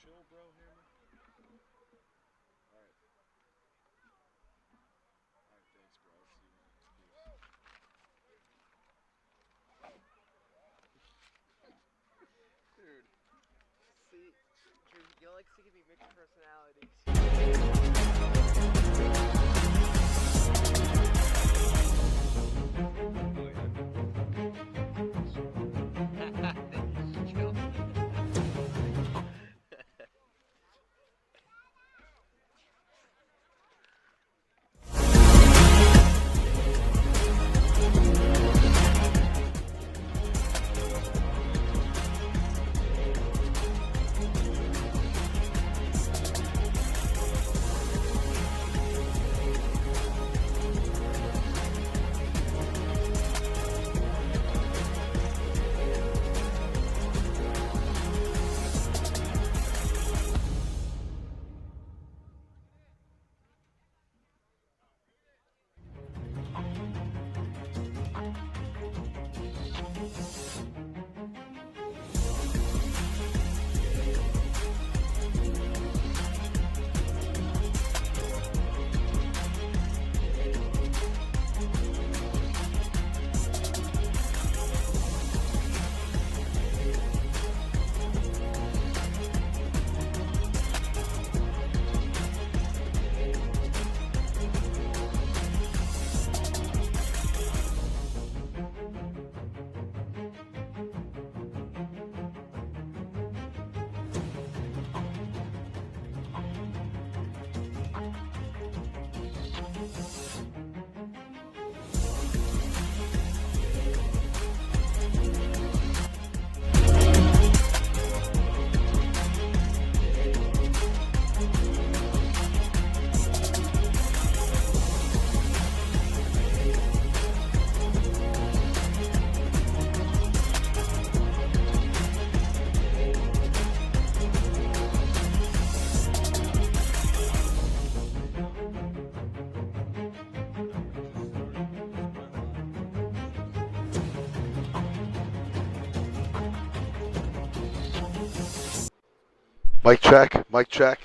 chill, bro, hear me? Alright. Alright, thanks, bro. I'll see you, man. Peace. Dude. See, Drew, you like to give me mixed personalities. Mic check, mic check.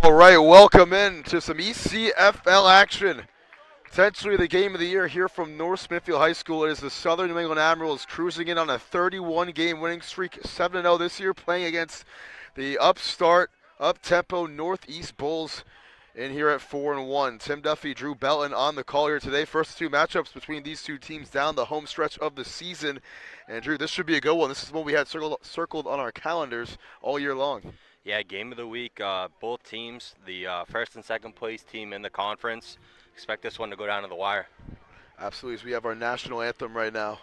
All right, welcome in to some ECFL action. Potentially the game of the year here from North Smithfield High School. It is the Southern New England Admirals cruising in on a 31-game winning streak, 7-0 this year, playing against the upstart, up-tempo Northeast Bulls in here at 4-1. Tim Duffy, Drew Belton on the call here today. First two matchups between these two teams down the home stretch of the season. And Drew, this should be a good one. This is what we had circled on our calendars all year long. Yeah, game of the week. Both teams, the first and second place team in the conference, expect this one to go down to the wire. Absolutely, as we have our national anthem right now.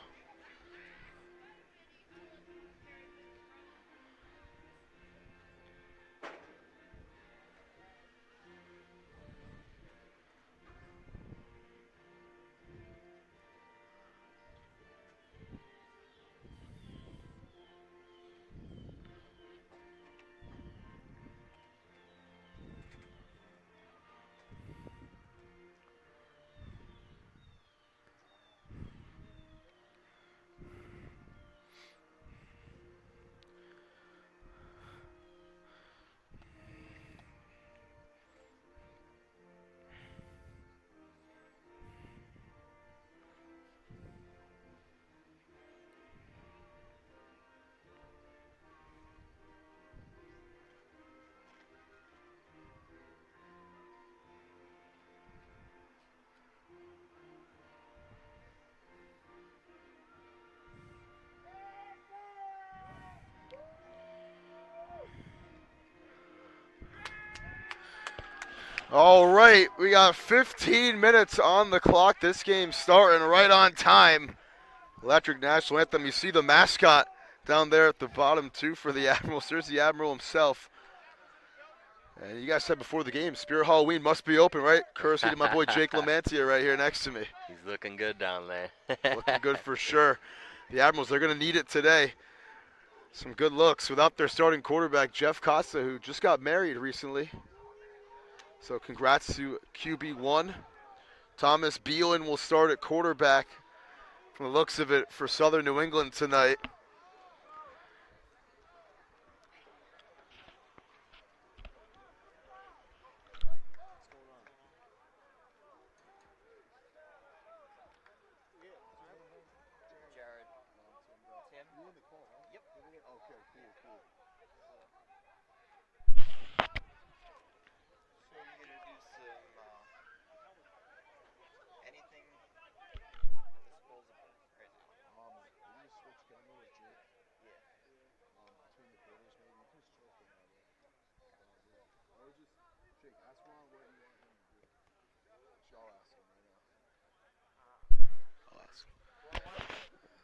All right, we got 15 minutes on the clock. This game starting right on time. Electric National Anthem. You see the mascot down there at the bottom, too, for the Admirals. There's the Admiral himself. And you guys said before the game, Spirit Halloween must be open, right? Courtesy to my boy Jake Lamantia right here next to me. He's looking good down there. Looking good for sure. The Admirals, they're going to need it today. Some good looks without their starting quarterback, Jeff Costa, who just got married recently. So congrats to QB1. Thomas Beelan will start at quarterback from the looks of it for Southern New England tonight.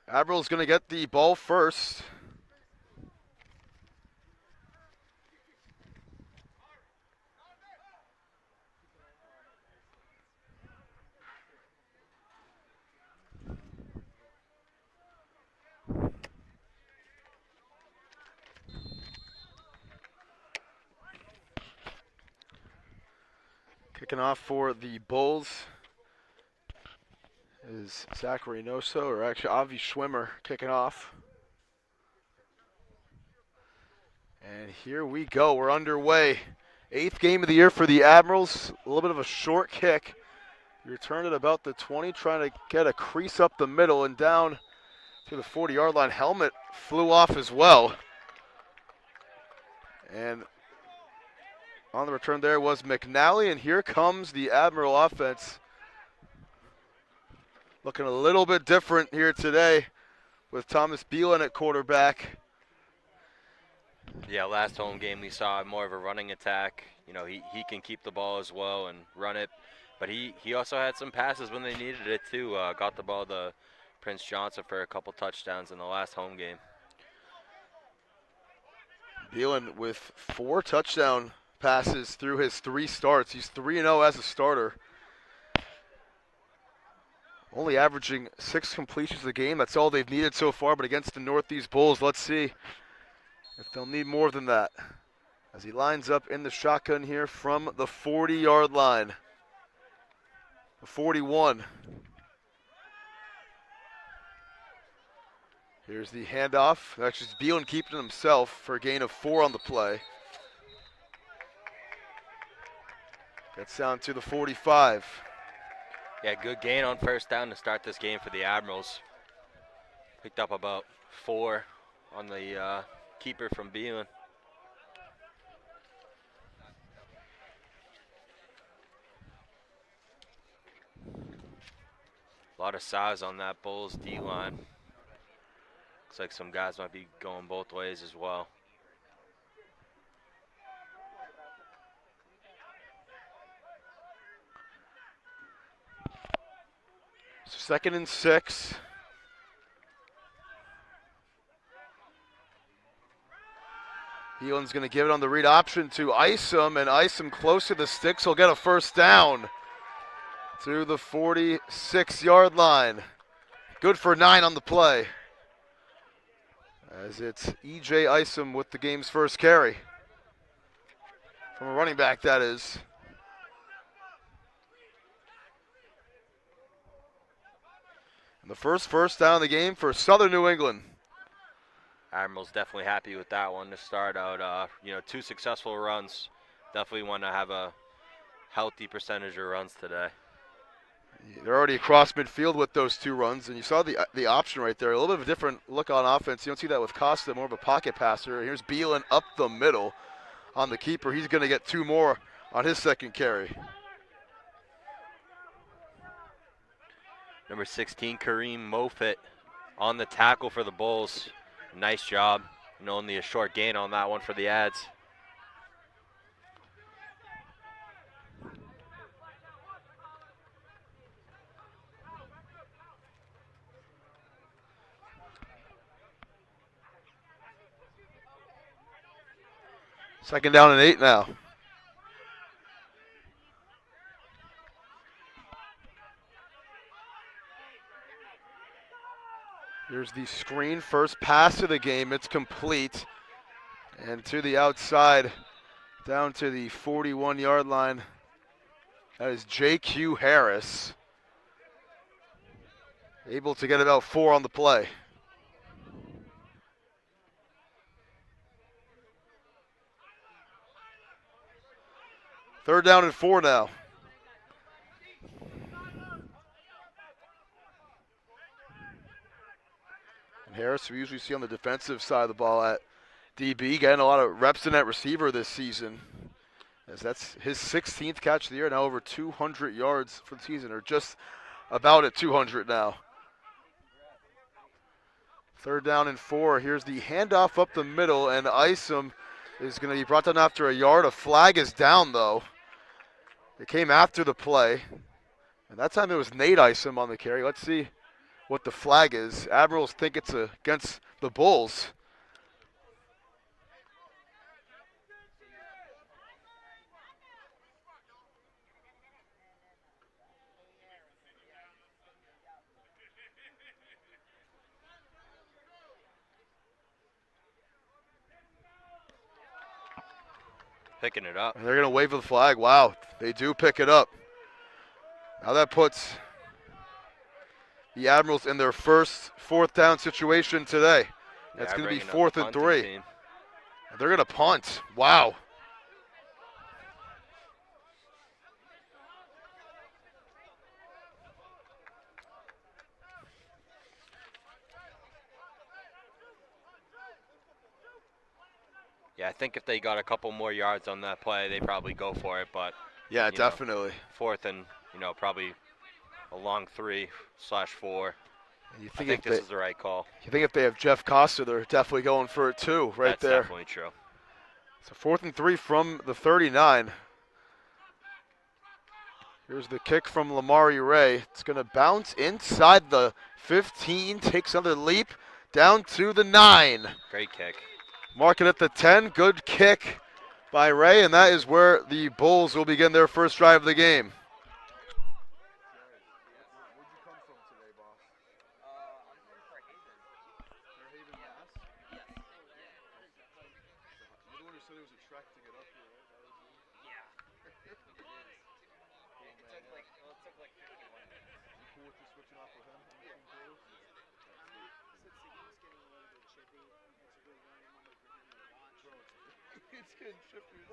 Admiral's going to get the ball first. Kicking off for the Bulls is Zach Reynoso, or actually Avi Schwimmer kicking off. And here we go, we're underway. 8th game of the year for the Admirals. A little bit of a short kick. Returned at about the 20, trying to get a crease up the middle and down to the 40-yard line. Helmet flew off as well. And on the return there was McNally, and here comes the Admiral offense. Looking a little bit different here today with Thomas Beelan at quarterback. Yeah, last home game we saw more of a running attack. You know, he can keep the ball as well and run it. But he also had some passes when they needed it too. Got the ball to Prince Johnson for a couple touchdowns in the last home game. Beelan with 4 touchdown passes through his 3 starts. He's 3-0 as a starter. Only averaging 6 completions a game. That's all they've needed so far, but against the Northeast Bulls, let's see if they'll need more than that. As he lines up in the shotgun here from the 40-yard line. The 41. Here's the handoff. Actually, it's Beelan keeping himself for a gain of 4 on the play. Gets down to the 45. Yeah, good gain on first down to start this game for the Admirals. Picked up about 4 on the keeper from Beelan. A lot of size on that Bulls D-line. Looks like some guys might be going both ways as well. So 2nd and 6. Beelan's going to give it on the read option to Isom, and Isom close to the sticks. He'll get a first down to the 46-yard line. Good for 9 on the play, as it's E.J. Isom with the game's first carry. From a running back, that is. And the first down of the game for Southern New England. Admirals definitely happy with that one to start out. 2 successful runs. Definitely want to have a healthy percentage of runs today. They're already across midfield with those 2 runs, and you saw the option right there. A little bit of a different look on offense. You don't see that with Costa, more of a pocket passer. Here's Beelan up the middle on the keeper. He's going to get 2 more on his second carry. Number 16, Kareem Mofit on the tackle for the Bulls. Nice job. And only a short gain on that one for the Ads. Second down and 8 now. Here's the screen, first pass of the game. It's complete. And to the outside, down to the 41-yard line. That is J.Q. Harris. Able to get about 4 on the play. Third down and 4 now. And Harris, we usually see on the defensive side of the ball at DB, getting a lot of reps in at receiver this season. As that's his 16th catch of the year, now over 200 yards for the season, or just about at 200 now. Third down and 4. Here's the handoff up the middle, and Isom is going to be brought down after a yard. A flag is down, though. It came after the play, and that time it was Nate Isom on the carry. Let's see what the flag is. Admirals think it's against the Bulls. Picking it up. And they're going to wave the flag. Wow, they do pick it up. Now that puts the Admirals in their first 4th down situation today. That's going to be 4th and 3. Team. They're going to punt. Wow. Yeah, I think if they got a couple more yards on that play, they probably go for it. But Yeah, definitely. 4th and probably a long 3/4. And you I think think if this is the right call. you think if they have Jeff Costa, they're definitely going for it too, right That's there. definitely true. So 4th and 3 from the 39. Here's the kick from Lamari Ray. It's going to bounce inside the 15, takes another leap down to the 9. Great kick. Mark it at the 10. Good kick by Ray, and that is where the Bulls will begin their first drive of the game. Where'd you come from today, boss? I'm from Fairhaven. Fairhaven, Mass? Yes. You're the one who said it was a trek to get up here, right? That was you? Yeah. It took like 51 minutes. You cool with you switching off with him? Yeah. Since the game's getting a little bit chippy, it's a good learning moment for him to watch. Bro, it's getting chippy. It's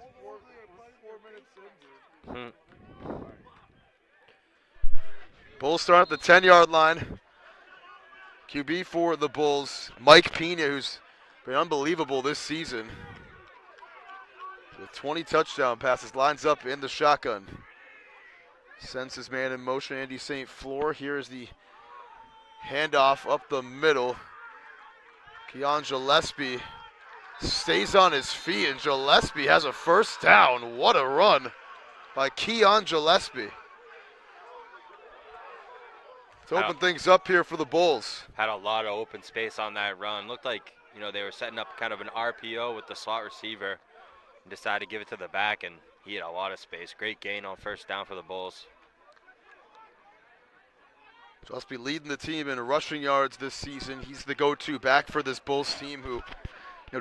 4 minutes in, dude. Bulls start at the 10-yard line. QB for the Bulls, Mike Pena, who's been unbelievable this season. With 20 touchdown passes, lines up in the shotgun. Sends his man in motion, Andy St. Fleur. Here's the handoff up the middle. Keon Gillespie stays on his feet, and Gillespie has a first down. What a run by Keon Gillespie. To open things up here for the Bulls. Had a lot of open space on that run. Looked like, they were setting up kind of an RPO with the slot receiver and decided to give it to the back, and he had a lot of space. Great gain on first down for the Bulls. Gillespie leading the team in rushing yards this season. He's the go-to back for this Bulls team who,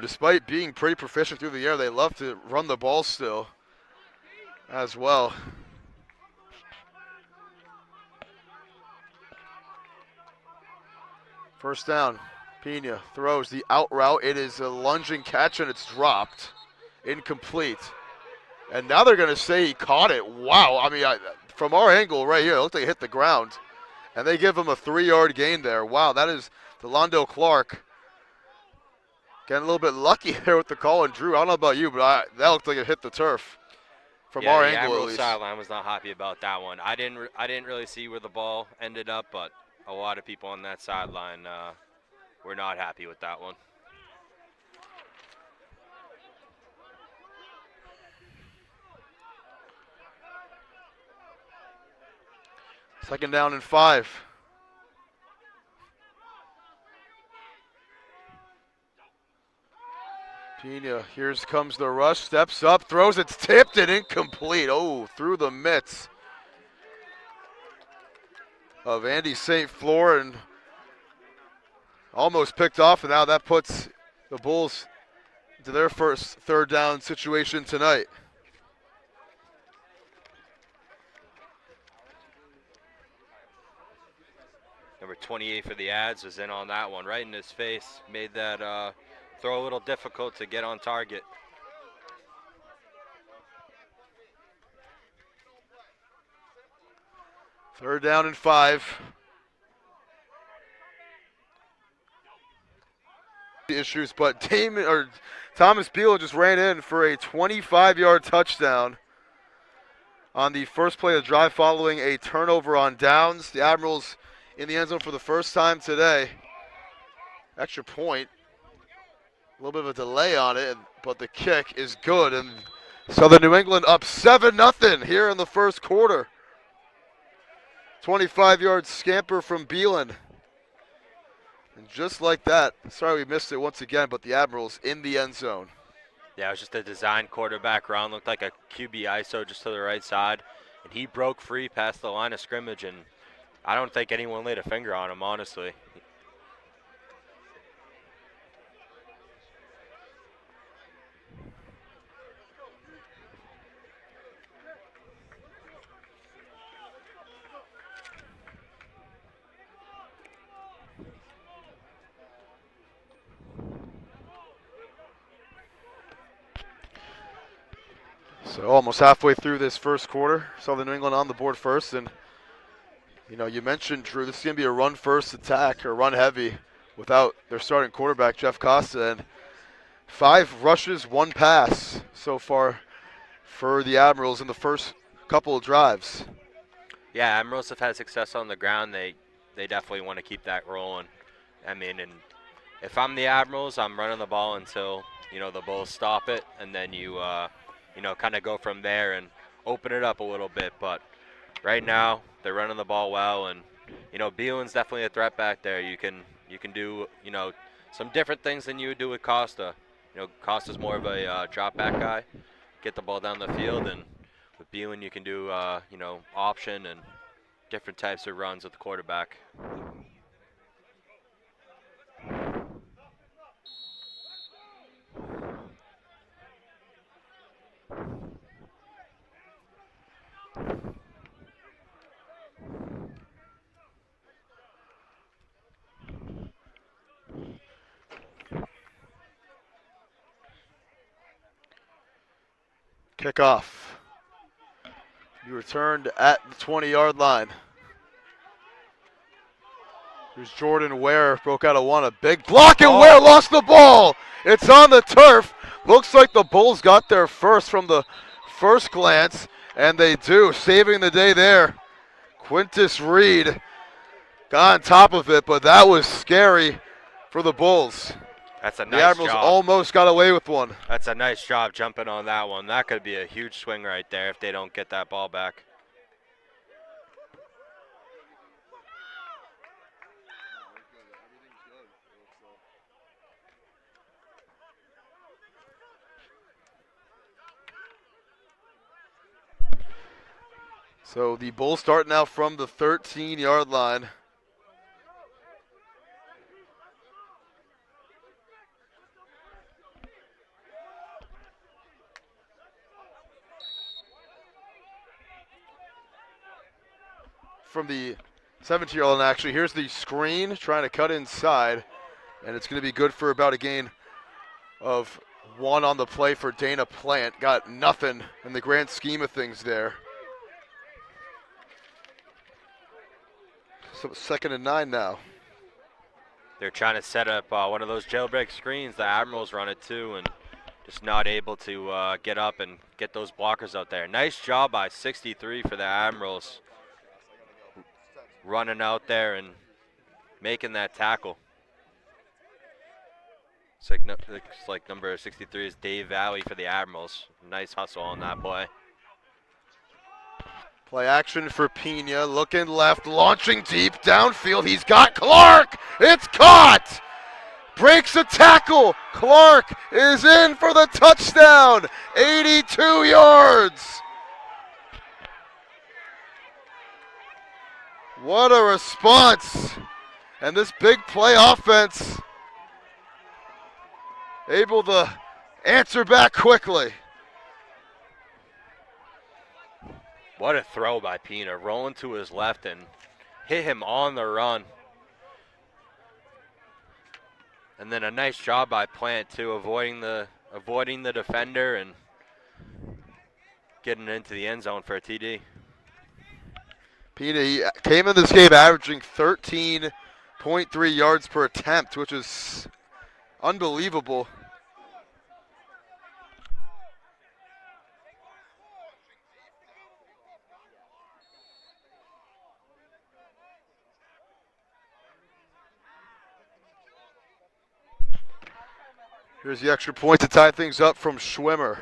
despite being pretty proficient through the air, they love to run the ball still as well. First down, Pena throws the out route. It is a lunging catch and it's dropped. Incomplete. And now they're going to say he caught it. Wow, I mean, from our angle right here, it looked like it hit the ground. And they give him a 3-yard gain there. Wow, that is Delando Clark. Getting a little bit lucky there with the call. And Drew, I don't know about you, but that looked like it hit the turf. From our angle, at Admirals least. sideline was not happy about that one. I didn't really see where the ball ended up, but a lot of people on that sideline were not happy with that one. Second down and 5. Pena, here comes the rush, steps up, throws, it's tipped and incomplete. Oh, through the mitts of Andy St. Fleur and almost picked off, and now that puts the Bulls into their first third down situation tonight. Number 28 for the Ads was in on that one, right in his face. Made that throw a little difficult to get on target. Third down and 5. Issues, but Thomas Beal just ran in for a 25-yard touchdown on the first play of the drive following a turnover on downs. The Admirals in the end zone for the first time today. Extra point. A little bit of a delay on it, but the kick is good. And Southern New England up 7-0 here in the first quarter. 25-yard scamper from Beelan. And just like that, sorry we missed it once again, but the Admirals in the end zone. Yeah, it was just a design quarterback run. Looked like a QB ISO just to the right side. And he broke free past the line of scrimmage, and I don't think anyone laid a finger on him, honestly. So almost halfway through this first quarter, Southern New England on the board first, and you mentioned, Drew, this is going to be a run-first attack, or run-heavy, without their starting quarterback, Jeff Costa. And 5 rushes, 1 pass so far for the Admirals in the first couple of drives. Yeah, Admirals have had success on the ground. They definitely want to keep that rolling. I mean, and if I'm the Admirals, I'm running the ball until, the Bulls stop it, and then you kind of go from there and open it up a little bit. But right now, they're running the ball well, and Beelan's definitely a threat back there. You can do some different things than you would do with Costa. Costa's more of a drop back guy, get the ball down the field, and with Beelan you can do option and different types of runs with the quarterback. Kickoff. You returned at the 20-yard line. Here's Jordan Ware, broke out of one, a big block, and Oh. Ware lost the ball. It's on the turf. Looks like the Bulls got there first from the first glance, and they do, saving the day there. Quintus Reed got on top of it, but that was scary for the Bulls. That's a The nice Admirals job. almost got away with one. That's a nice job jumping on that one. That could be a huge swing right there if they don't get that ball back. So the Bulls start now from the 13-yard line. From the 17-year-old line, actually, here's the screen trying to cut inside, and it's going to be good for about a gain of one on the play for Dana Plant. Got nothing in the grand scheme of things there. So 2nd and 9 now. They're trying to set up one of those jailbreak screens. The Admirals run it too, and just not able to get up and get those blockers out there. Nice job by 63 for the Admirals. Running out there and making that tackle. Looks like number 63 is Dave Valley for the Admirals. Nice hustle on that play. Play action for Pena, looking left, launching deep, downfield. He's got Clark. It's caught. Breaks a tackle. Clark is in for the touchdown. 82 yards. What a response. And this big play offense able to answer back quickly. What a throw by Pena, rolling to his left and hit him on the run. And then a nice job by Plant too, avoiding the defender and getting into the end zone for a TD. Pena he came in this game averaging 13.3 yards per attempt, which is unbelievable. Here's the extra point to tie things up from Schwimmer.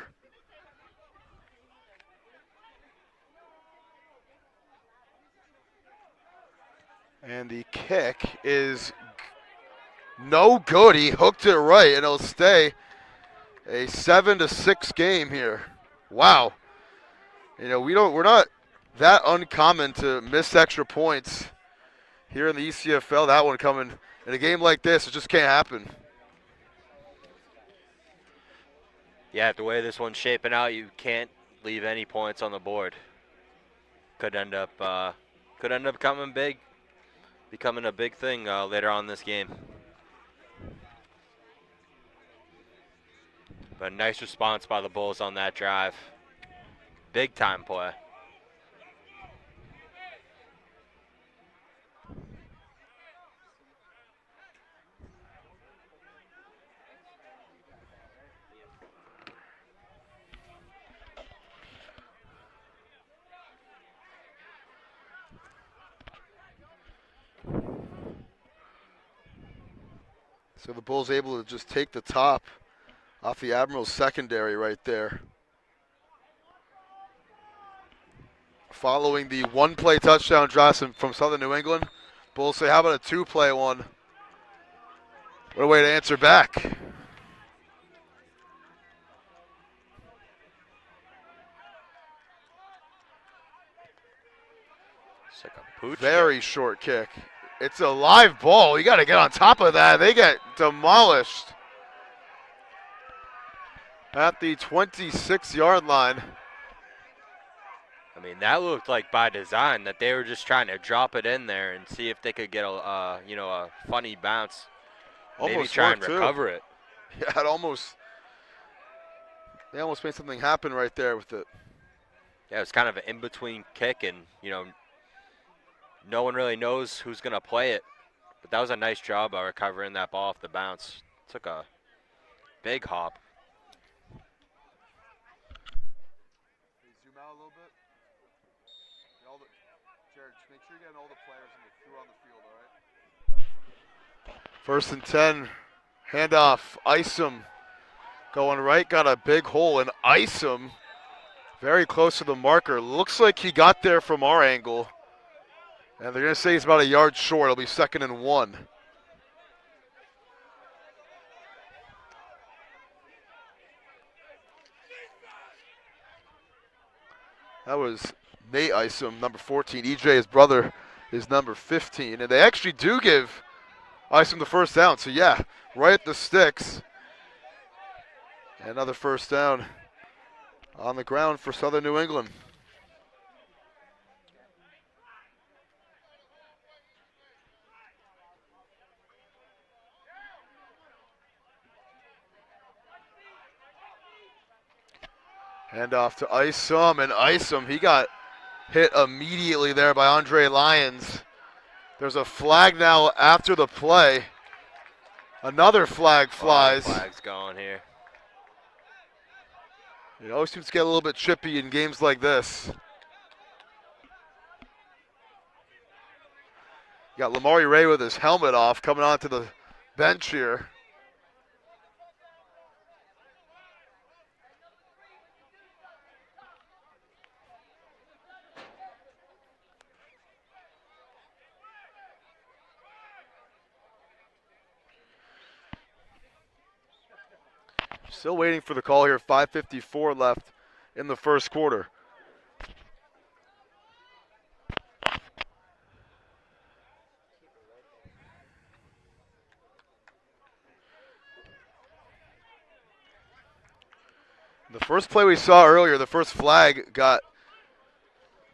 And the kick is no good. He hooked it right, and it'll stay a 7-6 game here. Wow. You know, we're not that uncommon to miss extra points here in the ECFL. That one coming in a game like this, it just can't happen. Yeah, the way this one's shaping out, you can't leave any points on the board. Could end up becoming a big thing later on in this game. But nice response by the Bulls on that drive. Big time play. So the Bulls able to just take the top off the Admirals secondary right there. Following the one-play touchdown drive from Southern New England, Bulls say, how about a two-play one? What a way to answer back. It's like a pooch Very short kick. It's a live ball. You got to get on top of that. They get demolished at the 26-yard line. I mean, that looked like by design that they were just trying to drop it in there and see if they could get a funny bounce. Maybe Almost try and worked, too. recover it. Yeah, they almost made something happen right there with it. Yeah, it was kind of an in-between kick, and no one really knows who's going to play it But that was a nice job of recovering that ball off the bounce. Took a big hop. Zoom out a little bit. Jared, make sure you're getting all the players through on the field, all right? First and 10. Handoff. Isom going right. Got a big hole, and Isom very close to the marker. Looks like he got there from our angle. And they're going to say he's about a yard short. It'll be 2nd and 1. That was Nate Isom, number 14. EJ, his brother, is number 15. And they actually do give Isom the first down. So, yeah, right at the sticks. Another first down on the ground for Southern New England. Hand off to Isom, and Isom, he got hit immediately there by Andre Lyons. There's a flag now after the play. Another flag flies. Flag's going here. It always seems to get a little bit chippy in games like this. You got Lamari Ray with his helmet off coming onto the bench here. Still waiting for the call here. 5:54 left in the first quarter. The first play we saw earlier, the first flag got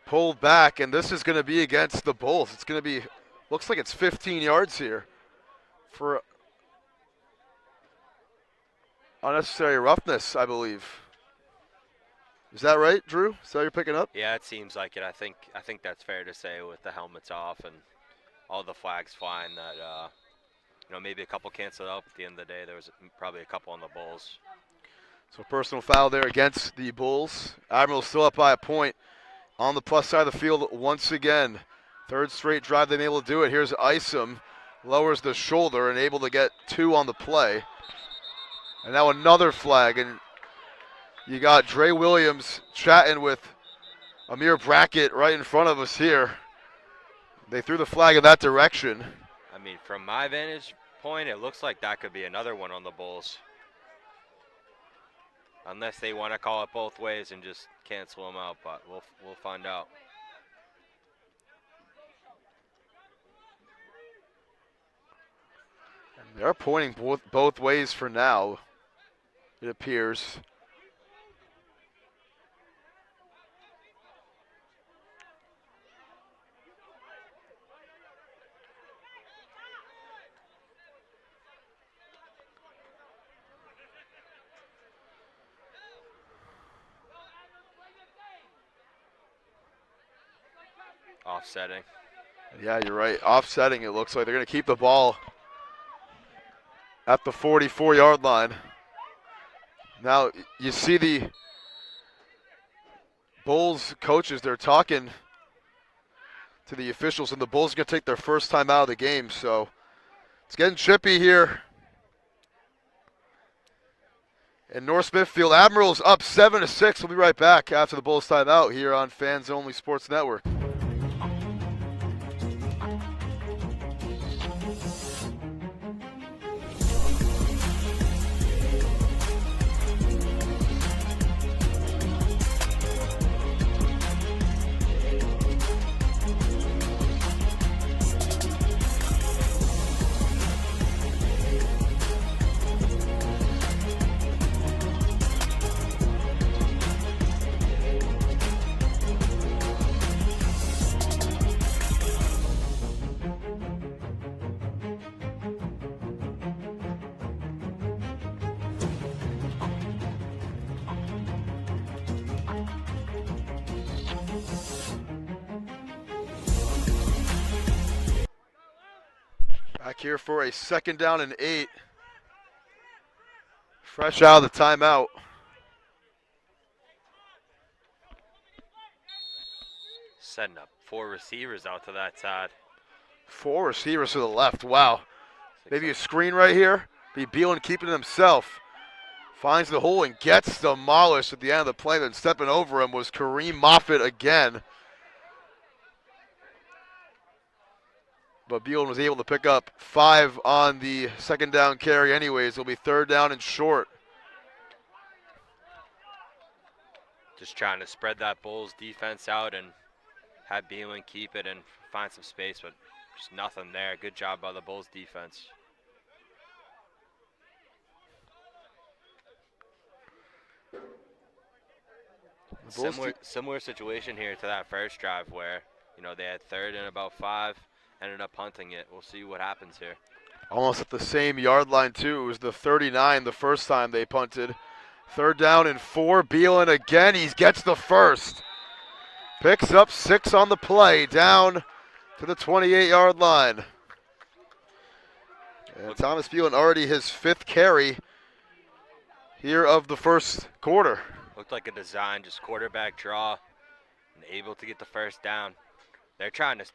pulled back, and this is going to be against the Bulls. It's going to be, looks like it's 15 yards here for unnecessary roughness, I believe. Is that right, Drew? Is that what you're picking up? Yeah, it seems like it. I think that's fair to say with the helmets off and all the flags flying that, maybe a couple canceled out. At the end of the day, there was probably a couple on the Bulls. So personal foul there against the Bulls. Admirals still up by a point on the plus side of the field once again. Third straight drive they've been able to do it. Here's Isom, lowers the shoulder and able to get 2 on the play. And now another flag, and you got Dre Williams chatting with Amir Brackett right in front of us here. They threw the flag in that direction. I mean, from my vantage point, it looks like that could be another one on the Bulls. Unless they want to call it both ways and just cancel them out, but we'll find out. And they're pointing both ways for now, it appears. Offsetting. Yeah, you're right. Offsetting, it looks like. They're going to keep the ball at the 44-yard line. Now, you see the Bulls coaches, they're talking to the officials, and the Bulls are going to take their first time out of the game. So it's getting chippy here in North Smithfield. Admirals up 7-6. We'll be right back after the Bulls timeout here on Fans Only Sports Network. Back here for a 2nd down and 8. Fresh out of the timeout. Setting up 4 receivers out to that side. 4 receivers to the left. Wow. Maybe a screen right here. Be Beelan keeping it himself. Finds the hole and gets demolished at the end of the play. Then stepping over him was Kareem Moffitt again. But Beelan was able to pick up 5 on the 2nd down carry anyways. It'll be 3rd down and short. Just trying to spread that Bulls defense out and have Beelan keep it and find some space, but just nothing there. Good job by the Bulls defense. Similar situation here to that first drive where, you know, they had 3rd and about 5, ended up punting it. We'll see what happens here. Almost at the same yard line too. It was the 39 the first time they punted. 3rd down and 4. Beelan again. He gets the first. Picks up 6 on the play. Down to the 28-yard line. And Thomas Beelan already his 5th carry here of the first quarter. Looked like a design, just quarterback draw, and able to get the first down. They're trying to,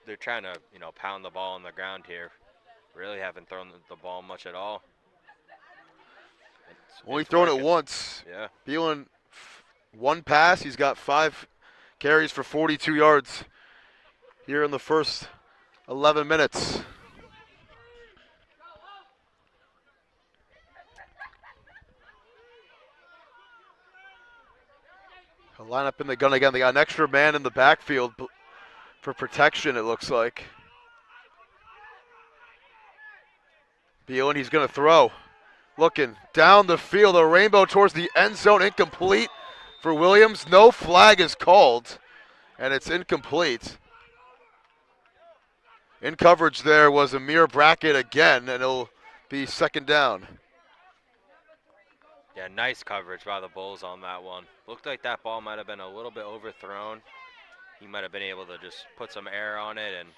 you know, pound the ball on the ground here. Really haven't thrown the ball much at all. Only thrown it once. Yeah. Beelan, 1 pass. He's got 5 carries for 42 yards here in the first 11 minutes. They'll line up in the gun again. They got an extra man in the backfield for protection, it looks like. Beelan, he's going to throw. Looking down the field, a rainbow towards the end zone, incomplete for Williams. No flag is called, and it's incomplete. In coverage there was Amir Brackett again, and it'll be 2nd down. Yeah, nice coverage by the Bulls on that one. Looked like that ball might have been a little bit overthrown. He might have been able to just put some air on it and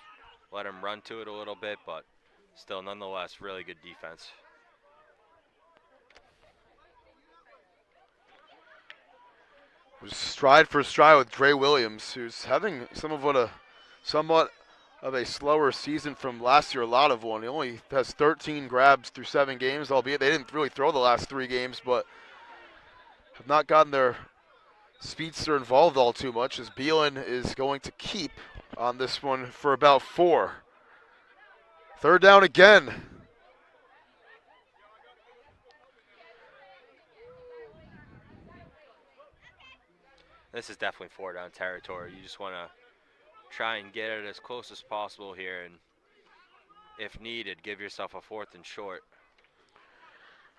let him run to it a little bit, but still, nonetheless, really good defense. It was stride for stride with Dre Williams, who's having somewhat of a slower season from last year, a lot of one. He only has 13 grabs through 7 games, albeit they didn't really throw the last 3 games, but have not gotten their speedster involved all too much, as Beelan is going to keep on this one for about 4. 3rd down again. This is definitely 4-down territory. You just want to try and get it as close as possible here, and if needed, give yourself a 4th and short.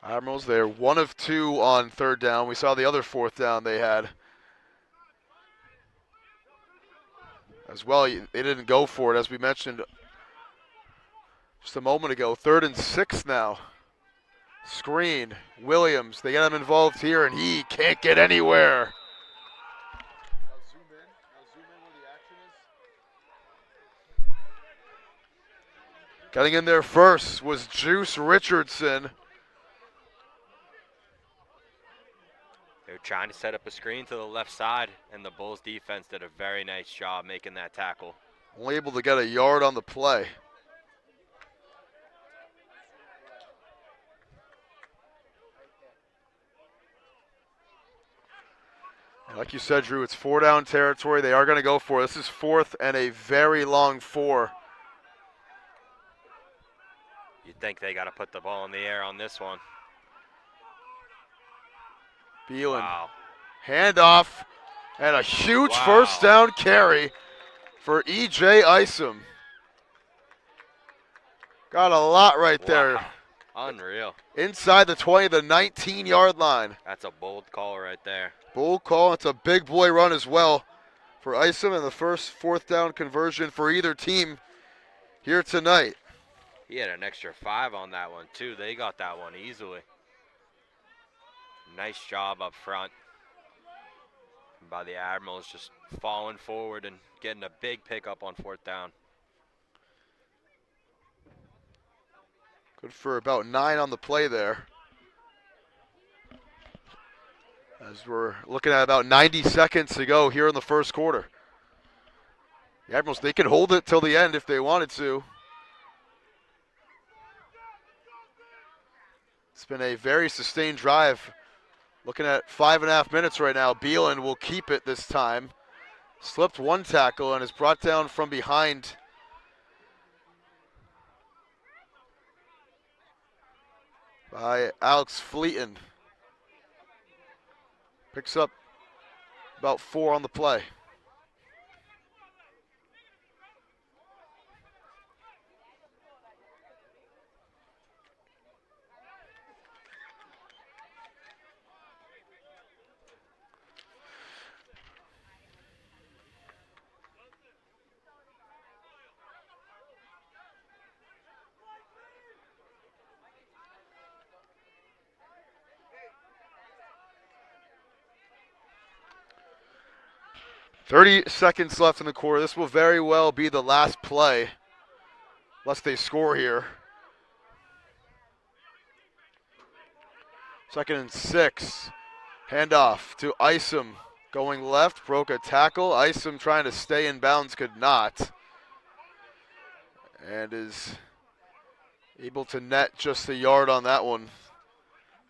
Admirals, they're 1 of 2 on 3rd down. We saw the other 4th down they had as well. They didn't go for it, as we mentioned just a moment ago. 3rd and 6 now. Screen, Williams, they get him involved here, and he can't get anywhere. Getting in there first was Juice Richardson. They're trying to set up a screen to the left side, and the Bulls defense did a very nice job making that tackle. Only able to get a yard on the play. Like you said, Drew, it's 4-down territory. They are going to go for it. This is 4th and a very long 4. You'd think they got to put the ball in the air on this one. Beelan, wow. Handoff, and a huge 1st down carry for E.J. Isom. Got a lot right there. Unreal. Inside the 20, the 19-yard line. That's a bold call right there. Bold call. It's a big boy run as well for Isom, and the first 4th down conversion for either team here tonight. He had an extra 5 on that one, too. They got that one easily. Nice job up front by the Admirals, just falling forward and getting a big pickup on 4th down. Good for about 9 on the play there. As we're looking at about 90 seconds to go here in the first quarter. The Admirals, they can hold it till the end if they wanted to. It's been a very sustained drive. Looking at 5.5 minutes right now. Beelan will keep it this time. Slipped one tackle and is brought down from behind. By Alex Fleeton. Picks up about 4 on the play. .30 seconds left in the quarter. This will very well be the last play, unless they score here. 2nd and 6. Handoff to Isom. Going left, broke a tackle. Isom trying to stay in bounds, could not. And is able to net just a yard on that one.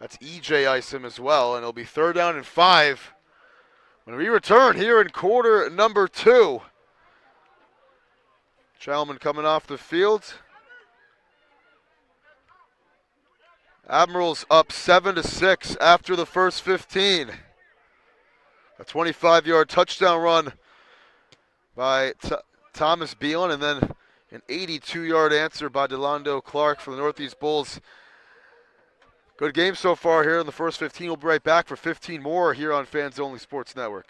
That's EJ Isom as well, and it'll be 3rd down and 5. When we return here in quarter number 2. Chalman coming off the field. Admirals up 7-6 after the first 15. A 25-yard touchdown run by Thomas Beelan, and then an 82-yard answer by Delando Clark for the Northeast Bulls. Good game so far here in the first 15. We'll be right back for 15 more here on Fans Only Sports Network.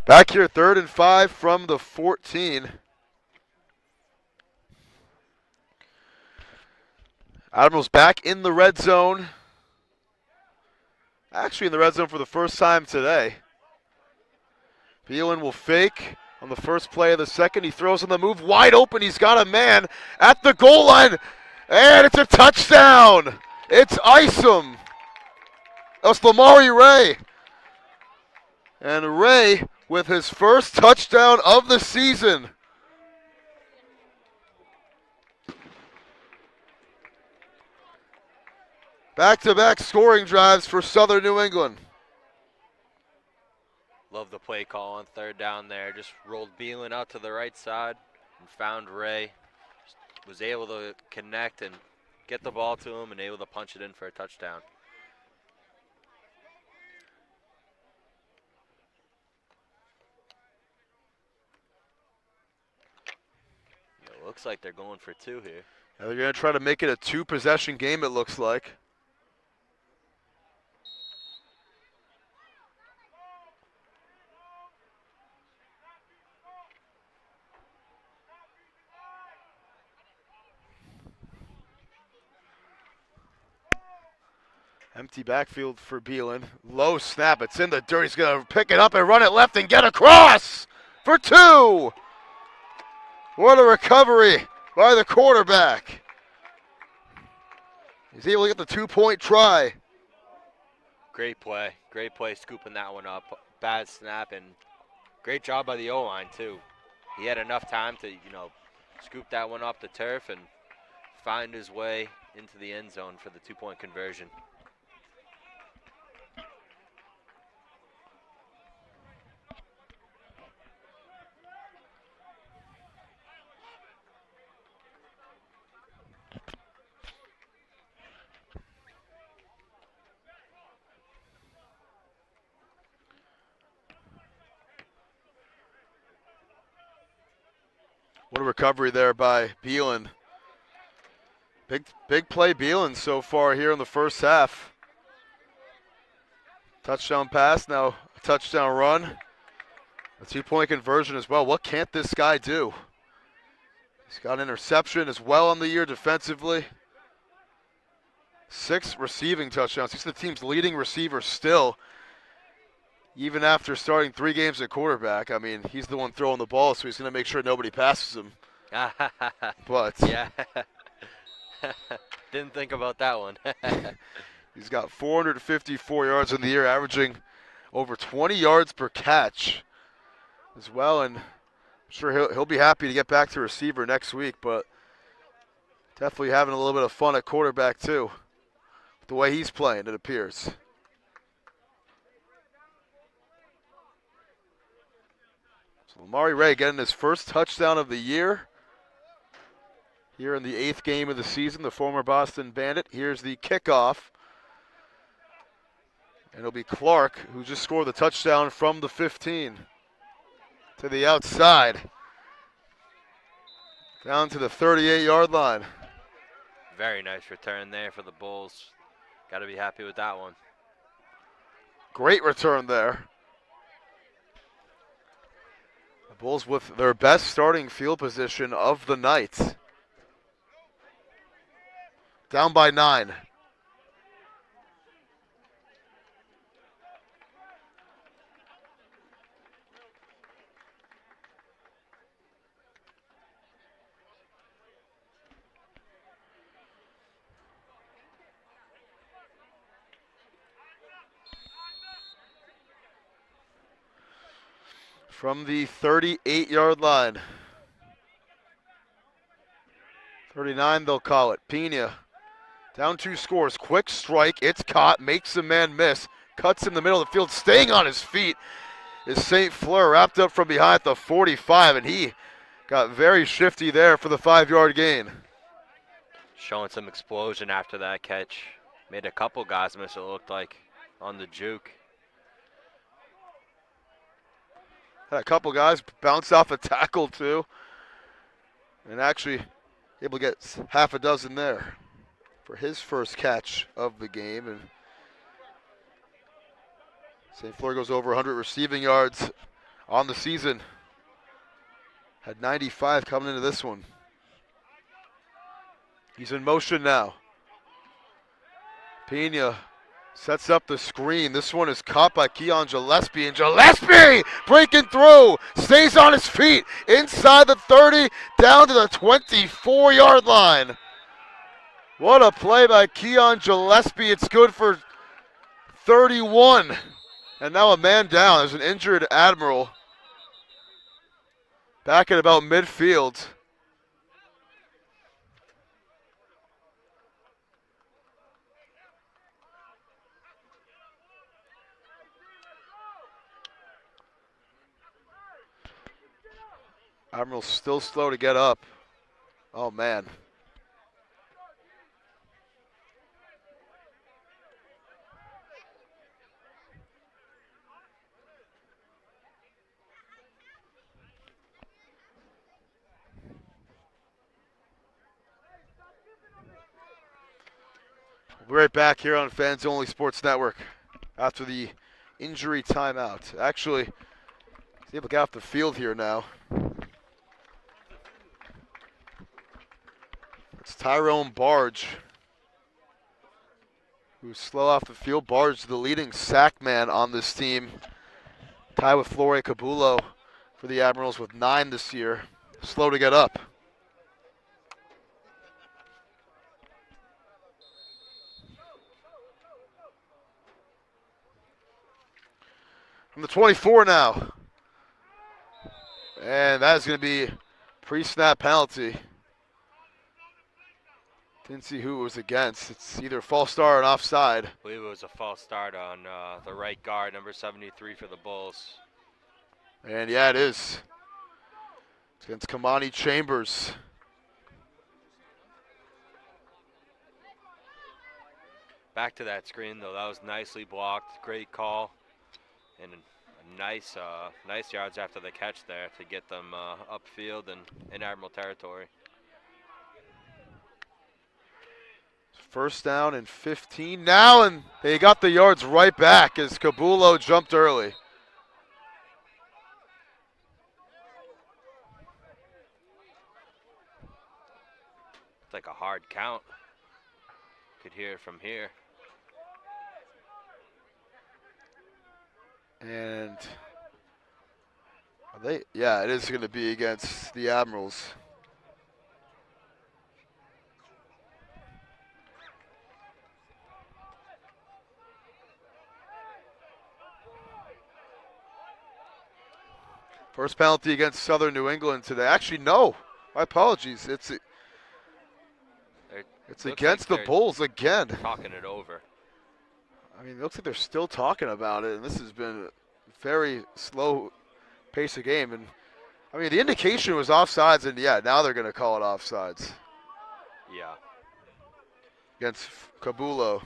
Back here, 3rd and 5 from the 14. Admirals back in the red zone. Actually in the red zone for the first time today. Beelan will fake on the first play of the second. He throws on the move, wide open. He's got a man at the goal line, and it's a touchdown. It's Isom. That's Lamari Ray. And Ray with his first touchdown of the season. Back-to-back scoring drives for Southern New England. Love the play call on 3rd down there. Just rolled Beelan out to the right side and found Ray. Just was able to connect and get the ball to him and able to punch it in for a touchdown. Looks like they're going for 2 here. Now they're going to try to make it a 2-possession game, it looks like. Empty backfield for Beelan. Low snap. It's in the dirt. He's going to pick it up and run it left and get across for 2. What a recovery by the quarterback. He's able to get the 2-point try. Great play scooping that one up. Bad snap and great job by the O-line too. He had enough time to, scoop that one off the turf and find his way into the end zone for the 2-point conversion. What a recovery there by Beelan. Big play Beelan so far here in the first half. Touchdown pass, now a touchdown run. A 2-point conversion as well. What can't this guy do? He's got an interception as well on the year defensively. 6 receiving touchdowns. He's the team's leading receiver still. Even after starting 3 games at quarterback, I mean, he's the one throwing the ball, so he's going to make sure nobody passes him. But yeah, didn't think about that one. He's got 454 yards in the year, averaging over 20 yards per catch as well. And I'm sure he'll be happy to get back to receiver next week, but definitely having a little bit of fun at quarterback too. The way he's playing, it appears. So Lamari Ray getting his first touchdown of the year here in the 8th game of the season, the former Boston Bandit. Here's the kickoff. And it'll be Clark who just scored the touchdown from the 15 to the outside. Down to the 38-yard line. Very nice return there for the Bulls. Got to be happy with that one. Great return there. The Bulls with their best starting field position of the night. Down by 9. From the 38-yard line. 39 they'll call it. Pena down 2 scores. Quick strike. It's caught. Makes a man miss. Cuts in the middle of the field. Staying on his feet is St. Fleur, wrapped up from behind at the 45, and he got very shifty there for the 5-yard gain. Showing some explosion after that catch. Made a couple guys miss, it looked like, on the juke. Had a couple guys bounce off a tackle too. And actually able to get half a dozen there for his first catch of the game. And St. Fleur goes over 100 receiving yards on the season. Had 95 coming into this one. He's in motion now. Pena sets up the screen. This one is caught by Keon Gillespie, and Gillespie breaking through, stays on his feet, inside the 30, down to the 24-yard line. What a play by Keon Gillespie. It's good for 31. And now a man down. There's an injured Admiral back at about midfield. Admiral's still slow to get up. Oh, man. We'll be right back here on Fans Only Sports Network after the injury timeout. Actually, he's able to get off the field here now. It's Tyrone Barge, who who's slow off the field. Barge, the leading sack man on this team. Tied with Flore Cabulo for the Admirals with 9 this year. Slow to get up. From the 24 now. And that is going to be pre-snap penalty. Didn't see who it was against. It's either a false start or an offside. I believe it was a false start on the right guard, number 73 for the Bulls. And yeah, it is. It's against Kamani Chambers. Back to that screen, though. That was nicely blocked. Great call. And a nice yards after the catch there to get them upfield and in Admiral territory. First down and 15 now, and they got the yards right back as Cabulo jumped early. It's like a hard count. Could hear it from here. And yeah, it is going to be against the Admirals. First penalty against Southern New England today. Actually, no. My apologies. It's against the Bulls again. Talking it over. I mean, it looks like they're still talking about it, and this has been a very slow pace of game. And I mean, the indication was offsides, and yeah, now they're going to call it offsides. Yeah. Against Cabulo.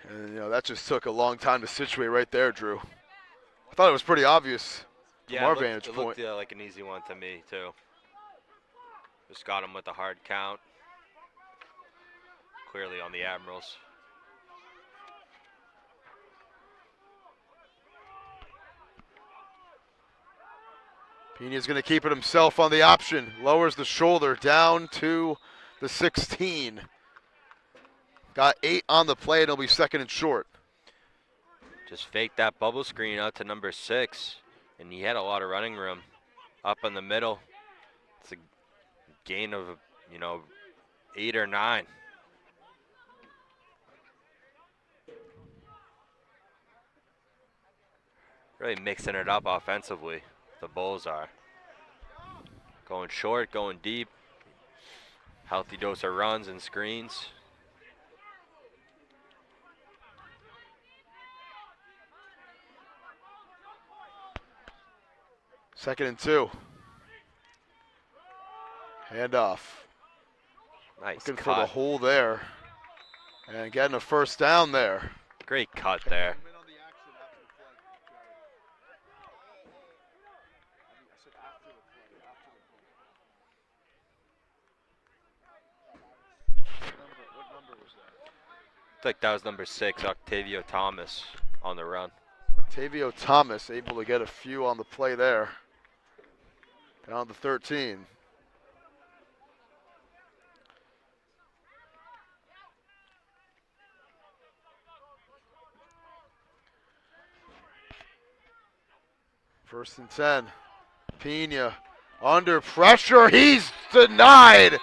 And, you know, that just took a long time to situate right there, Drew. I thought it was pretty obvious from our vantage point. It looked like an easy one to me, too. Just got him with a hard count. Clearly on the Admirals. Pena's going to keep it himself on the option. Lowers the shoulder down to the 16. Got 8 on the play, and it'll be second and short. Just faked that bubble screen out to number 6, and he had a lot of running room up in the middle. It's a gain of, 8 or 9. Really mixing it up offensively, the Bulls are. Going short, going deep. Healthy dose of runs and screens. Second and 2. Handoff. Nice Looking cut. for the hole there. And getting a first down there. Great cut there. I think that was number 6, Octavio Thomas, on the run. Octavio Thomas able to get a few on the play there. Down to 13. First and 10. Pena under pressure. He's denied.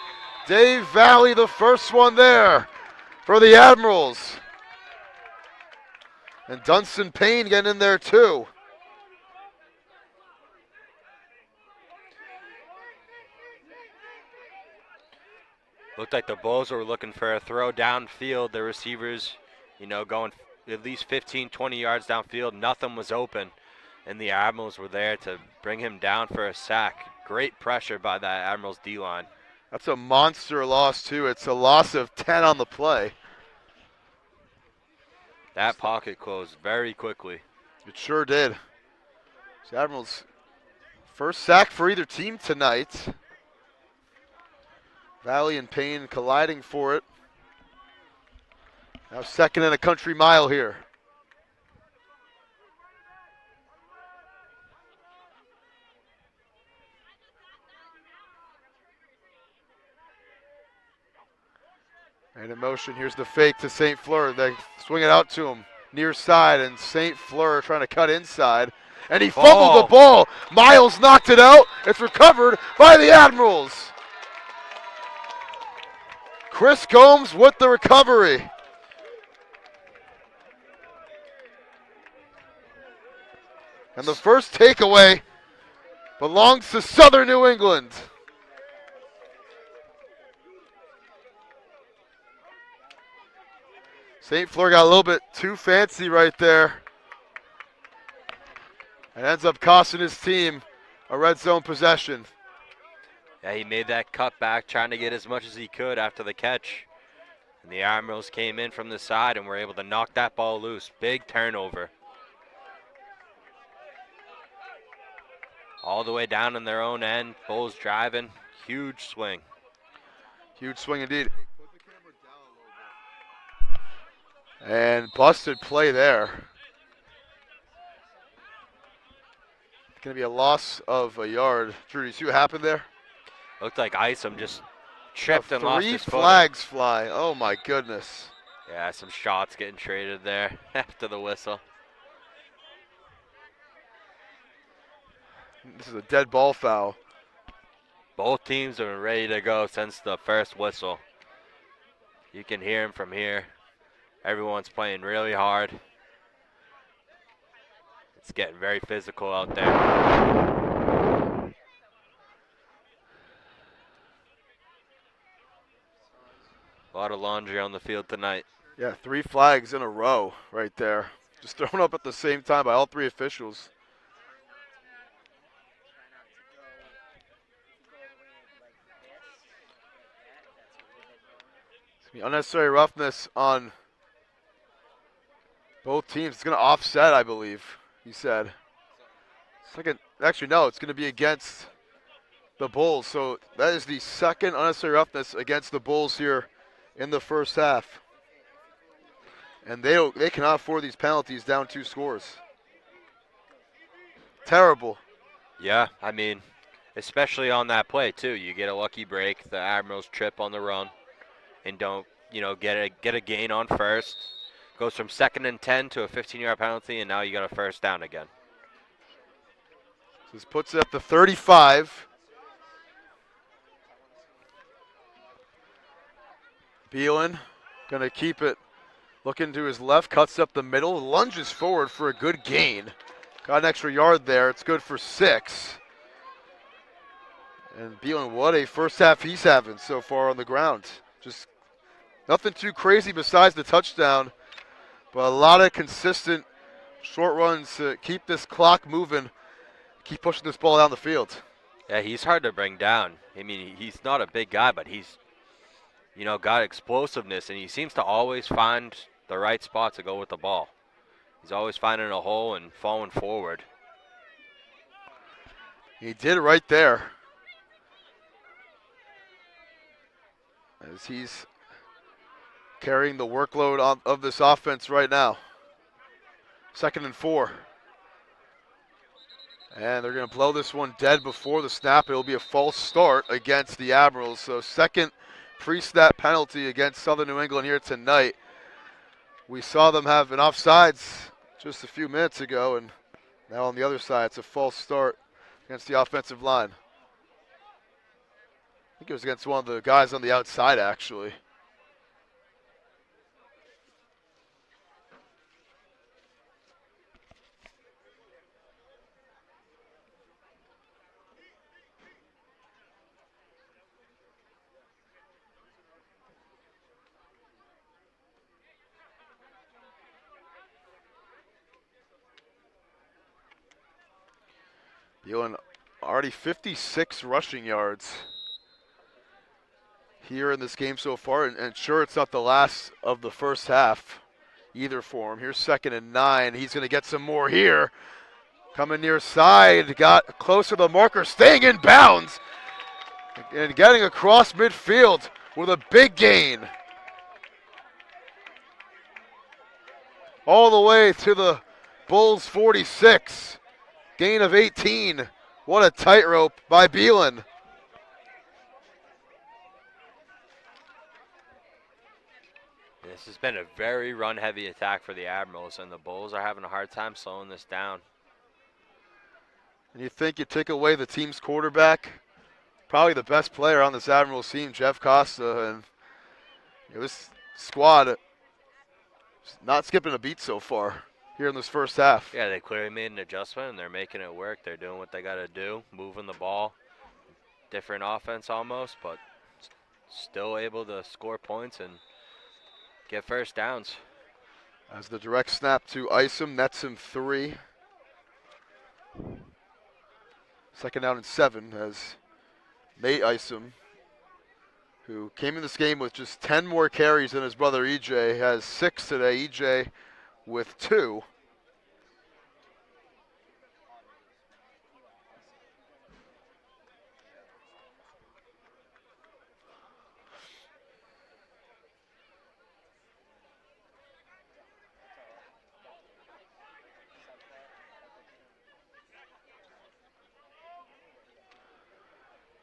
Dave Valley, the first one there for the Admirals. And Dunstan Payne getting in there too. Looked like the Bulls were looking for a throw downfield. The receivers, going at least 15, 20 yards downfield. Nothing was open. And the Admirals were there to bring him down for a sack. Great pressure by that Admirals D-line. That's a monster loss too. It's a loss of 10 on the play. That pocket closed very quickly. It sure did. It's Admirals' first sack for either team tonight. Valley and Payne colliding for it. Now second and a country mile here. And in motion, here's the fake to St. Fleur. They swing it out to him near side, and St. Fleur trying to cut inside. And he fumbled the ball. Miles knocked it out. It's recovered by the Admirals. Chris Gomes with the recovery. And the first takeaway belongs to Southern New England. St. Fleur got a little bit too fancy right there. And ends up costing his team a red zone possession. Yeah, he made that cut back, trying to get as much as he could after the catch. And the Admirals came in from the side and were able to knock that ball loose. Big turnover. All the way down in their own end. Bulls driving. Huge swing. Huge swing indeed. And busted play there. Going to be a loss of a yard. Drew, do you see what happened there? Looked like Isom just tripped and lost his Three footing. flags fly. Oh my goodness. Yeah, some shots getting traded there after the whistle. This is a dead ball foul. Both teams have been ready to go since the first whistle. You can hear him from here. Everyone's playing really hard. It's getting very physical out there. A lot of laundry on the field tonight. Yeah, 3 flags in a row right there. Just thrown up at the same time by all 3 officials. Unnecessary roughness on both teams. It's going to offset, I believe, he said. Actually, no, it's going to be against the Bulls. So that is the second unnecessary roughness against the Bulls here in the first half. And they cannot afford these penalties down 2 scores. Terrible. Yeah, I mean, especially on that play, too. You get a lucky break. The Admirals trip on the run. And don't, get a gain on first. Goes from 2nd and 10 to a 15-yard penalty, and now you got a first down again. This puts it at the 35. Beelan going to keep it. Looking to his left, cuts up the middle, lunges forward for a good gain. Got an extra yard there. It's good for 6. And Beelan, what a first half he's having so far on the ground. Just nothing too crazy besides the touchdown, but a lot of consistent short runs to keep this clock moving, keep pushing this ball down the field. Yeah, he's hard to bring down. I mean, he's not a big guy, but he's, got explosiveness, and he seems to always find the right spot to go with the ball. He's always finding a hole and falling forward. He did it right there. As he's carrying the workload of this offense right now. 2nd and 4. And they're going to blow this one dead before the snap. It'll be a false start against the Admirals. So second pre-snap penalty against Southern New England here tonight. We saw them have an offsides just a few minutes ago, and now on the other side, it's a false start against the offensive line. I think it was against one of the guys on the outside, actually. Beelan already 56 rushing yards here in this game so far, and sure, it's not the last of the first half either for him. Here's 2nd and 9. He's going to get some more here. Coming near side, got closer to the marker, staying in bounds, and getting across midfield with a big gain. All the way to the Bulls 46. Gain of 18. What a tightrope by Beelan. This has been a very run-heavy attack for the Admirals, and the Bulls are having a hard time slowing this down. And you think you take away the team's quarterback, probably the best player on this Admirals team, Jeff Costa, and this squad is not skipping a beat so far here in this first half. Yeah, they clearly made an adjustment, and they're making it work. They're doing what they got to do, moving the ball. Different offense almost, but still able to score points and get first downs. As the direct snap to Isom, nets him 3. Second down and 7 as Nate Isom, who came in this game with just 10 more carries than his brother EJ, has 6 today. EJ with 2.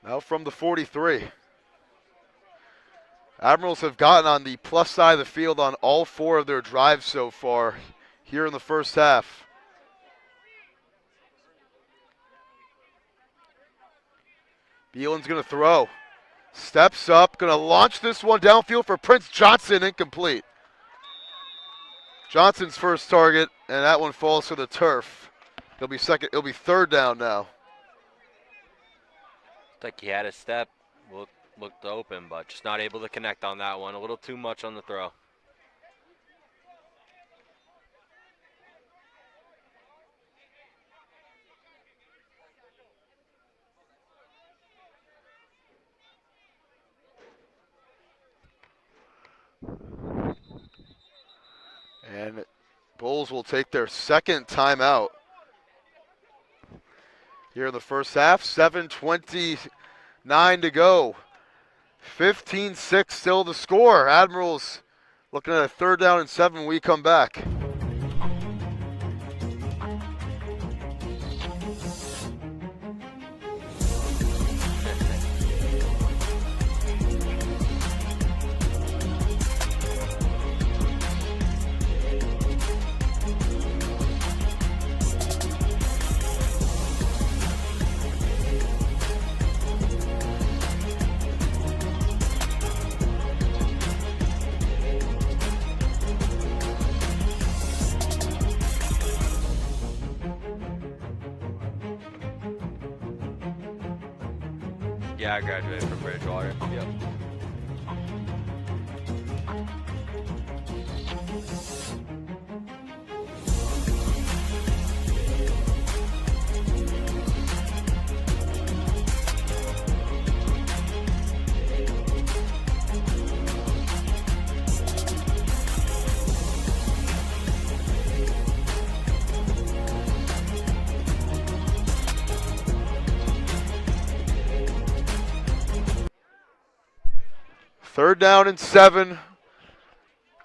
Now from the 43. Admirals have gotten on the plus side of the field on all 4 of their drives so far here in the first half. Beelan's going to throw. Steps up, going to launch this one downfield for Prince Johnson, incomplete. Johnson's first target, and that one falls to the turf. It'll be third down now. Like he had a step, looked open, but just not able to connect on that one. A little too much on the throw. And Bulls will take their second timeout here in the first half. 7:29 to go. 15-6 still the score. Admirals looking at a third down and 7 when we come back. Yeah, I graduated from Bridgewater. Yep. Third down and 7.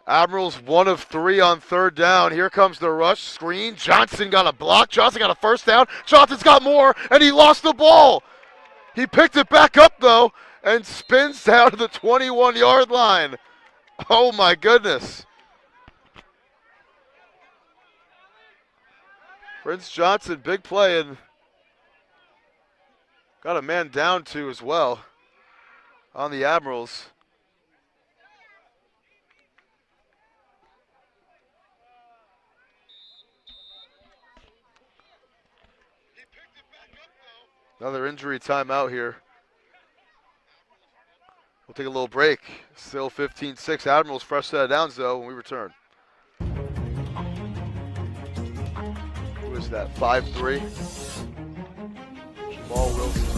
Admirals 1 of 3 on third down. Here comes the rush screen. Johnson got a block. Johnson got a first down. Johnson's got more, and he lost the ball. He picked it back up, though, and spins down to the 21-yard line. Oh, my goodness. Prince Johnson, big play, and got a man down, too, as well on the Admirals. Another injury timeout here. We'll take a little break. Still 15-6. Admirals fresh set of downs, though, when we return. Who is that? 5'3". Jamal Wilson.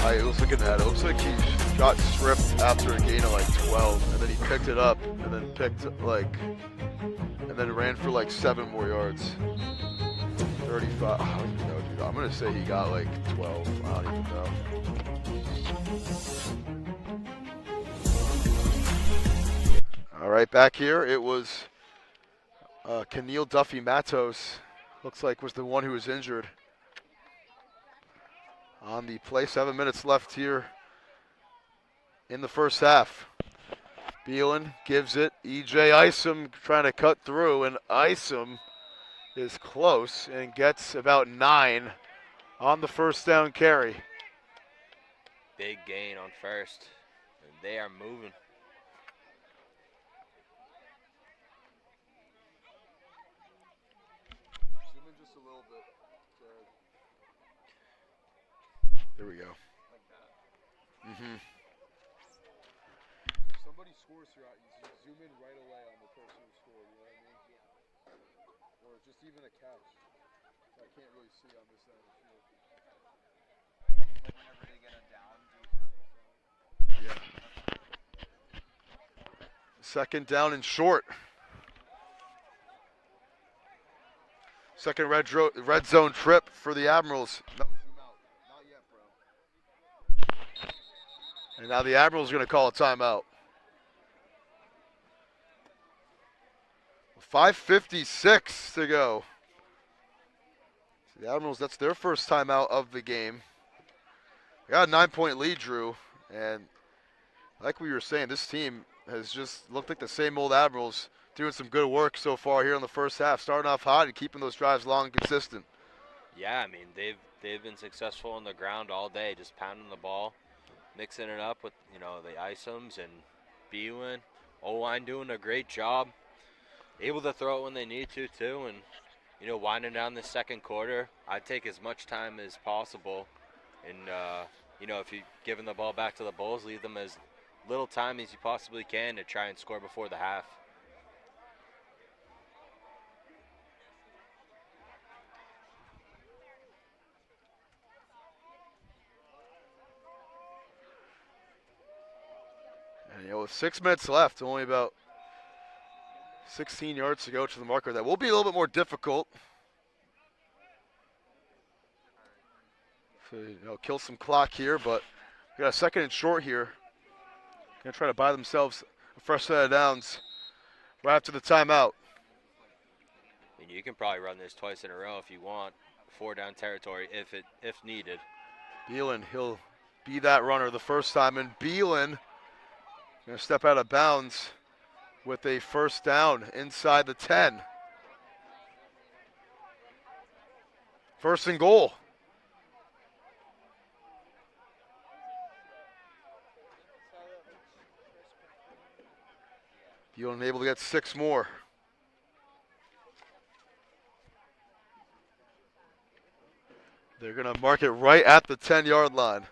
It was looking at it. It looks like he got stripped after a gain of like 12, and then he picked it up, and then and then ran for like 7 more yards. 35. I don't even know, dude. I'm going to say he got like 12. I don't even know. All right, back here, it was Keneal Duffy Matos. Looks like was the one who was injured on the play. 7 minutes left here in the first half. Beelan gives it. E.J. Isom trying to cut through, and Isom is close and gets about 9 on the first down carry. Big gain on first, and they are moving. Zoom in just a little bit, Jared. There we go. Like that. Mm-hmm. If somebody scores here, you zoom in right away on the person who scored, you know what I mean? Or just even a catch. I can't really see on this end of the field. Like whenever they get a down. Yeah. Second down and short. Second red zone trip for the Admirals. No, zoom out. Not yet, bro. And now the Admirals are going to call a timeout. 5:56 to go. So the Admirals, that's their first timeout of the game. They got a 9-point lead, Drew. And like we were saying, this team has just looked like the same old Admirals, doing some good work so far here in the first half, starting off hot and keeping those drives long and consistent. Yeah, I mean they've been successful on the ground all day, just pounding the ball, mixing it up with the Isoms and Beelan. O-line doing a great job, able to throw it when they need to too, and winding down the second quarter. I'd take as much time as possible, and if you're giving the ball back to the Bulls, leave them as little time as you possibly can to try and score before the half. And with 6 minutes left, only about 16 yards to go to the marker. That will be a little bit more difficult. So, kill some clock here, but we got a second and short here. Gonna try to buy themselves a fresh set of downs right after the timeout. I mean, you can probably run this twice in a row if you want, 4-down territory if needed. Beelan, he'll be that runner the first time, and Beelan gonna step out of bounds with a first down inside the 10. First and goal. Beelan able to get 6 more. They're going to mark it right at the 10-yard line.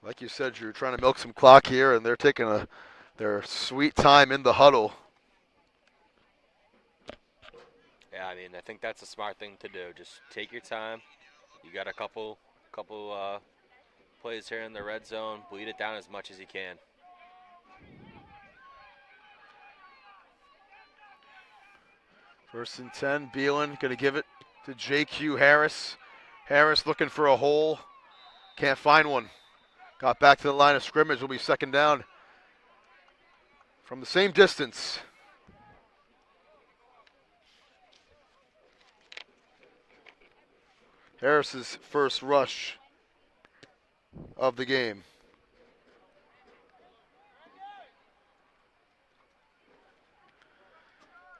Like you said, Drew, trying to milk some clock here, and they're taking their sweet time in the huddle. Yeah, I mean, I think that's a smart thing to do. Just take your time. You got a couple plays here in the red zone. Bleed it down as much as you can. First and 10, Beelan going to give it to J.Q. Harris. Harris looking for a hole. Can't find one. Got back to the line of scrimmage. Will be second down from the same distance. Harris's first rush of the game.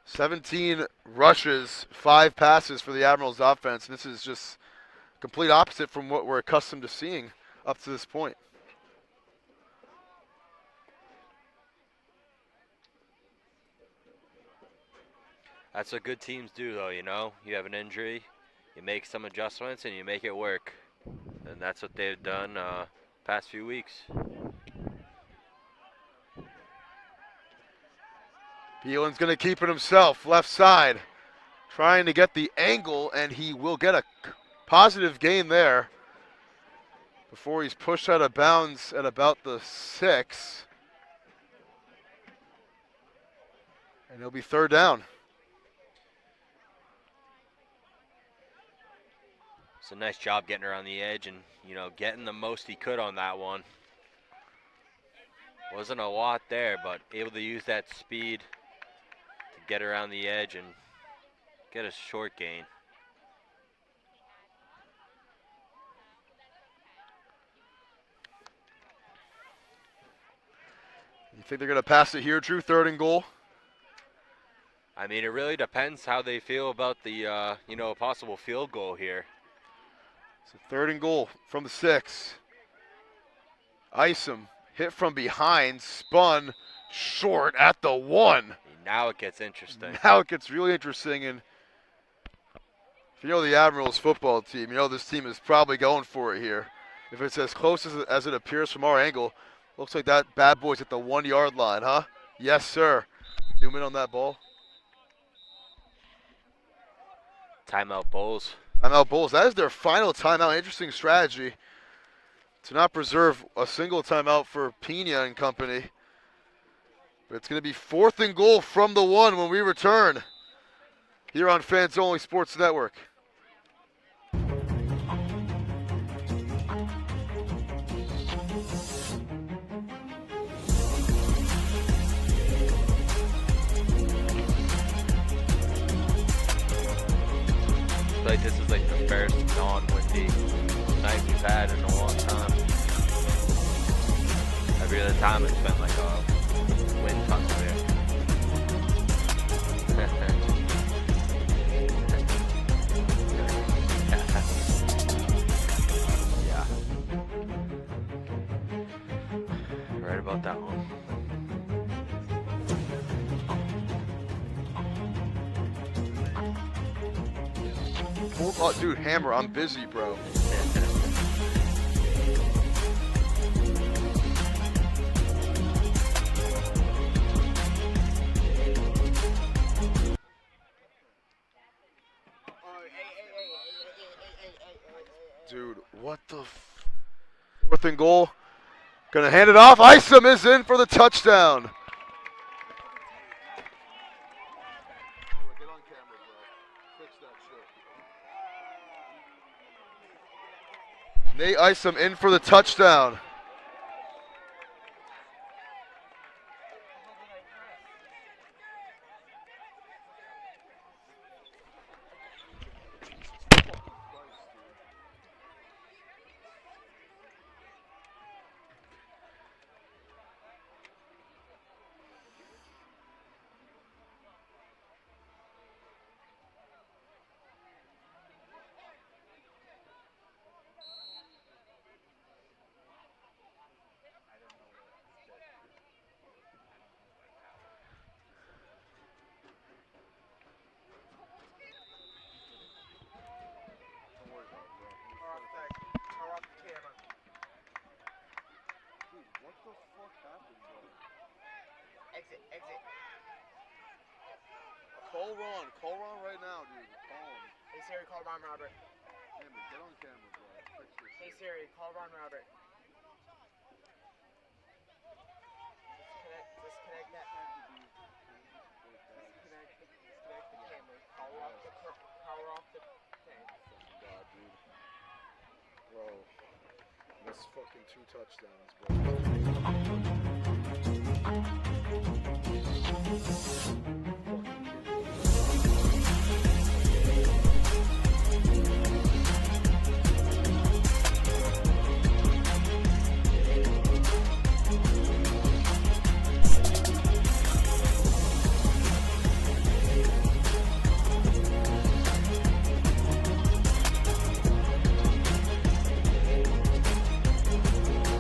17 rushes, 5 passes for the Admirals offense. And this is just complete opposite from what we're accustomed to seeing up to this point. That's what good teams do, though, You have an injury, you make some adjustments, and you make it work. And that's what they've done past few weeks. Beelan's going to keep it himself, left side. Trying to get the angle, and he will get a positive gain there before he's pushed out of bounds at about the 6. And it'll be 3rd down. It's a nice job getting around the edge and, getting the most he could on that one. Wasn't a lot there, but able to use that speed to get around the edge and get a short gain. You think they're going to pass it here, Drew? 3rd and goal? I mean, it really depends how they feel about the, a possible field goal here. So 3rd and goal from the 6. Isom hit from behind, spun short at the 1. Now it gets interesting. Now it gets really interesting. And if you know the Admirals football team, you know this team is probably going for it here. If it's as close as it appears from our angle, looks like that bad boy's at the 1-yard line, huh? Yes, sir. Zoom in on that ball. Timeout Bulls. Timeout Bulls. That is their final timeout. Interesting strategy to not preserve a single timeout for Pena and company. But it's going to be 4th and goal from the 1 when we return here on Fans Only Sports Network. Like this is like the first non-windy night we've had in a long time. Every other time it's been like a wind tunnel here. Yeah. Right about that one. Oh, dude, Hammer, I'm busy, bro. Dude, what the 4th and goal. Gonna hand it off. Isom is in for the touchdown. Get on camera, bro. Fix that shit. Nate Isom in for the touchdown. Exit. Call Ron right now, dude. Call him. Hey Siri, call Ron Robert. Hammer, get on camera, bro. Fix this Hey shit. Siri, call Ron Robert. Disconnect that. Disconnect the camera. Power off the thing. God, dude. Bro, missed fucking 2 touchdowns, bro.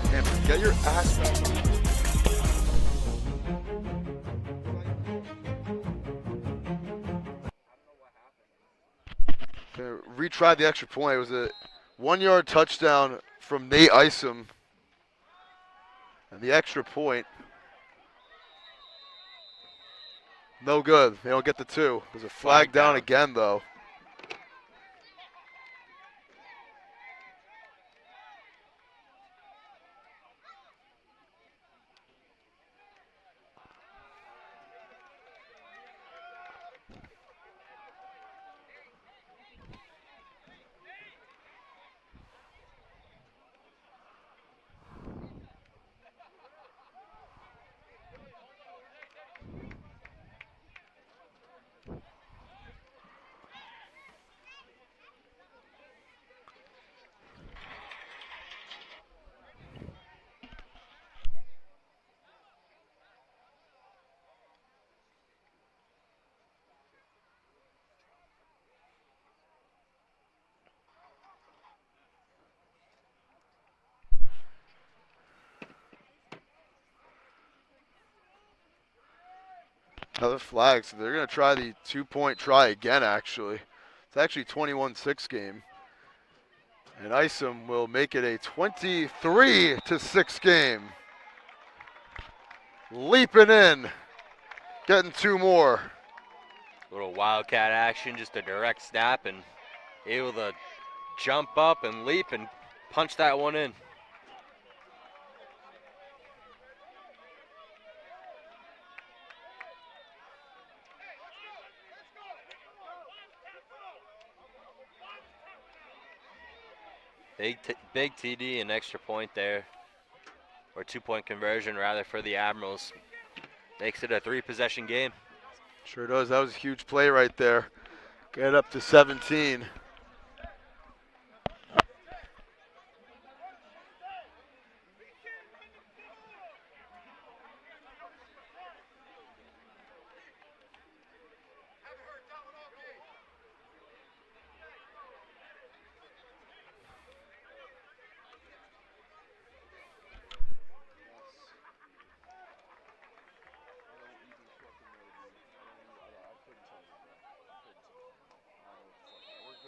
Hammer, get your ass back on. Retried the extra point. It was a 1-yard touchdown from Nate Isom. And the extra point, no good. They don't get the 2. There's a flag down again, though. Another flag, so they're going to try the 2-point try again, actually. It's actually 21-6 game. And Isom will make it a 23-6 game. Leaping in, getting 2 more. Little wildcat action, just a direct snap and able to jump up and leap and punch that one in. Big TD and extra point there, or 2-point conversion rather for the Admirals. Makes it a 3-possession game. Sure does. That was a huge play right there. Get up to 17.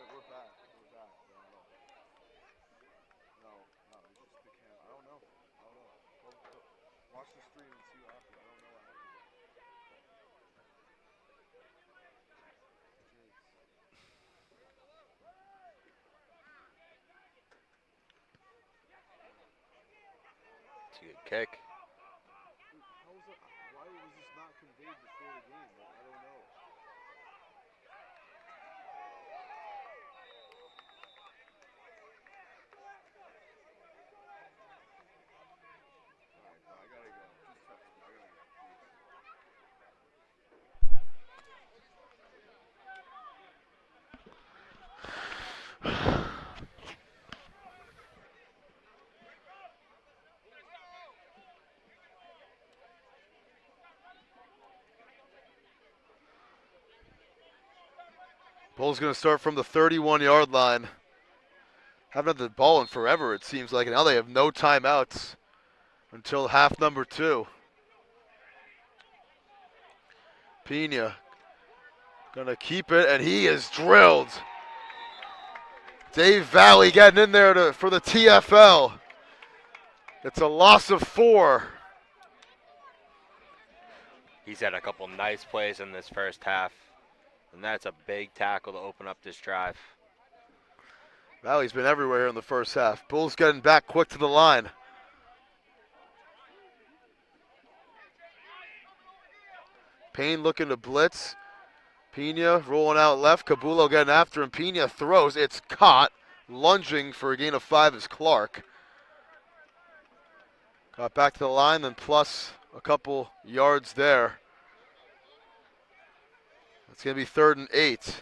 We're back. We're back. No, it's just the camera. I don't know. Go watch the stream and see what happens. I don't know what happened. It's a good kick. How was that? Why was this not conveyed before the game? I don't know. Alright, I gotta go. Just text me. I gotta go. Bulls going to start from the 31-yard line. Haven't had the ball in forever, it seems like. And now they have no timeouts until half number 2. Pena going to keep it, and he is drilled. Dave Valley getting in there for the TFL. It's a loss of 4. He's had a couple nice plays in this first half, and that's a big tackle to open up this drive. Valley's been everywhere in the first half. Bulls getting back quick to the line. Payne looking to blitz. Pena rolling out left. Cabullo getting after him. Pena throws. It's caught. Lunging for a gain of 5 is Clark. Got back to the line, then plus a couple yards there. It's going to be 3rd and 8.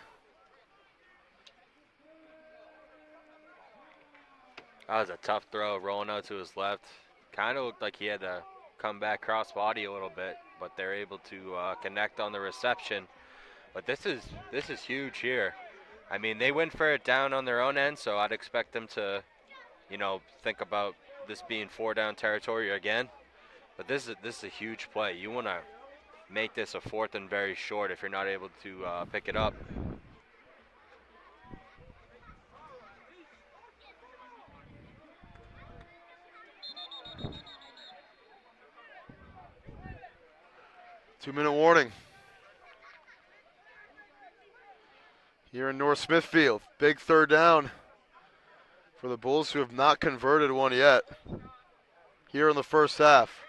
That was a tough throw, rolling out to his left. Kind of looked like he had to come back cross body a little bit, but they're able to connect on the reception. But this is huge here. I mean, they went for it down on their own end, so I'd expect them to, think about this being 4-down territory again. But this is a huge play. You want to make this a 4th and very short if you're not able to pick it up. Two-minute warning. Here in North Smithfield. Big 3rd down for the Bulls, who have not converted one yet here in the first half.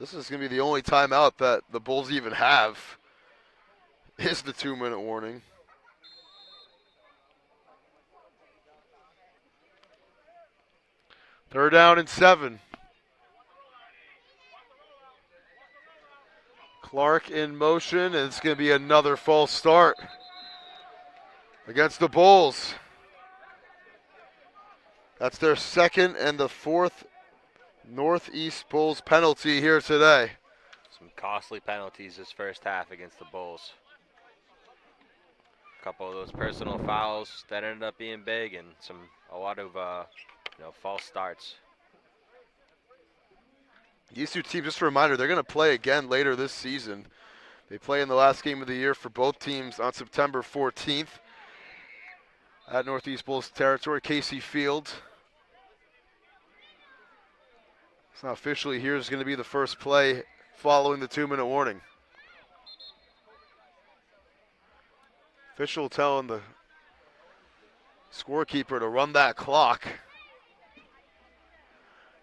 This is going to be the only timeout that the Bulls even have, is the 2-minute warning. Third down and 7. Clark in motion, and it's going to be another false start against the Bulls. That's their second and the fourth Northeast Bulls penalty here today. Some costly penalties this first half against the Bulls. A couple of those personal fouls that ended up being big, and a lot of false starts. These two teams, just a reminder, they're going to play again later this season. They play in the last game of the year for both teams on September 14th at Northeast Bulls territory, Casey Field. It's not officially here. Is going to be the first play following the 2-minute warning. Official telling the scorekeeper to run that clock.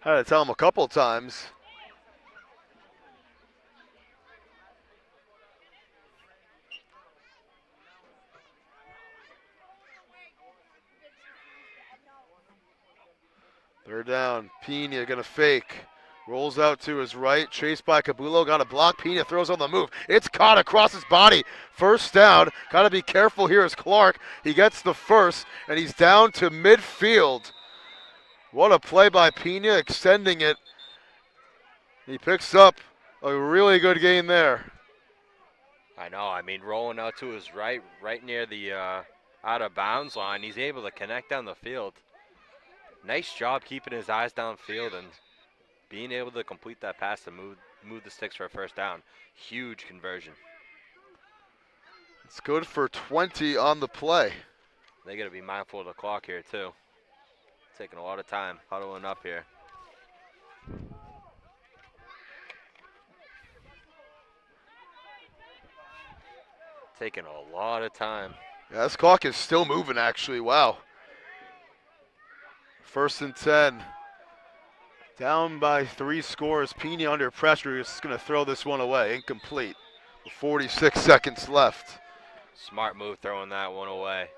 Had to tell him a couple times. Third down, Pena gonna fake. Rolls out to his right, chased by Cabullo, got a block. Pena throws on the move. It's caught across his body. First down, gotta be careful here as Clark. He gets the first, and he's down to midfield. What a play by Pena, extending it. He picks up a really good gain there. I know, rolling out to his right near the out of bounds line. He's able to connect down the field. Nice job keeping his eyes downfield and being able to complete that pass to move the sticks for a first down. Huge conversion. It's good for 20 on the play. They got to be mindful of the clock here too. Taking a lot of time huddling up here. Taking a lot of time. Yeah, this clock is still moving actually, wow. First and 10. Down by 3 scores. Pena under pressure is going to throw this one away. Incomplete. 46 seconds left. Smart move throwing that one away.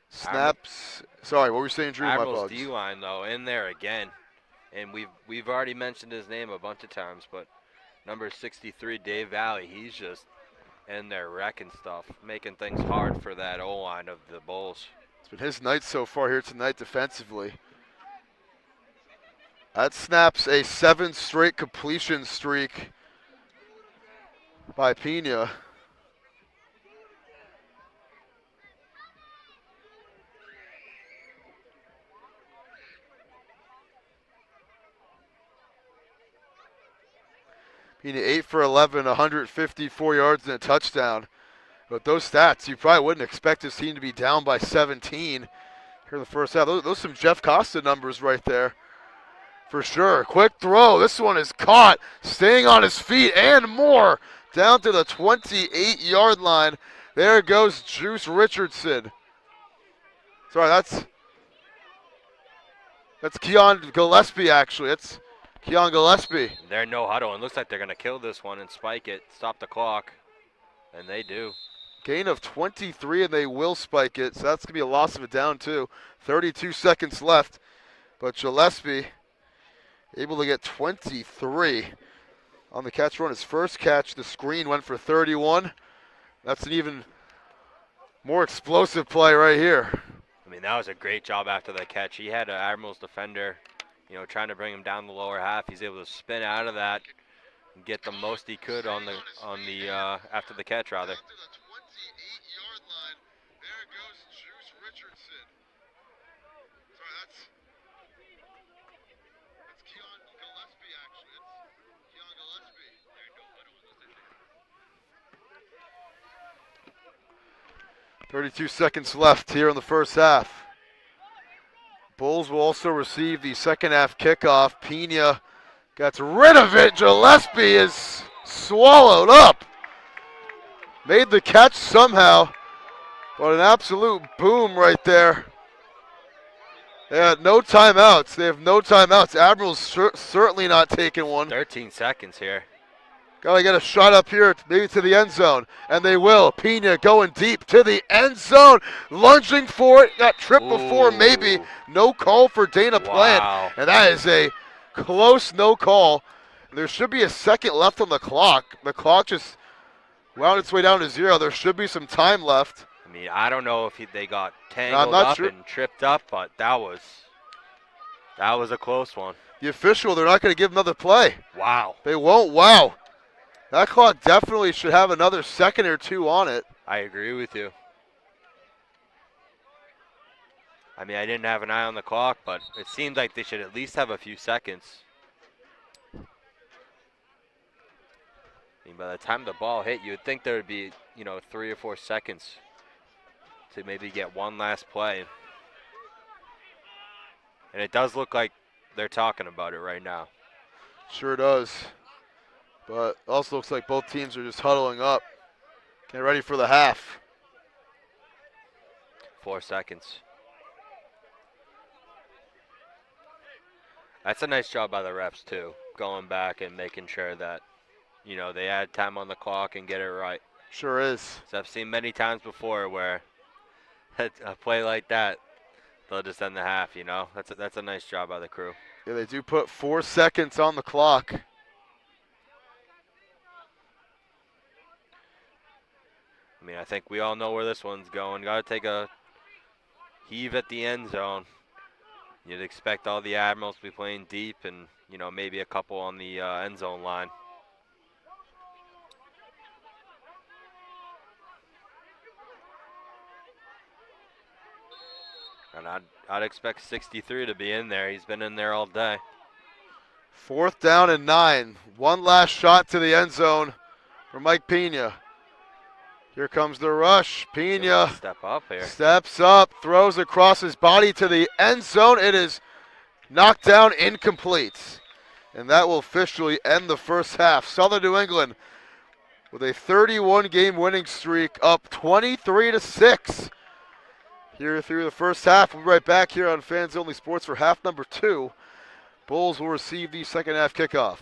Snaps. Sorry, what were you saying, Drew? My Admirals apologies. D-line, though, in there again. And we've already mentioned his name a bunch of times, but number 63, Dave Valley, he's just in there wrecking stuff, making things hard for that O-line of the Bulls. It's been his night so far here tonight defensively. That snaps a 7 straight completion streak by Pena. Pena 8 for 11, 154 yards and a touchdown. But those stats, you probably wouldn't expect this team to be down by 17 here in the first half. Those some Jeff Costa numbers right there. For sure. Quick throw. This one is caught. Staying on his feet and more. Down to the 28-yard line. There goes Juice Richardson. Sorry, that's Keon Gillespie, actually. That's Keon Gillespie. They're no huddle, and looks like they're going to kill this one and spike it, stop the clock, and they do. Gain of 23, and they will spike it, so that's going to be a loss of a down, too. 32 seconds left, but Gillespie able to get 23 on the catch run. His first catch, the screen went for 31. That's an even more explosive play right here. That was a great job after that catch. He had an Admirals defender, trying to bring him down the lower half. He's able to spin out of that and get the most he could on the after the catch, rather. That's Keon Gillespie, actually. It's Keon Gillespie. 32 seconds left here in the first half. Bulls will also receive the second half kickoff. Pena gets rid of it. Gillespie is swallowed up. Made the catch somehow, but an absolute boom right there. They had no timeouts. They have no timeouts. Admirals certainly not taking one. 13 seconds here. Gotta get a shot up here, maybe to the end zone, and they will. Pena going deep to the end zone, lunging for it. Got tripped before, maybe. No call for Dana Plant, and that is a close no call. There should be a second left on the clock. The clock just wound its way down to 0. There should be some time left. I mean, I don't know if they got tangled up and tripped up, but that was a close one. The official, they're not going to give another play. Wow. They won't. Wow. That clock definitely should have another second or two on it. I agree with you. I mean, I didn't have an eye on the clock, but it seems like they should at least have a few seconds. I mean, by the time the ball hit, you would think there would be, 3 or 4 seconds to maybe get one last play. And it does look like they're talking about it right now. Sure does. But also looks like both teams are just huddling up, getting ready for the half. 4 seconds. That's a nice job by the refs, too, going back and making sure that, they add time on the clock and get it right. Sure is. So I've seen many times before where a play like that, they'll just end the half, That's a nice job by the crew. Yeah, they do put 4 seconds on the clock. I mean, I think we all know where this one's going. Got to take a heave at the end zone. You'd expect all the Admirals to be playing deep and, maybe a couple on the end zone line. And I'd expect 63 to be in there. He's been in there all day. 4th down and 9. One last shot to the end zone for Mike Pena. Here comes the rush. Pena step up here. Steps up, throws across his body to the end zone. It is knocked down, incomplete. And that will officially end the first half. Southern New England with a 31-game winning streak, up 23-6. Here through the first half. We'll be right back here on Fans Only Sports for half number 2. Bulls will receive the second half kickoff.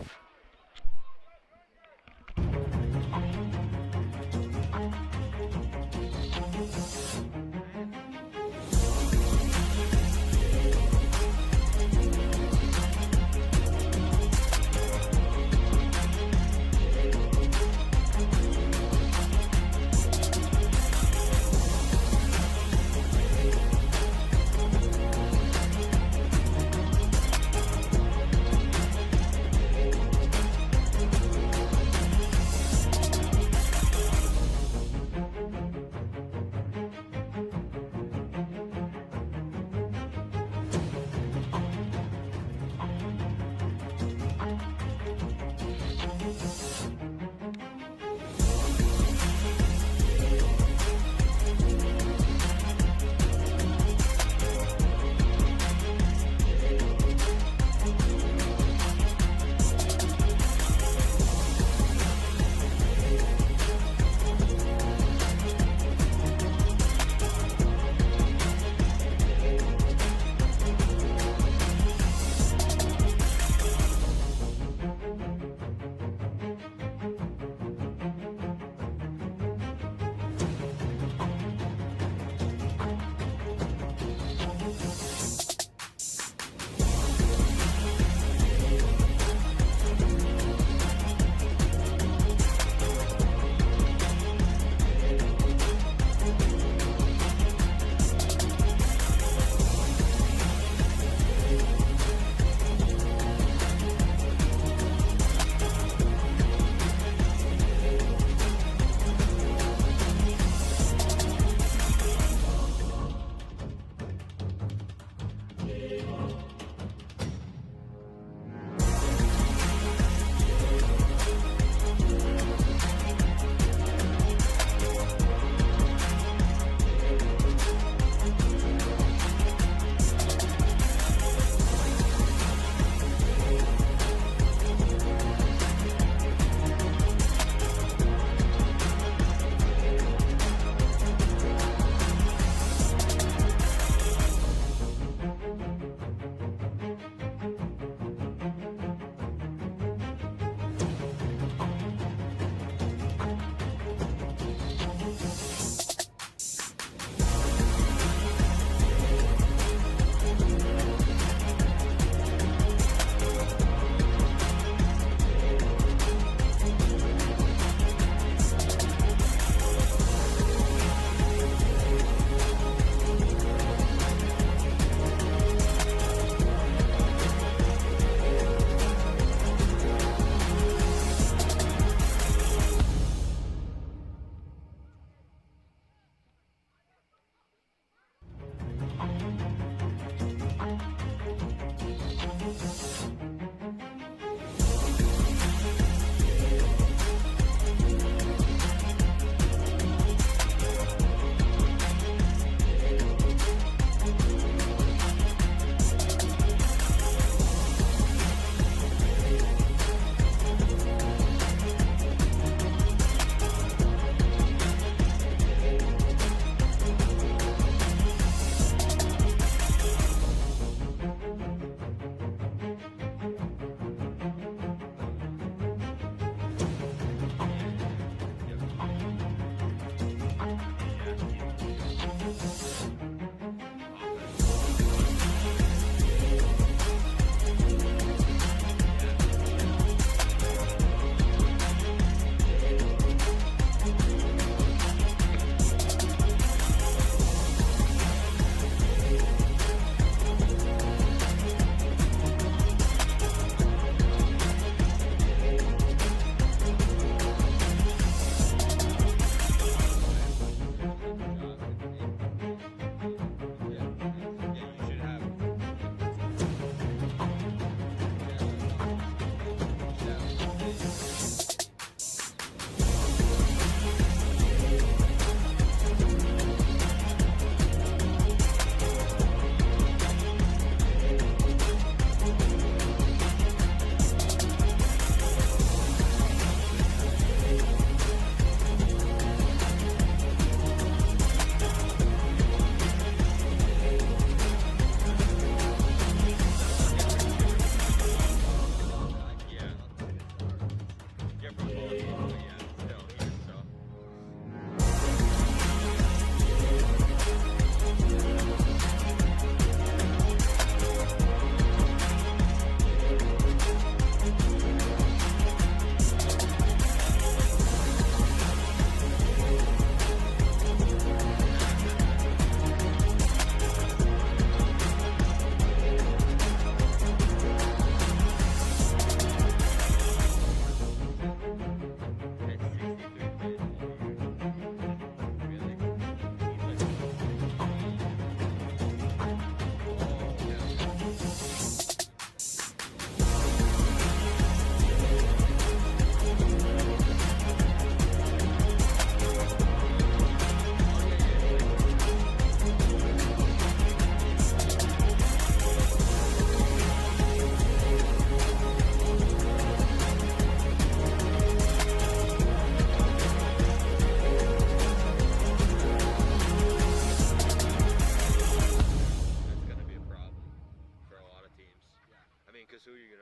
Who are you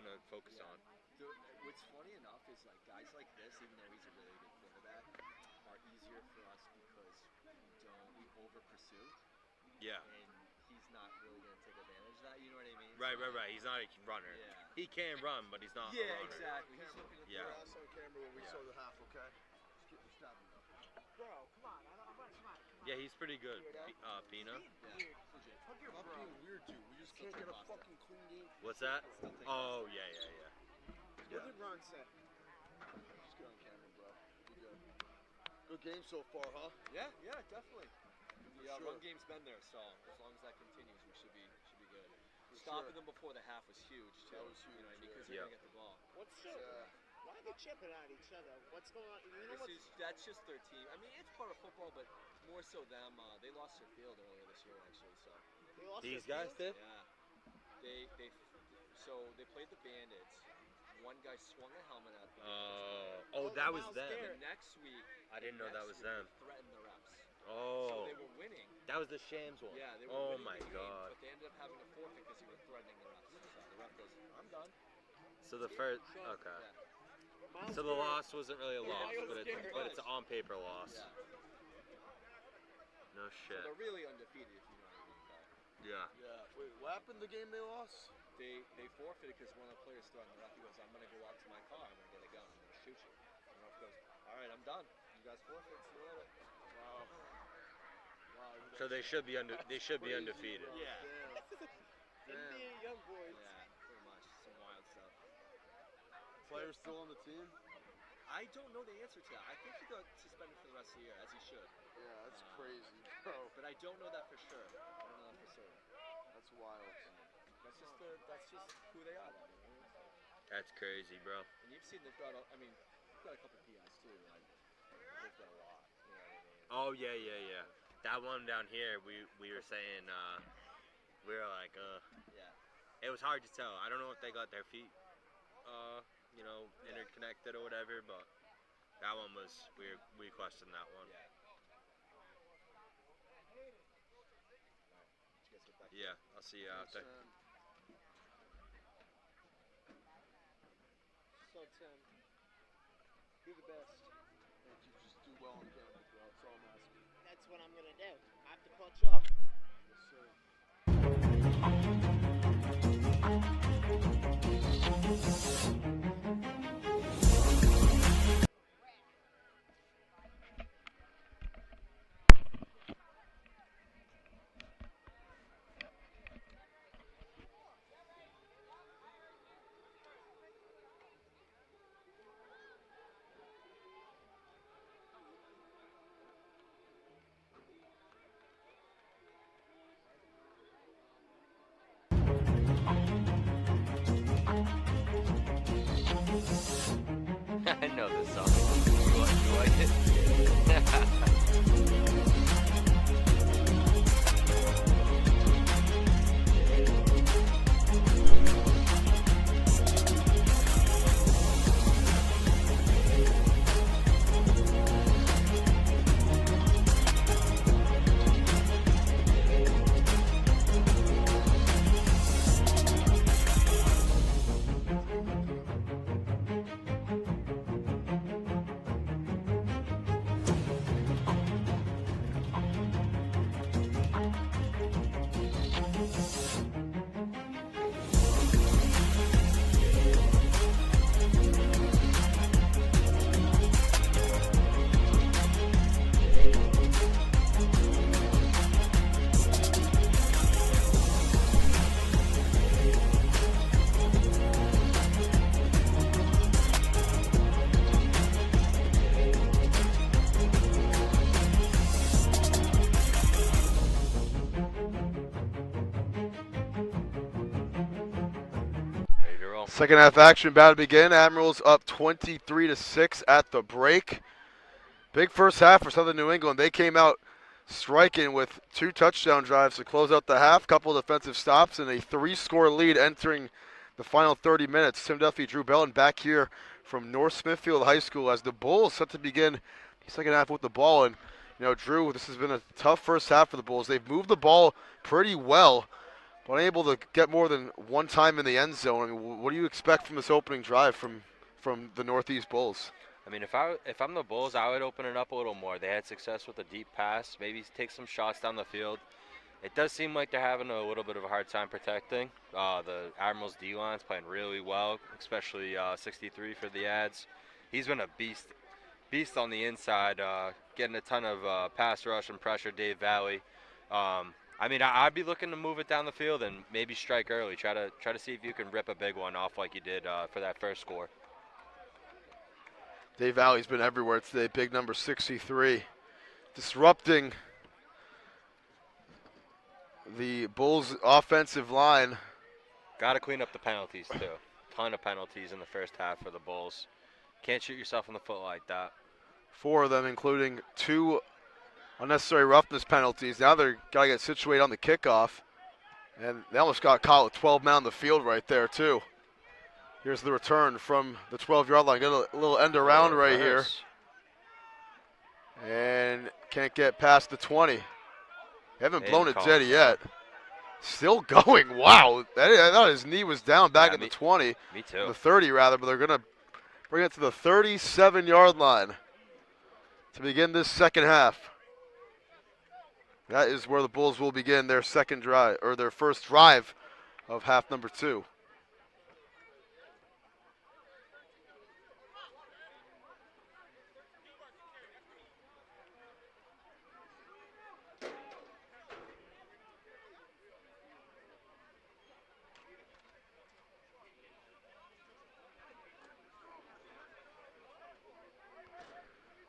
gonna focus on? What's funny enough is like guys like this, even though he's a really good quarterback, are easier for us because we over pursue. Yeah. And he's not really gonna take advantage of that. You know what I mean? Right. He's not a runner. Yeah. He can run, but he's not a runner. Exactly. He's looking at Yeah. Last on camera when we saw the half, okay? Just keep stopping. Bro, come on. Come on. Yeah, he's pretty good. Pina. Weird. Hug your Not bro. being weird, dude. We just can't get a fucking clean game. What's that? Oh, yeah. What did Ron say? Just get on camera, bro. Be good. Good game so far, huh? Yeah, definitely. The sure. run game's been there, so as long as that continues, we should be good. Stopping them before the half was huge too. That was huge, You know what I mean? Because yeah. they're gonna get the ball. What's why are they chipping at each other? What's going on? You know That's just their team. I mean, it's part of football, but more so them. They lost their field earlier this year, actually. So they lost These their guys field? did? They played the Bandits. One guy swung a helmet at them. That was Miles them. Garrett. The next week, I didn't know that was them. They threatened the refs. So Oh, they were winning. that was the Shams one. Yeah, they were Oh winning my the game, God. but they ended up having to forfeit because they were threatening the refs. So the ref goes, "I'm done." So the first, okay. Yeah. Miles So the Garrett. loss wasn't really a Yeah, loss, Miles but Garrett. it's an on paper loss. Yeah. No So shit. they're really undefeated, if you know what I mean. But Yeah. Yeah. Wait, what happened the game they lost? they forfeited because one of the players threatened the ref. He goes, "I'm gonna go out to my car. I'm gonna get a gun. I'm gonna shoot you." And the ref goes, "All right, I'm done. You guys forfeit. See you later." Wow. So they should be undefeated. Yeah. Damn. NBA young boys. Yeah, pretty much. Some wild stuff. Players still on the team? I don't know the answer to that. I think he got suspended for the rest of the year, as he should. Yeah, that's crazy, bro. But I don't know that for sure. I don't know that for certain. That's wild. That's just who they are. Though, you know? That's crazy, bro. And you've seen they've got a couple PIs too. Like they've got a lot. You know what I mean? Oh yeah. That one down here, we were saying, we were like, Yeah. it was hard to tell. I don't know if they got their feet, interconnected or whatever, but that one was we questioned that one. Yeah. Did you guys get back? Yeah, I'll see you out there. So Tim, you're the best. Thank you. Just do well on camera, bro. That's all I'm asking. That's what I'm gonna do. I have to clutch up. Yes, sir. I know this song. You like it? Ready to roll. Second half action about to begin. Admirals up 23-6 at the break. Big first half for Southern New England. They came out striking with 2 touchdown drives to close out the half, couple of defensive stops, and a 3-score lead entering the final 30 minutes. Tim Duffy, Drew Bellin back here from North Smithfield High School as the Bulls set to begin the second half with the ball. And, Drew, this has been a tough first half for the Bulls. They've moved the ball pretty well, but unable to get more than one time in the end zone. I mean, what do you expect from this opening drive from the Northeast Bulls? I mean, if I'm the Bulls, I would open it up a little more. They had success with a deep pass, maybe take some shots down the field. It does seem like they're having a little bit of a hard time protecting. The Admirals D-line's playing really well, especially 63 for the Ads. He's been a beast on the inside, getting a ton of pass rush and pressure. Dave Valley. I mean, I'd be looking to move it down the field and maybe strike early. Try to see if you can rip a big one off like you did for that first score. Dave Valley's been everywhere today. Big number 63, disrupting the Bulls' offensive line. Got to clean up the penalties too. Ton of penalties in the first half for the Bulls. Can't shoot yourself in the foot like that. 4 of them, including 2 unnecessary roughness penalties. Now they're got to get situated on the kickoff. And they almost got caught with 12 men on the field right there, too. Here's the return from the 12-yard line. Get a little end around right here. And can't get past the 20. They haven't blown it dead yet. Still going. Wow. I thought his knee was down back at the 20. Me too. The 30, rather, but they're going to bring it to the 37-yard line to begin this second half. That is where the Bulls will begin their second drive, or their first drive of half number 2.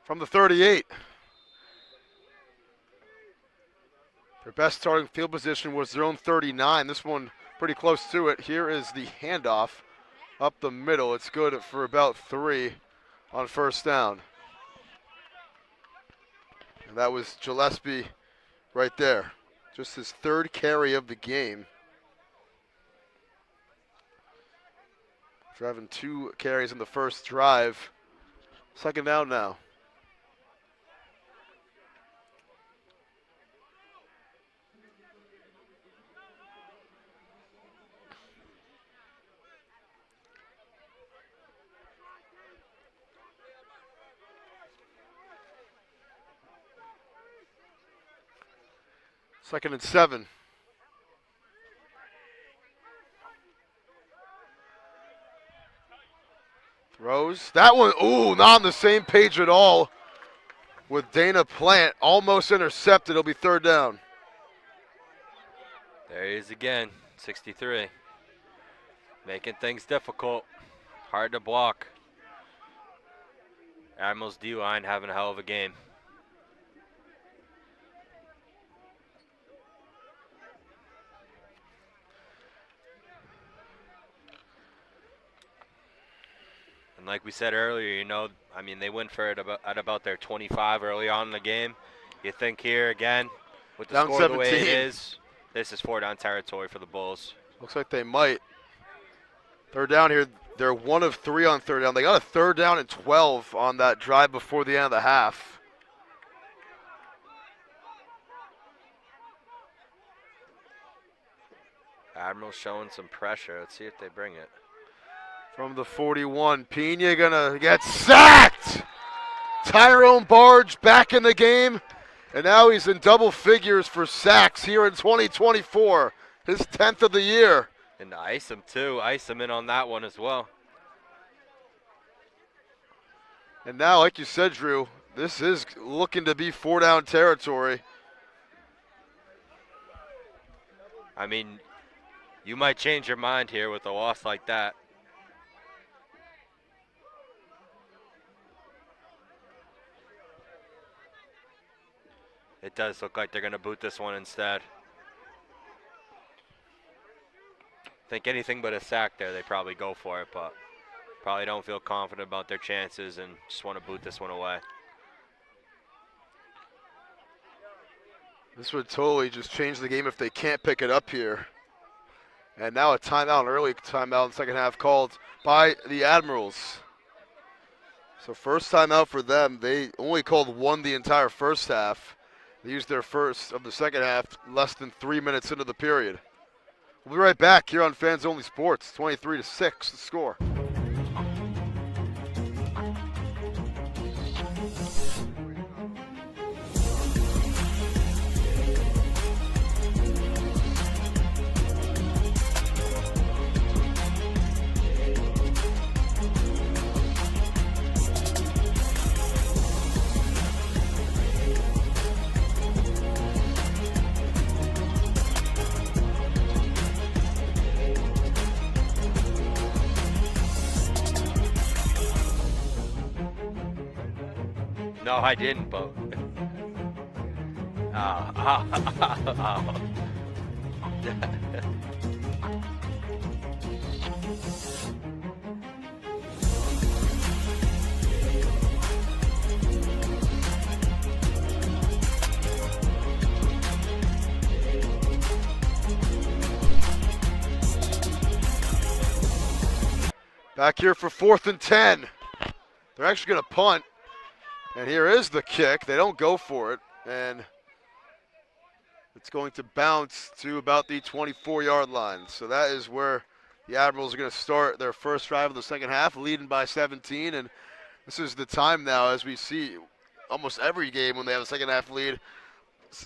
From the 38. Their best starting field position was their own 39. This one pretty close to it. Here is the handoff up the middle. It's good for about 3 on first down. And that was Gillespie right there. Just his 3rd carry of the game. After having 2 carries in the first drive. Second down now. Second and 7. Throws. That one, ooh, not on the same page at all with Dana Plant. Almost intercepted. It'll be 3rd down. There he is again, 63. Making things difficult. Hard to block. Admirals D-line having a hell of a game. Like we said earlier, you know, I mean, they went for it at about their 25 early on in the game. You think here again, with the down score 17. the way it is, this is 4-down territory for the Bulls. Looks like they might. 3rd down here. They're 1 of 3 on 3rd down. They got a 3rd down and 12 on that drive before the end of the half. Admirals showing some pressure. Let's see if they bring it. From the 41, Pena gonna get sacked. Tyrone Barge back in the game, and now he's in double figures for sacks here in 2024, his 10th of the year. And ice him too, ice him in on that one as well. And now, like you said, Drew, this is looking to be 4-down territory. I mean, you might change your mind here with a loss like that. It does look like they're going to boot this one instead. Think anything but a sack there, they probably go for it, but probably don't feel confident about their chances and just want to boot this one away. This would totally just change the game if they can't pick it up here. And now a timeout, an early timeout in the second half called by the Admirals. So first timeout for them. They only called 1 the entire first half. They used their first of the second half less than 3 minutes into the period. We'll be right back here on Fans Only Sports. 23-6 the score. No, I didn't, but. Back here for 4th and 10. They're actually going to punt. And here is the kick. They don't go for it. And it's going to bounce to about the 24-yard line. So that is where the Admirals are going to start their first drive of the second half, leading by 17. And this is the time now, as we see almost every game when they have a second half lead,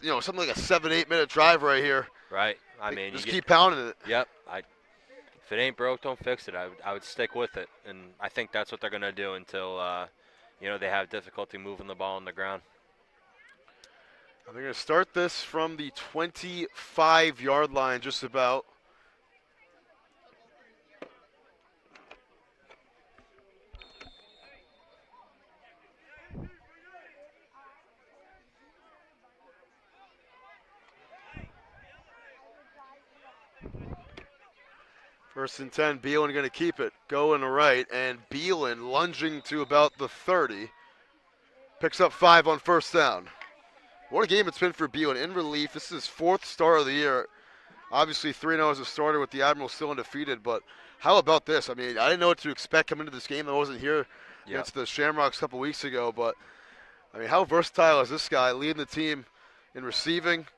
you know, something like a 7-8 minute drive right here. Right. I mean, just keep pounding it. Yep. If it ain't broke, don't fix it. I would stick with it. And I think that's what they're going to do until you know, they have difficulty moving the ball on the ground. And they're going to start this from the 25-yard line, just about. First and 10, Beelan going to keep it, going right, and Beelan lunging to about the 30. Picks up 5 on first down. What a game it's been for Beelan. In relief, this is his 4th start of the year. Obviously 3-0 as a starter with the Admirals still undefeated, but how about this? I mean, I didn't know what to expect coming into this game. I wasn't here against the Shamrocks a couple weeks ago, but I mean, how versatile is this guy, leading the team in receiving,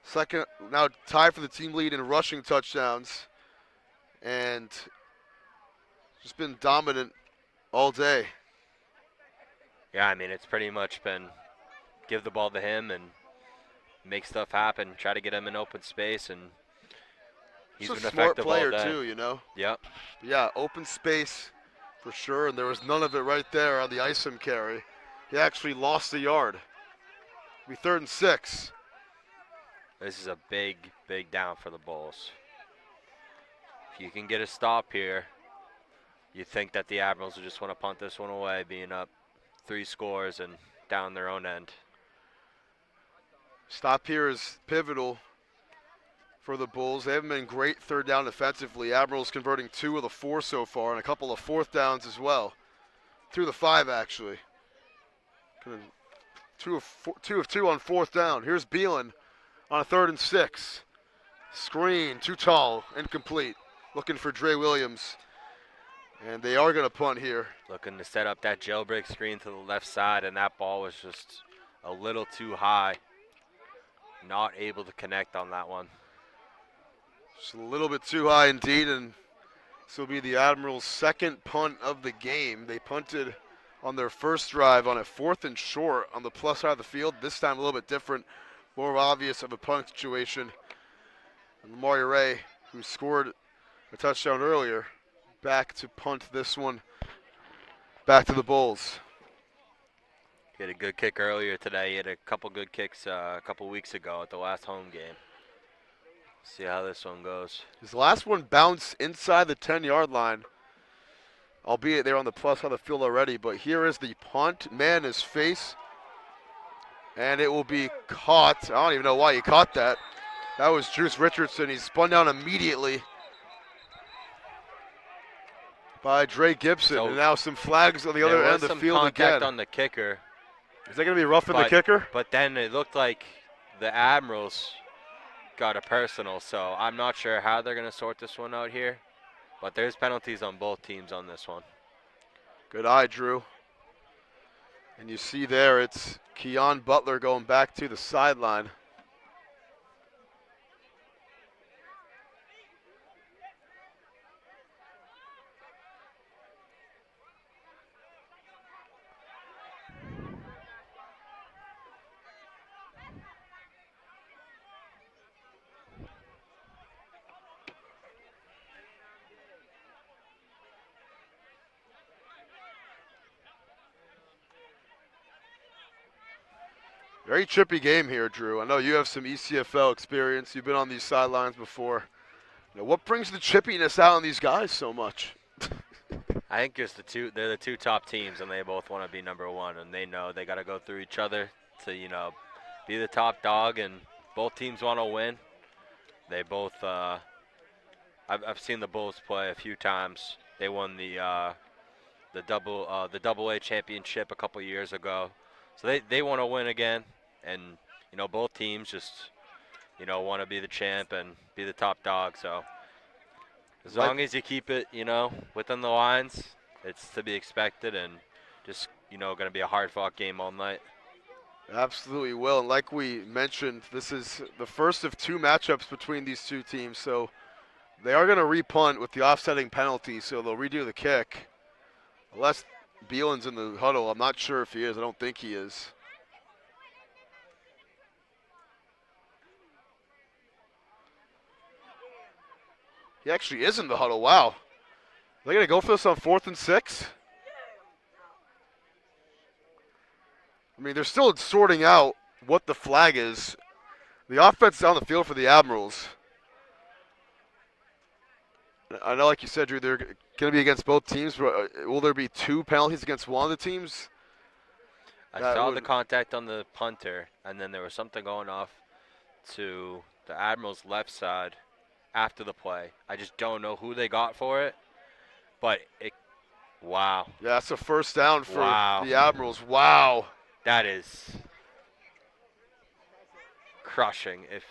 second, now tied for the team lead in rushing touchdowns, and just been dominant all day. Yeah, I mean, it's pretty much been give the ball to him and make stuff happen, try to get him in open space, and he's been a smart effective player all day. too, you know. Yep. Yeah, open space for sure, and there was none of it right there on the Isom carry. He actually lost a yard. It'll be 3rd and 6. This is a big, big down for the Bulls. If you can get a stop here, you think that the Admirals will just want to punt this one away, being up 3 scores and down their own end. Stop here is pivotal for the Bulls. They haven't been great third down defensively. Admirals converting 2 of the 4 so far, and a couple of 4th downs as well. 2 of the 5 actually. 2 of 2 on 4th down. Here's Beelan on a 3rd and 6. Screen, too tall, incomplete. Looking for Dre Williams. And they are going to punt here. Looking to set up that jailbreak screen to the left side, and that ball was just a little too high. Not able to connect on that one. Just a little bit too high indeed, and this will be the Admirals' second punt of the game. They punted on their first drive on a 4th and short on the plus side of the field. This time a little bit different, more obvious of a punt situation. And Lamar Ray, who scored a touchdown earlier, back to punt this one back to the Bulls. He had a good kick earlier today. He had a couple good kicks a couple weeks ago at the last home game. See how this one goes. His last one bounced inside the 10-yard line, albeit they're on the plus side of the field already. But here is the punt. Man, his face. And it will be caught. I don't even know why he caught that. That was Juice Richardson. He spun down immediately by Dre Gibson. So and now some flags on the other end of the field contact again. on the kicker. Is that going to be roughing the kicker? But then it looked like the Admirals got a personal, so I'm not sure how they're going to sort this one out here. But there's penalties on both teams on this one. Good eye, Drew. And you see there, it's Keon Butler going back to the sideline. Very chippy game here, Drew. I know you have some ECFL experience. You've been on these sidelines before. You know, what brings the chippiness out on these guys so much? I think just they're the two top teams, and they both want to be number one, and they know they got to go through each other to, be the top dog, and both teams want to win. They both, I've seen the Bulls play a few times. They won the double A championship a couple years ago, so they want to win again, and both teams just want to be the champ and be the top dog. So as long as you keep it within the lines, it's to be expected, and just going to be a hard fought game all night. Absolutely will. And like we mentioned, this is the first of two matchups between these two teams, so they are going to repunt with the offsetting penalty, so they'll redo the kick. Unless Bielen's in the huddle. I'm not sure if he is. I don't think he is. He actually is in the huddle. Wow. They're going to go for this on 4th and 6? I mean, they're still sorting out what the flag is. The offense is on the field for the Admirals. I know, like you said, Drew, they're going to be against both teams, but will there be 2 penalties against one of the teams? I saw the contact on the punter, and then there was something going off to the Admirals' left side after the play. I just don't know who they got for it, but wow. Yeah, that's a first down for the Admirals. Wow. That is crushing if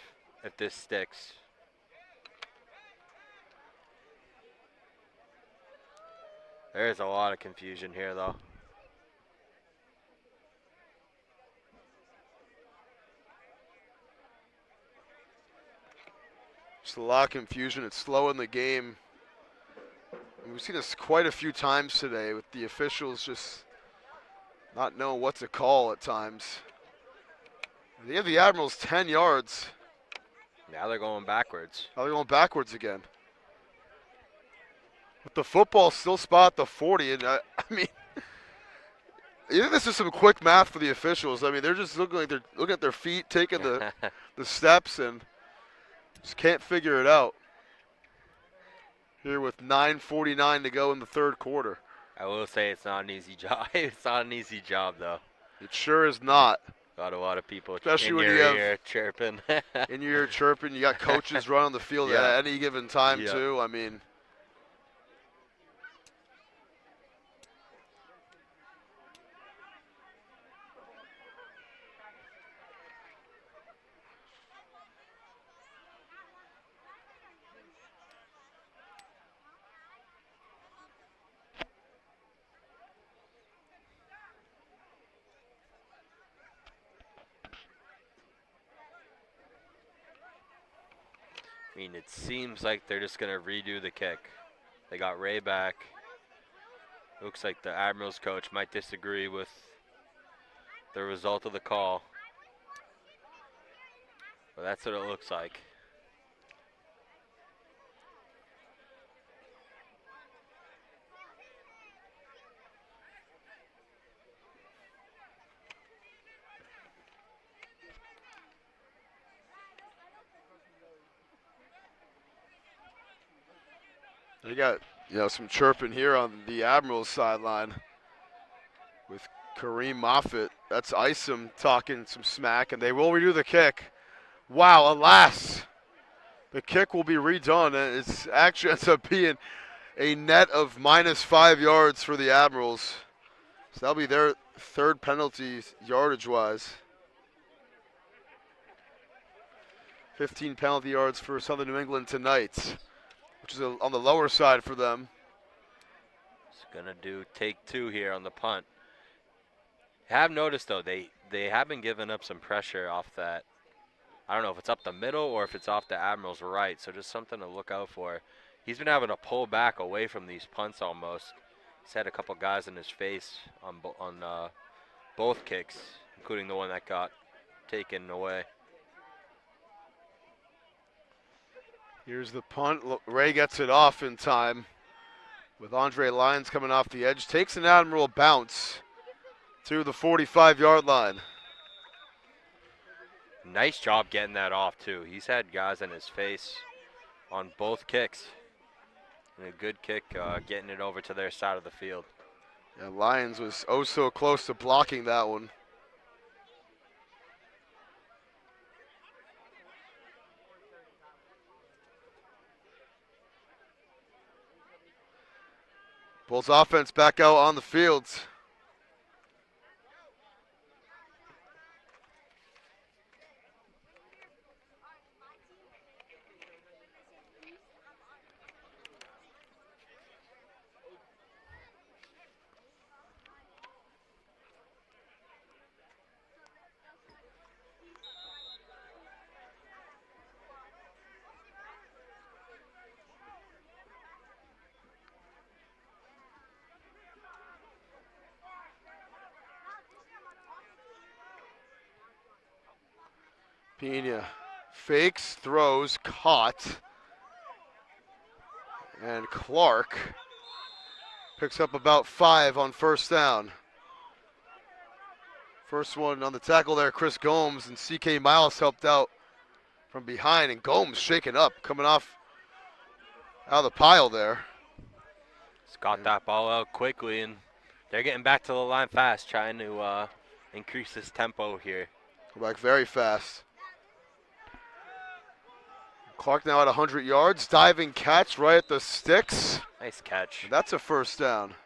this sticks. There is a lot of confusion here, though. Just a lot of confusion. It's slow in the game. We've seen this quite a few times today with the officials just not knowing what to call at times. They have the Admirals 10 yards. Now they're going backwards. Now they're going backwards again. But the football still spot the 40, and I mean, I think this is some quick math for the officials. I mean, they're just looking at their feet, taking the steps, and just can't figure it out. Here with 9:49 to go in the third quarter. I will say it's not an easy job. It's not an easy job, though. It sure is not. Got a lot of people Especially in when your you have ear chirping. in your ear chirping. You got coaches running the field at any given time, too. I mean, it seems like they're just going to redo the kick. They got Ray back. Looks like the Admirals coach might disagree with the result of the call. But that's what it looks like. they got some chirping here on the Admirals sideline with Kareem Moffitt. That's Isom talking some smack, and they will redo the kick. Wow, alas, the kick will be redone, and it actually ends up being a net of -5 yards for the Admirals. So that'll be their third penalty yardage-wise. 15 penalty yards for Southern New England tonight, which is on the lower side for them. It's going to do take 2 here on the punt. I have noticed, though, they have been giving up some pressure off that. I don't know if it's up the middle or if it's off the Admirals' right, so just something to look out for. He's been having to pull back away from these punts almost. He's had a couple guys in his face on both kicks, including the one that got taken away. Here's the punt. Ray gets it off in time with Andre Lyons coming off the edge. Takes an Admiral bounce to the 45-yard line. Nice job getting that off, too. He's had guys in his face on both kicks. And a good kick getting it over to their side of the field. Yeah, Lyons was oh so close to blocking that one. Bulls offense back out on the field. Pena fakes, throws, caught. And Clark picks up about 5 on first down. First one on the tackle there, Chris Gomes, and CK Miles helped out from behind, and Gomes shaken up, coming off out of the pile there. He's got that ball out quickly, and they're getting back to the line fast, trying to increase this tempo here. Go back very fast. Clark now at 100 yards, diving catch right at the sticks. Nice catch. And that's a first down. Get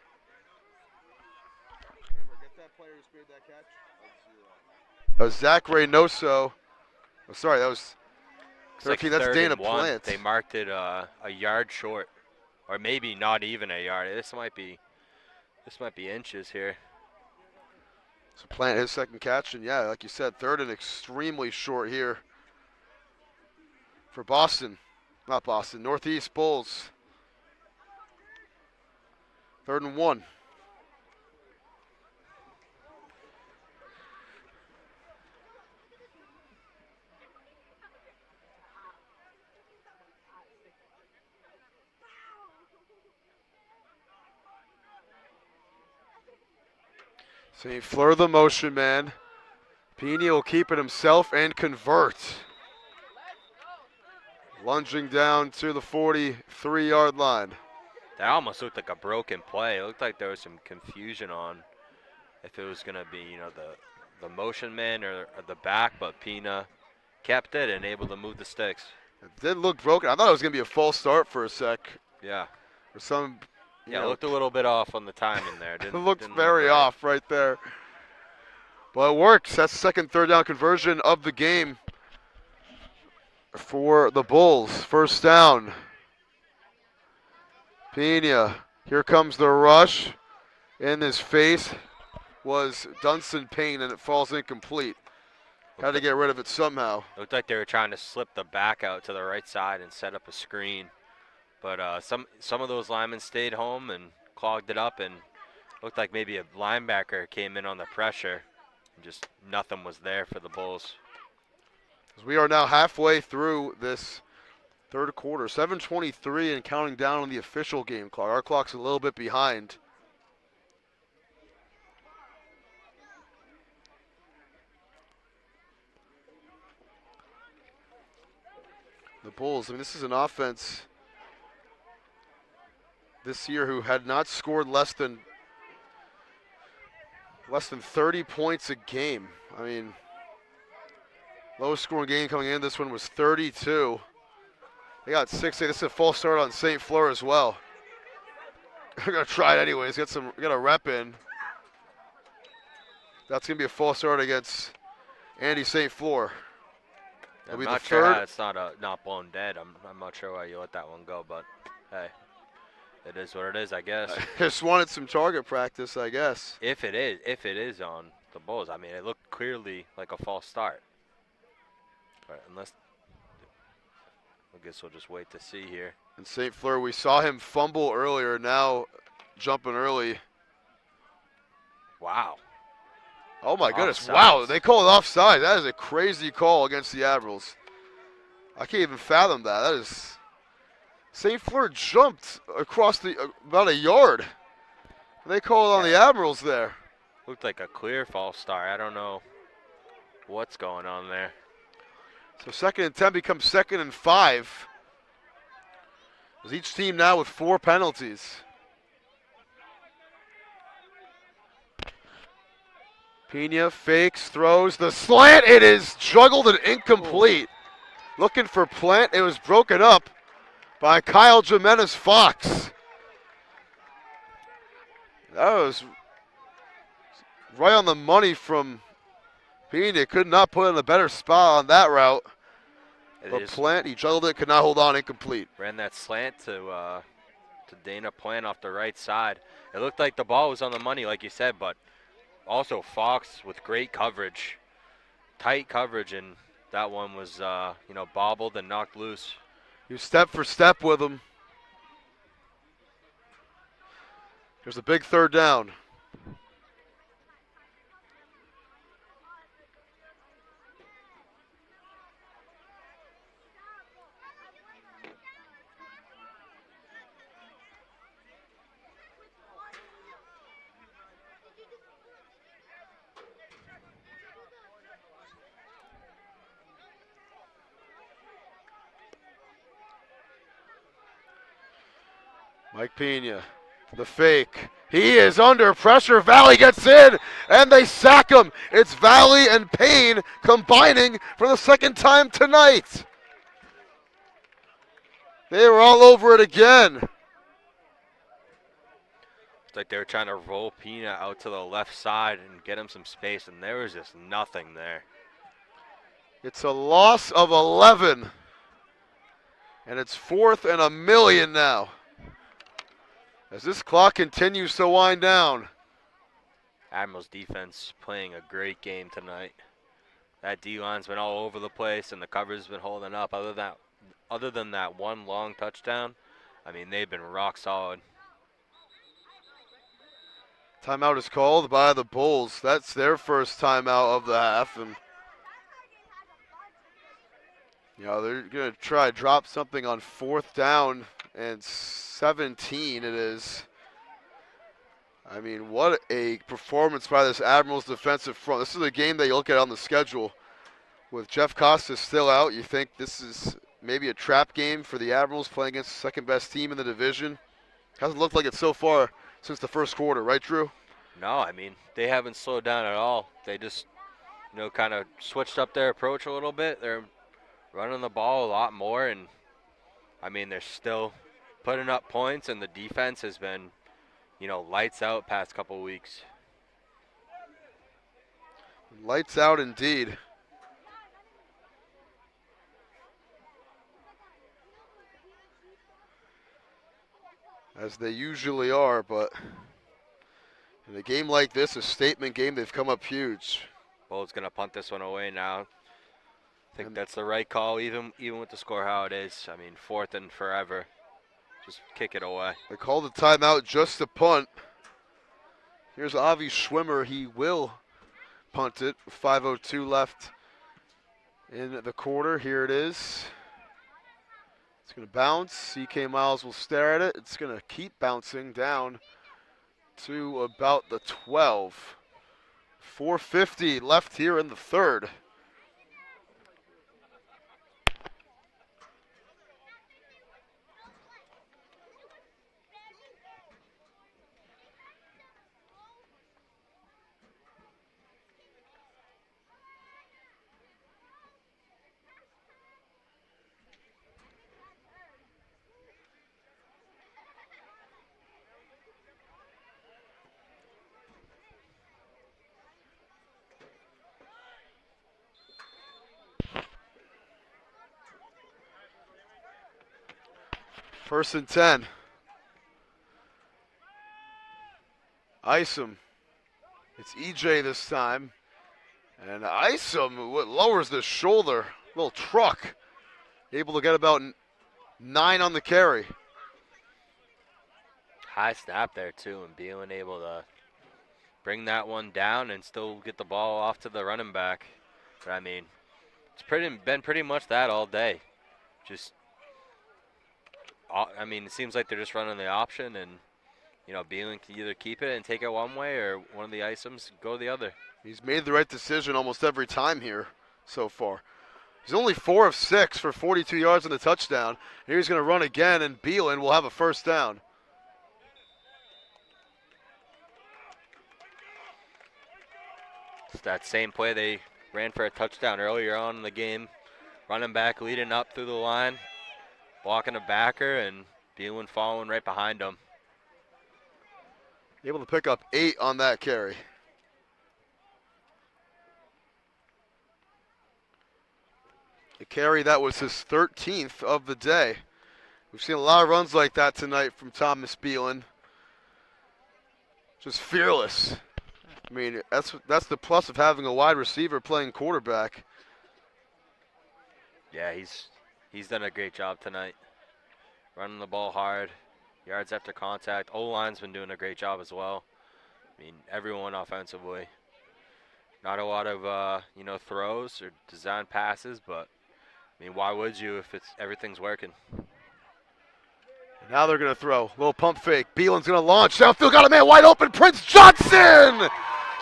that player who's made that catch. That was Zach Reynoso. Oh, sorry, that was It's like 13. That's 3rd Dana and 1. Plant. They marked it a yard short, or maybe not even a yard. This might be inches here. So Plant his second catch, and yeah, like you said, 3rd and extremely short here for Boston. Not Boston, Northeast Bulls. 3rd and 1. St. Fleur the motion man. Pena will keep it himself and convert. Lunging down to the 43-yard line. That almost looked like a broken play. It looked like there was some confusion on if it was going to be, the motion man or the back, but Pena kept it and able to move the sticks. It did look broken. I thought it was going to be a false start for a sec. Yeah. Or some. Yeah, it looked a little bit off on the timing there. It looked didn't very look right. off right there. But it works. That's the second 3rd down conversion of the game for the Bulls. First down. Pena. Here comes the rush. In his face was Dunstan Payne, and it falls incomplete. Had to get rid of it somehow. Looked like they were trying to slip the back out to the right side and set up a screen. But some of those linemen stayed home and clogged it up, and looked like maybe a linebacker came in on the pressure. And just nothing was there for the Bulls. We are now halfway through this 3rd quarter. 7:23 and counting down on the official game clock. Our clock's a little bit behind. The Bulls, this is an offense this year who had not scored less than 30 points a game. Lowest scoring game coming in, this one was 32. They got 60. This is a false start on St. Fleur as well. They're going to try it anyways. Got a rep in. That's going to be a false start against Andy St. Fleur. I'm not sure how it's not blown dead. I'm not sure why you let that one go, but hey, it is what it is, I guess. Just wanted some target practice, I guess. If it is on the Bulls, it looked clearly like a false start. But unless, I guess we'll just wait to see here. And St. Fleur, we saw him fumble earlier. Now jumping early. Wow. Oh my goodness! Offsides. Wow, they called offside. That is a crazy call against the Admirals. I can't even fathom that. That is. St. Fleur jumped across about a yard. They called on the Admirals there. Looked like a clear false start. I don't know what's going on there. So 2nd and 10 becomes 2nd and 5. As each team now with 4 penalties. Pena fakes, throws the slant. It is juggled and incomplete. Looking for Plant. It was broken up by Kyle Jimenez Fox. That was right on the money from Pena. Could not put in a better spot on that route. But Plant, he juggled it, could not hold on, incomplete. Ran that slant to Dana Plant off the right side. It looked like the ball was on the money, like you said, but also Fox with great coverage, tight coverage, and that one was, bobbled and knocked loose. You step for step with him. There's a big 3rd down. Mike Pena, the fake. He is under pressure. Valley gets in, and they sack him. It's Valley and Payne combining for the 2nd time tonight. They were all over it again. It's like they were trying to roll Pena out to the left side and get him some space, and there was just nothing there. It's a loss of 11, and it's 4th and 1,000,000 now. As this clock continues to wind down. Admirals defense playing a great game tonight. That D-line's been all over the place, and the cover's been holding up. Other than that one long touchdown, I mean, they've been rock solid. Timeout is called by the Bulls. That's their first timeout of the half, and they're going to try to drop something on 4th down and 17 it is. I mean, what a performance by this Admirals defensive front. This is a game that you look at on the schedule. With Jeff Costas still out, you think this is maybe a trap game for the Admirals playing against the 2nd-best team in the division. Hasn't looked like it so far since the 1st quarter, right, Drew? No, I mean, they haven't slowed down at all. They just, kind of switched up their approach a little bit. They're running the ball a lot more, and, I mean, they're still putting up points, and the defense has been, lights out past couple weeks. Lights out indeed. As they usually are, but in a game like this, a statement game, they've come up huge. Bull's going to punt this one away now. I think that's the right call, even with the score how it is. I mean, 4th and forever. Just kick it away. They called the timeout just to punt. Here's Avi Schwimmer. He will punt it. 5:02 left in the quarter. Here it is. It's going to bounce. CK Miles will stare at it. It's going to keep bouncing down to about the 12. 4:50 left here in the 3rd. First and 10. Isom. It's EJ this time. And Isom lowers the shoulder. Little truck. Able to get about 9 on the carry. High snap there, too, and being able to bring that one down and still get the ball off to the running back. But, I mean, it's been pretty much that all day. Just, I mean, it seems like they're just running the option, and, Beeling can either keep it and take it one way, or one of the Isoms go the other. He's made the right decision almost every time here so far. He's only 4 of 6 for 42 yards and a touchdown. Here he's going to run again, and Beelan will have a first down. It's that same play they ran for a touchdown earlier on in the game. Running back leading up through the line, blocking a backer, and Beelan following right behind him. Able to pick up 8 on that carry. A carry that was his 13th of the day. We've seen a lot of runs like that tonight from Thomas Beelan. Just fearless. I mean, that's the plus of having a wide receiver playing quarterback. Yeah, he's done a great job tonight. Running the ball hard, yards after contact. O-line's been doing a great job as well. I mean, everyone offensively. Not a lot of throws or design passes, but I mean, why would you if everything's working? Now they're going to throw. Little pump fake. Beelan's going to launch. Downfield got a man wide open. Prince Johnson!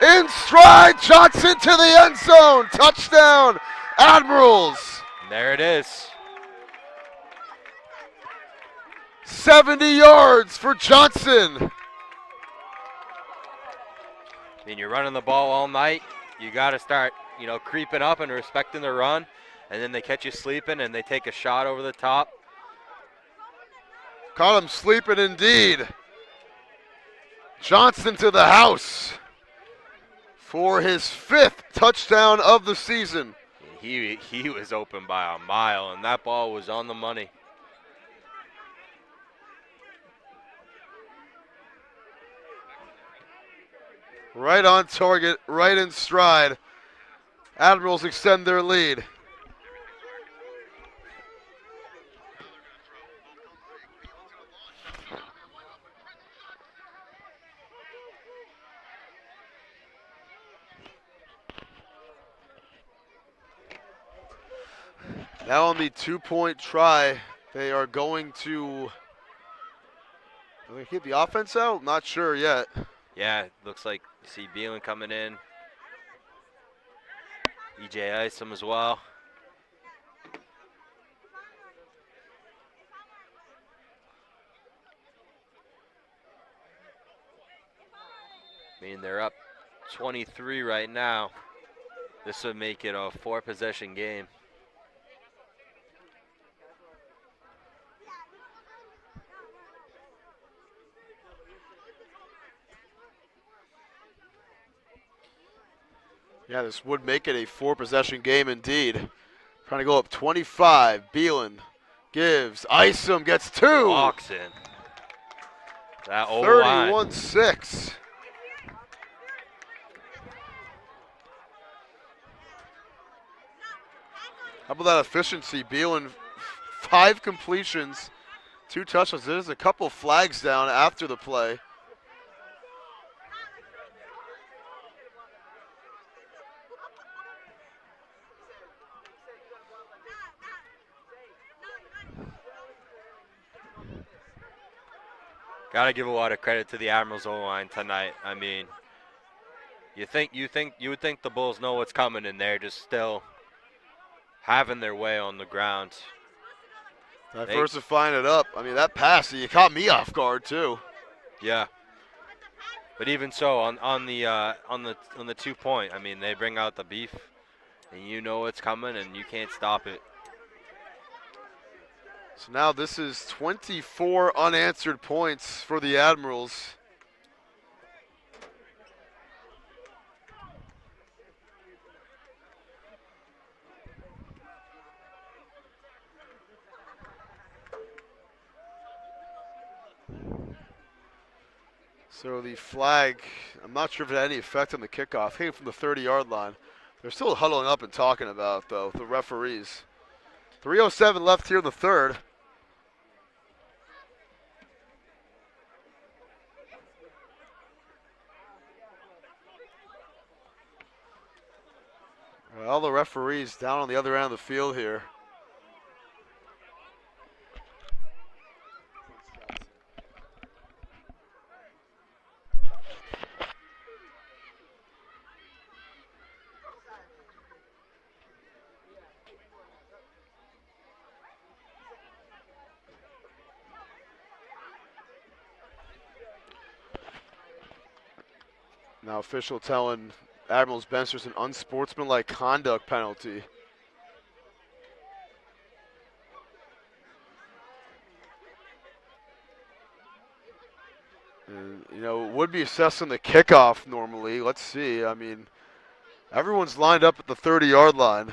In stride. Johnson to the end zone. Touchdown. Admirals. And there it is. 70 yards for Johnson. I mean, you're running the ball all night. You got to start, creeping up and respecting the run. And then they catch you sleeping and they take a shot over the top. Caught him sleeping indeed. Johnson to the house for his 5th touchdown of the season. He was open by a mile, and that ball was on the money. Right on target, right in stride. Admirals extend their lead. Now on the 2-point try, they are going to keep the offense out? Not sure yet. Yeah, it looks like you see Beelan coming in. EJ Isom as well. I mean, they're up 23 right now. This would make it a 4-possession game. Yeah, this would make it a 4-possession game indeed. Trying to go up 25. Beelan gives. Isom gets 2. Walks in. That O-line. 31-6. How about that efficiency? Beelan, 5 completions, 2 touchdowns. There's a couple flags down after the play. Got to give a lot of credit to the Admirals O-line tonight. I mean, you would think the Bulls know what's coming, and they're just still having their way on the ground. Diversifying it up. I mean, that pass, you caught me off guard too. Yeah. But even so, on the 2-point, I mean, they bring out the beef, and you know it's coming, and you can't stop it. So now this is 24 unanswered points for the Admirals. So the flag, I'm not sure if it had any effect on the kickoff. Came from the 30-yard line. They're still huddling up and talking about it, though, the referees. 3:07 left here in the third. All the referees down on the other end of the field here. Now official telling Admirals bench there's an unsportsmanlike conduct penalty. And, you know, it would be assessing the kickoff normally. Let's see. I mean, everyone's lined up at the 30-yard line.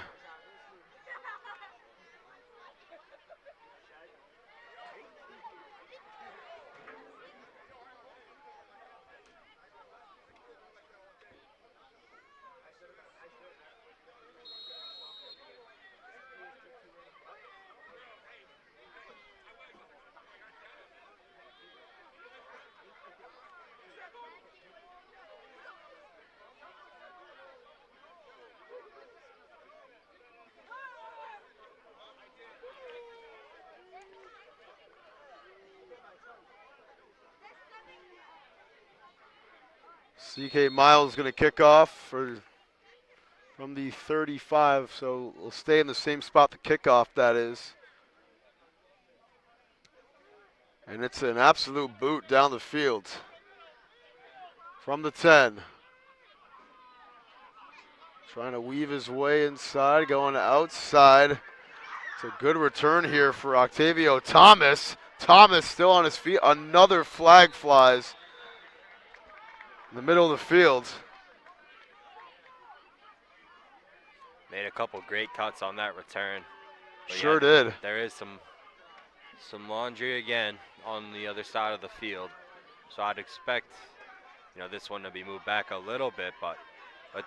CK Miles going to kick off from the 35, so we'll stay in the same spot the kickoff, that is. And it's an absolute boot down the field from the 10. Trying to weave his way inside, going outside. It's a good return here for Octavio Thomas. Thomas still on his feet. Another flag flies in the middle of the field. Made a couple great cuts on that return. But Sure yeah, did. There is some laundry again on the other side of the field. So I'd expect, you know, this one to be moved back a little bit, but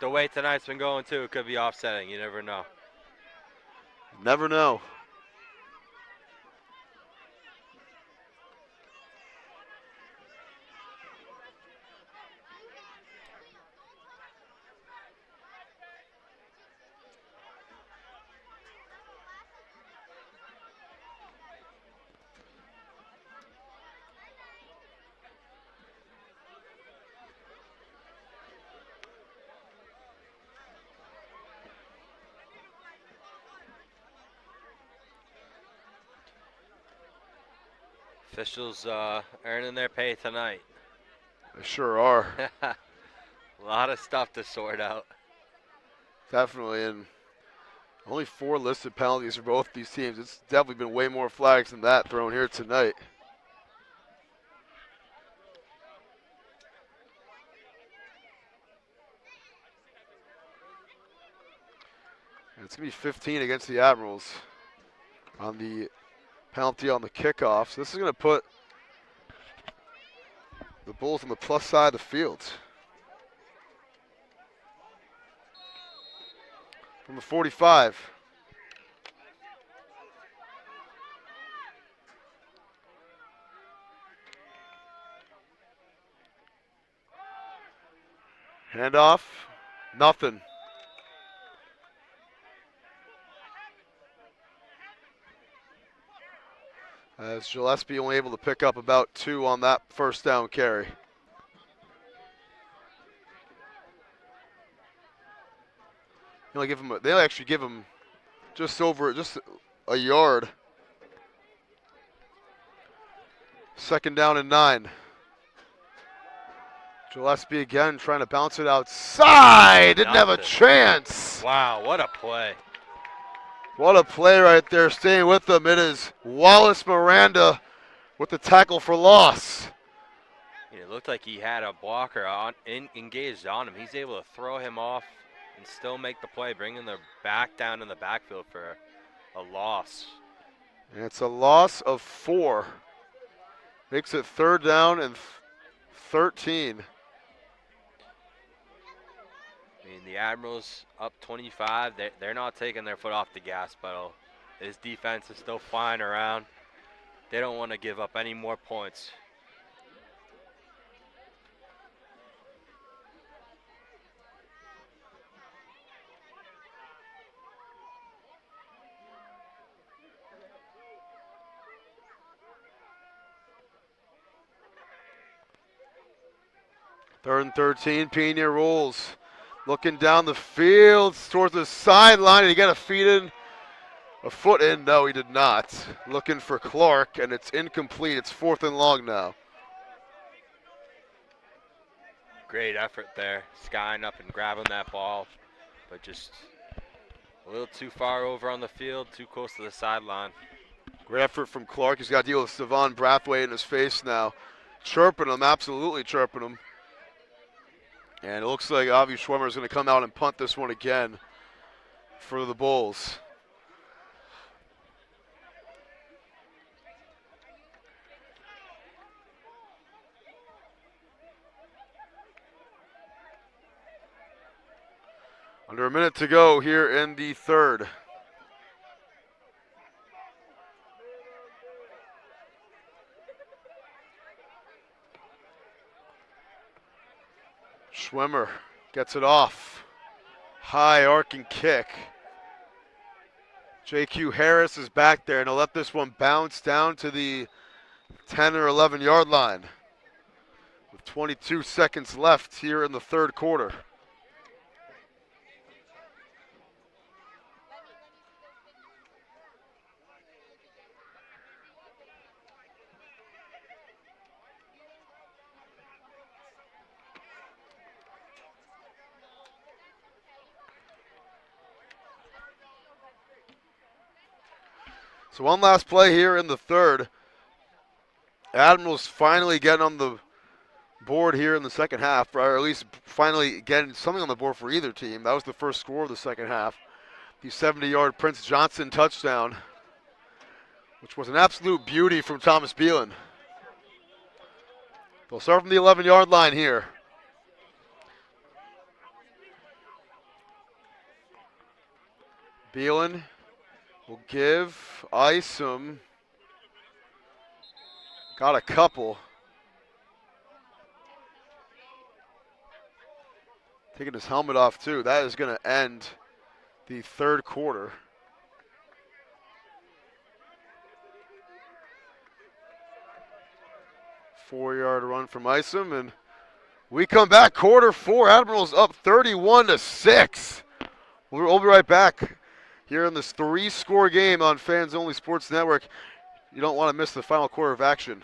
the way tonight's been going too, it could be offsetting. You never know. Never know. Officials earning their pay tonight. They sure are. A lot of stuff to sort out. Definitely. And only 4 listed penalties for both these teams. It's definitely been way more flags than that thrown here tonight. And it's going to be 15 against the Admirals on the penalty on the kickoff. So this is going to put the Bulls on the plus side of the field. From the 45. Handoff, nothing. As Gillespie only able to pick up about 2 on that first down carry. They'll actually give him just a yard. Second down and 9. Gillespie again trying to bounce it outside. Didn't have a chance. Wow, what a play. What a play right there. Staying with them. It is Wallace Miranda with the tackle for loss. It looked like he had a blocker engaged on him. He's able to throw him off and still make the play, bringing the back down in the backfield for a loss. And it's a loss of 4. Makes it 3rd down and 13. I mean, the Admirals up 25. They're not taking their foot off the gas pedal. His defense is still flying around. They don't want to give up any more points. Third and 13, Pena rolls. Looking down the field towards the sideline. Did he get a foot in? No, he did not. Looking for Clark, and it's incomplete. It's 4th and long now. Great effort there, skying up and grabbing that ball, but just a little too far over on the field, too close to the sideline. Great effort from Clark. He's got to deal with Savon Brathwaite in his face now. Chirping him, absolutely chirping him. And it looks like Avi Schwemmer is going to come out and punt this one again for the Bulls. Under a minute to go here in the third. Schwemmer gets it off. High arcing kick. JQ Harris is back there, and he'll let this one bounce down to the 10 or 11 yard line with 22 seconds left here in the third quarter. So one last play here in the third. Admirals finally getting on the board here in the second half, or at least finally getting something on the board for either team. That was the first score of the second half. The 70-yard Prince Johnson touchdown, which was an absolute beauty from Thomas Beelan. They'll start from the 11-yard line here. Beelan will give Isom. Got a couple. Taking his helmet off too. That is going to end the third quarter. Four-yard run from Isom, and we come back. Quarter four. Admirals up 31-6. We'll be right back here in this three-score game on Fans Only Sports Network. You don't want to miss the final quarter of action.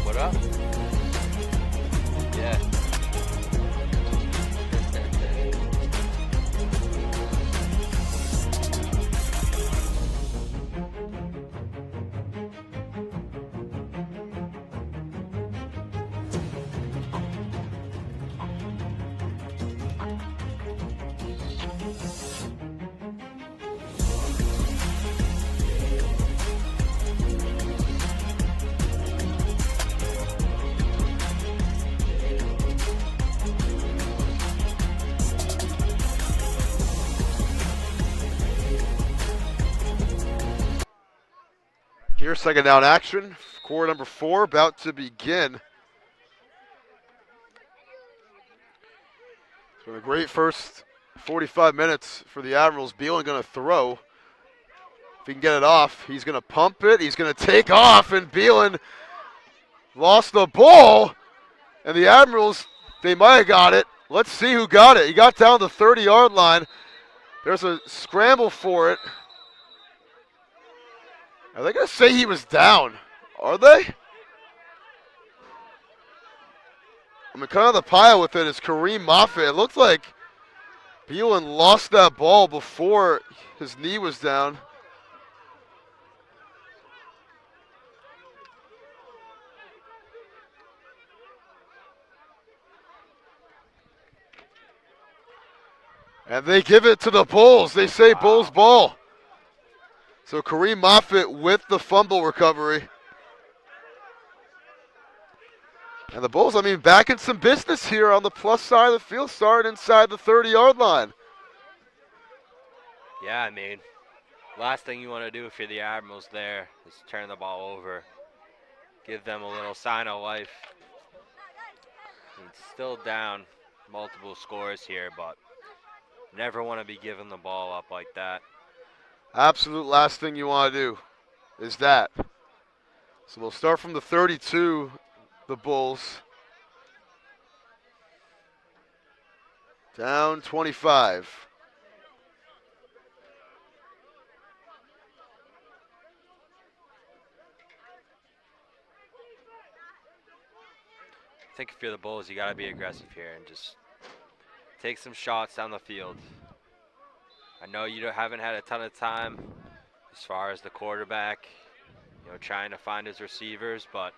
What up? Yeah. Here, second down action. Quarter number 4 about to begin. It's been a great first 45 minutes for the Admirals. Beelan going to throw. If he can get it off, he's going to pump it. He's going to take off, and Beelan lost the ball. And the Admirals, they might have got it. Let's see who got it. He got down the 30-yard line. There's a scramble for it. Are they going to say he was down? Are they? I mean, kind of the pile with it is Kareem Moffitt. It looked like Beelan lost that ball before his knee was down. And they give it to the Bulls. They say Bulls ball. So Kareem Moffitt with the fumble recovery. And the Bulls, I mean, back in some business here on the plus side of the field, starting inside the 30-yard line. Yeah, I mean, last thing you want to do if you're the Admirals there is turn the ball over. Give them a little sign of life. It's still down multiple scores here, but never want to be giving the ball up like that. Absolute last thing you want to do is that. So we'll start from the 32, the Bulls. Down 25. I think if you're the Bulls, you got to be aggressive here and just take some shots down the field. I know you haven't had a ton of time as far as the quarterback, trying to find his receivers, but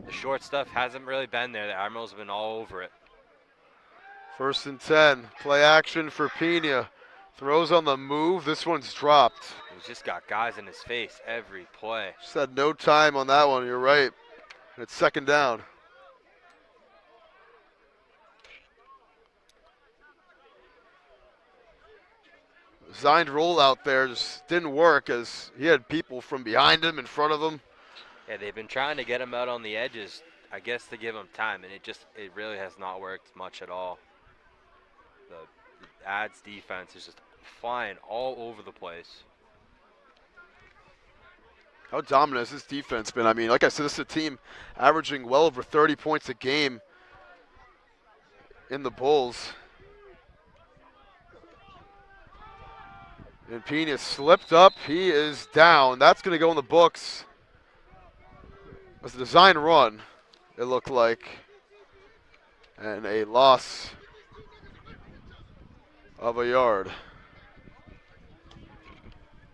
the short stuff hasn't really been there. The Admirals have been all over it. 1st and 10. Play action for Pena. Throws on the move. This one's dropped. He's just got guys in his face every play. Just had no time on that one. You're right. It's 2nd down. Designed rollout there just didn't work as he had people from behind him, in front of him. Yeah, they've been trying to get him out on the edges, I guess, to give him time, and it really has not worked much at all. The Ads defense is just flying all over the place. How dominant has this defense been? I mean, like I said, this is a team averaging well over 30 points a game in the Bulls. And Pena slipped up. He is down. That's going to go in the books. It was a design run, it looked like. And a loss of a yard.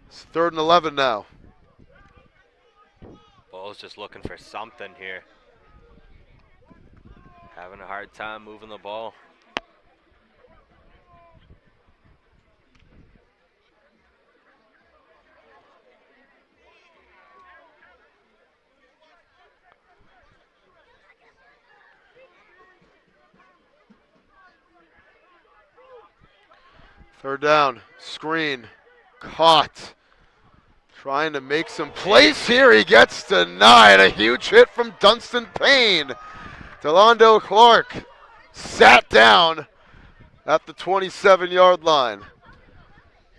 It's 3rd and 11 now. Bulls just looking for something here. Having a hard time moving the ball. Third down, screen, caught. Trying to make some plays here. He gets denied. A huge hit from Dunstan Payne. Delando Clark sat down at the 27-yard line.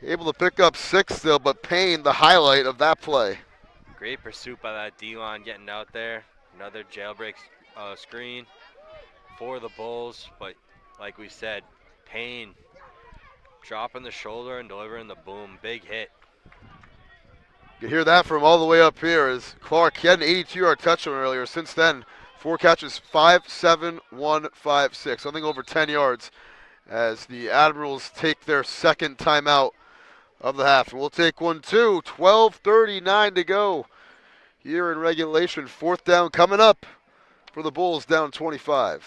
Able to pick up 6 still, but Payne, the highlight of that play. Great pursuit by that D-line getting out there. Another jailbreak screen for the Bulls, but like we said, Payne dropping the shoulder and delivering the boom. Big hit. You can hear that from all the way up here as Clark, he had an 82-yard touchdown earlier. Since then, 4 catches, 5, 7, 1, 5, 6. Something over 10 yards as the Admirals take their 2nd timeout of the half. And we'll take one too. 12:39 to go here in regulation. 4th down coming up for the Bulls, down 25.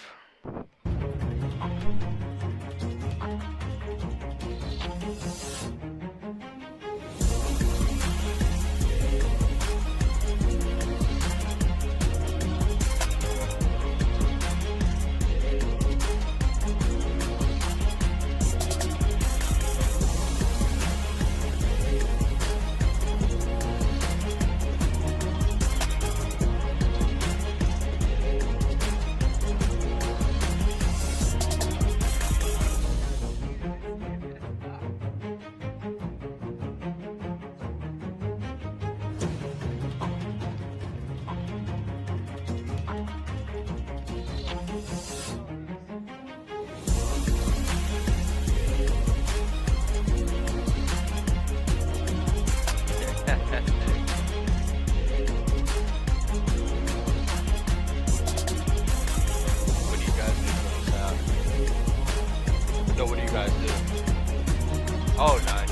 Oh, nice.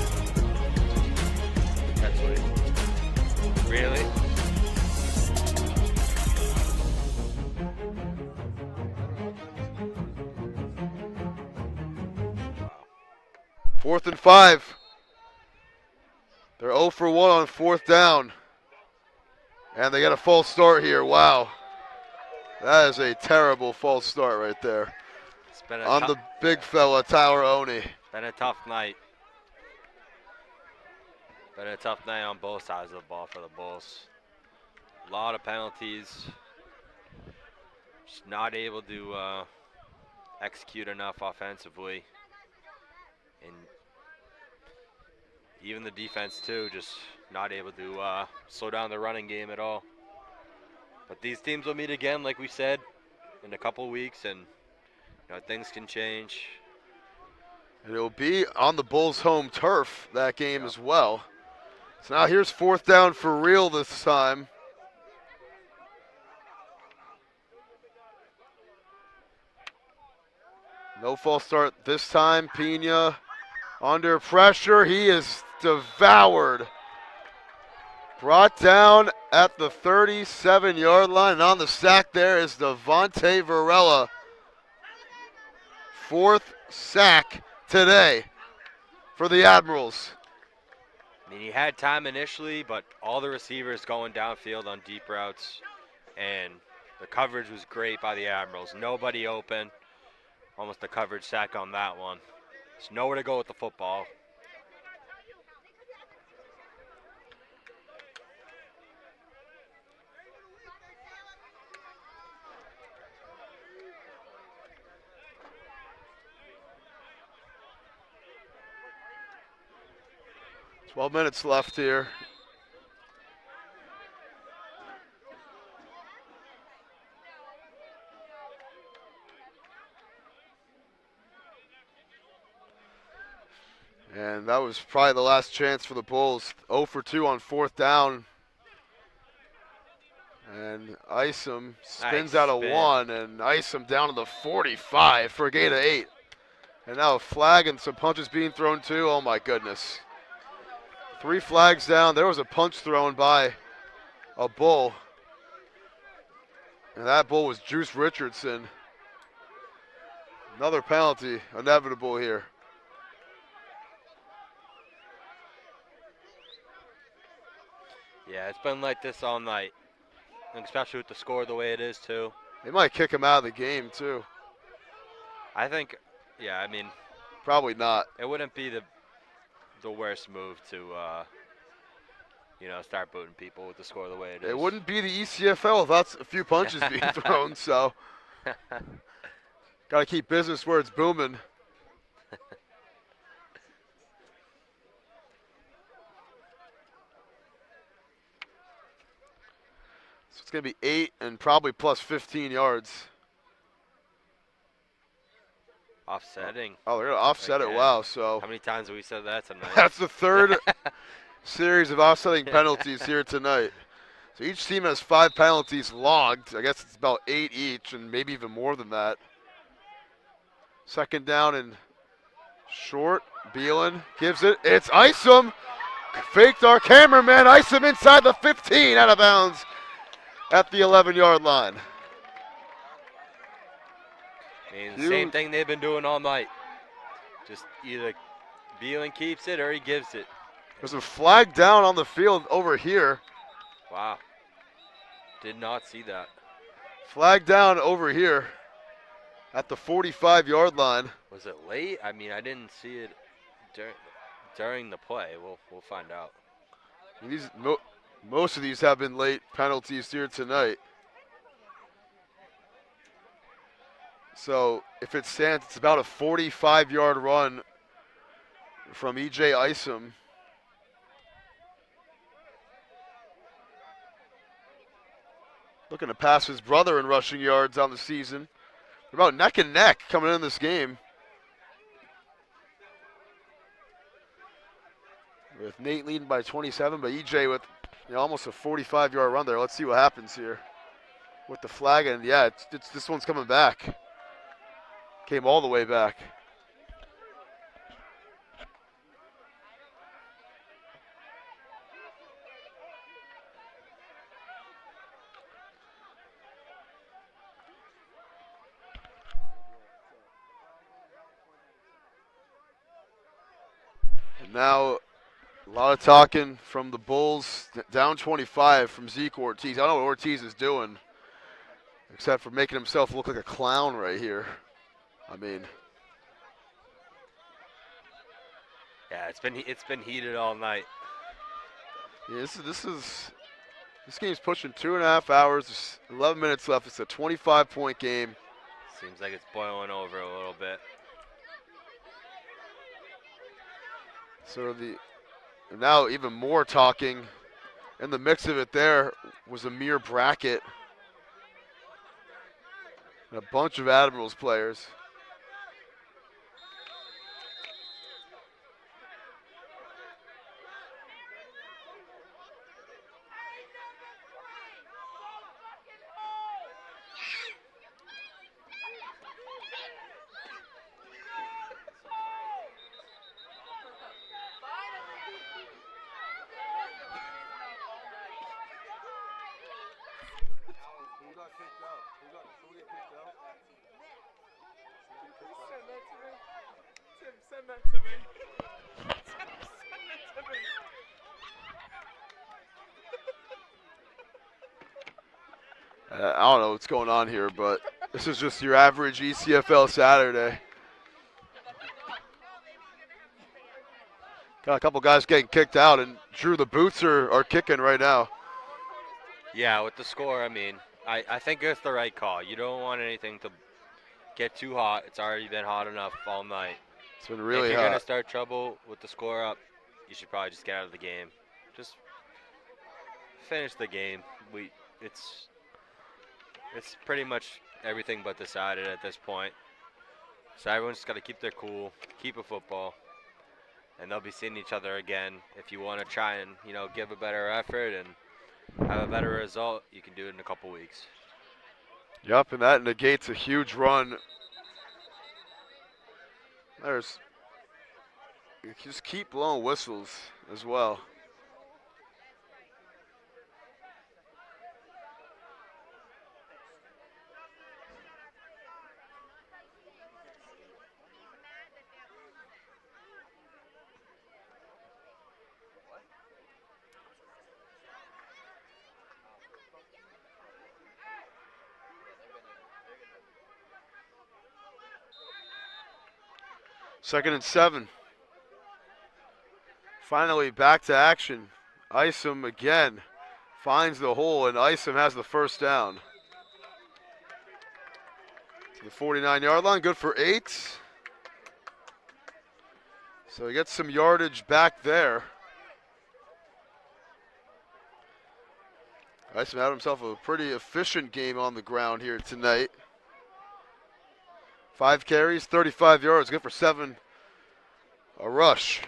That's sweet. Really? Wow. 4th and 5. They're 0 for 1 on 4th down. And they got a false start here. Wow. That is a terrible false start right there. It's been On the big fella, Tyler Oney. Been a tough night. Been a tough night on both sides of the ball for the Bulls. A lot of penalties. Just not able to execute enough offensively. And even the defense too, just not able to slow down the running game at all. But these teams will meet again, like we said, in a couple weeks, and things can change. And it'll be on the Bulls' home turf, that game as well. So now here's 4th down for real this time. No false start this time. Pena under pressure. He is devoured. Brought down at the 37-yard line. And on the sack there is Devontae Varela. 4th sack today for the Admirals. I mean, he had time initially, but all the receivers going downfield on deep routes, and the coverage was great by the Admirals. Nobody open. Almost a coverage sack on that one. There's nowhere to go with the football. Twelve minutes left here. And that was probably the last chance for the Bulls. 0 for 2 on 4th down. And Isom spins Nice out of spin. 1, and Isom down to the 45 for a gain of 8. And now a flag and some punches being thrown too. Oh my goodness. 3 flags down. There was a punch thrown by a Bull. And that Bull was Juice Richardson. Another penalty inevitable here. Yeah, it's been like this all night, and especially with the score the way it is too. They might kick him out of the game too. I think, yeah, I mean, Probably not. it wouldn't be the worst move to, start booting people with the score the way it is. It wouldn't be the ECFL without a few punches being thrown, so got to keep business where it's booming. So it's going to be 8 and probably plus 15 yards. Offsetting. Oh, they're going to offset it. Again. Wow. So How many times have we said that tonight? that's the 3rd series of offsetting penalties here tonight. So each team has 5 penalties logged. I guess it's about 8 each, and maybe even more than that. 2nd down and short. Beelan gives it. It's Isom. Faked our cameraman. Isom inside the 15, out of bounds at the 11-yard line. I mean, the same thing they've been doing all night. Just either Beelan keeps it or he gives it. There's a flag down on the field over here. Wow. Did not see that. Flag down over here at the 45-yard line. Was it late? I mean, I didn't see it during the play. We'll find out. Most of these have been late penalties here tonight. So if it stands, it's about a 45-yard run from E.J. Isom. Looking to pass his brother in rushing yards on the season. They're about neck and neck coming in this game. With Nate leading by 27, but E.J. with almost a 45-yard run there. Let's see what happens here with the flag. And yeah, it's this one's coming back. Came all the way back. And now a lot of talking from the Bulls. Down 25 from Zeke Ortiz. I don't know what Ortiz is doing, except for making himself look like a clown right here. I mean, Yeah, it's been heated all night. yeah, this game's pushing 2.5 hours. There's 11 minutes left. It's a 25-point game. Seems like it's boiling over a little bit. So the And now even more talking. In the mix of it there was a mere bracket. And a bunch of Admirals players. Who got kicked out? Who get kicked out? Tim, send that to me. Tim, send that to me. I don't know what's going on here, but this is just your average ECFL Saturday. Got a couple guys getting kicked out, and Drew, the boots are kicking right now. Yeah, with the score, I mean, I think it's the right call. You don't want anything to get too hot. It's already been hot enough all night. It's been really if you're hot. going to start trouble with the score up, you should probably just get out of the game. Just finish the game. It's pretty much everything but decided at this point. So everyone's just got to keep their cool, keep a football, and they'll be seeing each other again. If you want to try and, give a better effort and have a better result, you can do it in a couple weeks. Yep, and that negates a huge run. You just keep blowing whistles as well. Second and 7. Finally back to action. Isom again finds the hole, and Isom has the first down. To the 49-yard line, good for 8. So he gets some yardage back there. Isom had himself a pretty efficient game on the ground here tonight. 5 carries, 35 yards, good for 7. A rush.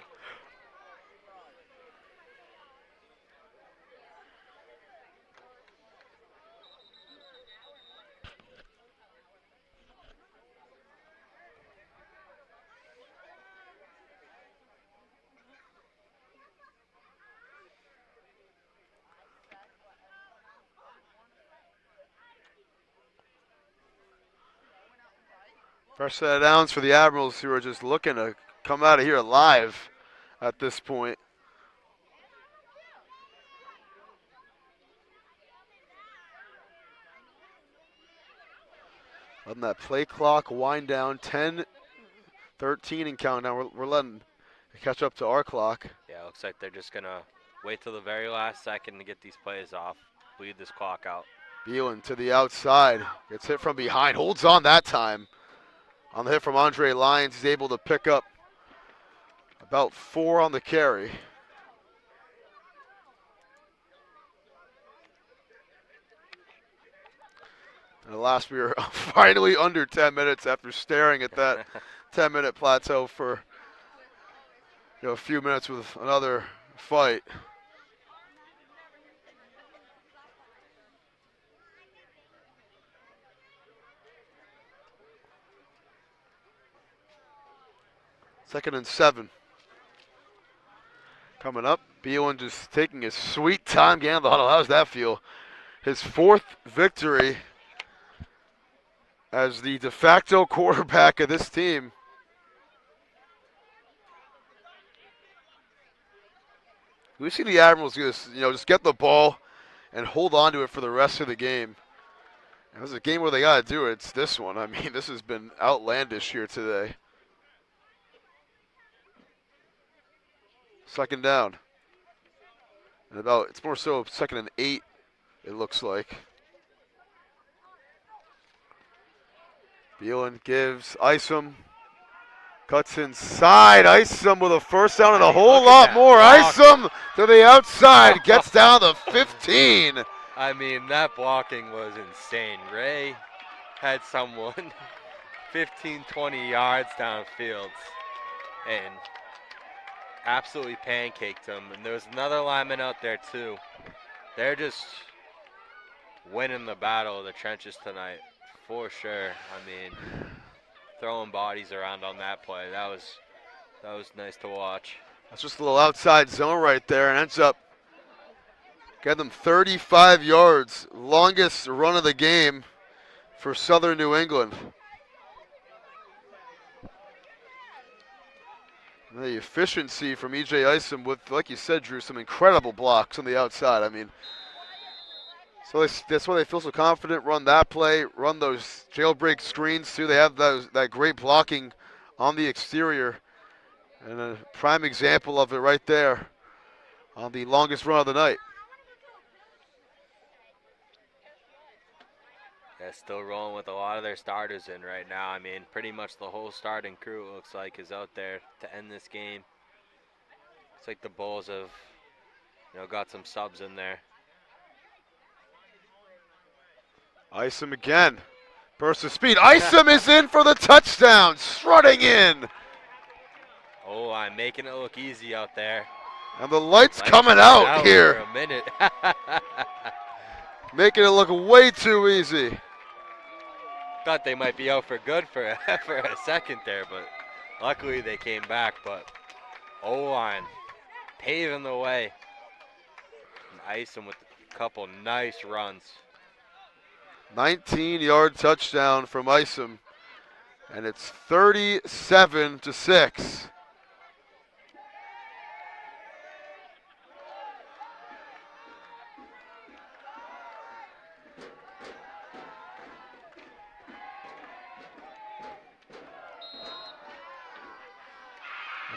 First set of downs for the Admirals, who are just looking to come out of here alive at this point. Letting that play clock wind down, 10, 13 and count now. We're letting it catch up to our clock. Yeah, it looks like they're just going to wait till the very last second to get these plays off, bleed this clock out. Beelan to the outside, gets hit from behind, holds on that time. On the hit from Andre Lyons, he's able to pick up about 4 on the carry. And at last, we were finally under 10 minutes after staring at that 10-minute plateau for a few minutes with another fight. Second and 7. Coming up, Beelan just taking his sweet time getting out of the huddle. How does that feel? His 4th victory as the de facto quarterback of this team. We see the Admirals do this, just get the ball and hold on to it for the rest of the game. And this is a game where they got to do it. It's this one. I mean, this has been outlandish here today. Second down. And it's more so 2nd and 8, it looks like. Beelan gives Isom Cuts inside. Isom with a first down and a I mean, whole look at lot that more. block. Isom to the outside. Gets down to 15. I mean, that blocking was insane. Ray had someone 15, 20 yards downfield and absolutely pancaked him. And there was another lineman out there too. They're just winning the battle of the trenches tonight, for sure. I mean, throwing bodies around on that play. That was nice to watch. That's just a little outside zone right there, and ends up getting them 35 yards. Longest run of the game for Southern New England. The efficiency from E.J. Isom with, like you said, Drew, some incredible blocks on the outside. I mean, so that's why they feel so confident. Run that play, run those jailbreak screens too. They have that great blocking on the exterior. And a prime example of it right there on the longest run of the night. Yeah, still rolling with a lot of their starters in right now. I mean, pretty much the whole starting crew, it looks like, is out there to end this game. It's like the Bulls have, got some subs in there. Isom again. Burst of speed. Isom is in for the touchdown. Strutting in. Oh, I'm making it look easy out there. And the lights Lights coming went out for here. a minute. Making it look way too easy. Thought they might be out for good for a second there, but luckily they came back. But O-line paving the way. And Isom with a couple nice runs. 19-yard touchdown from Isom. And it's 37-6.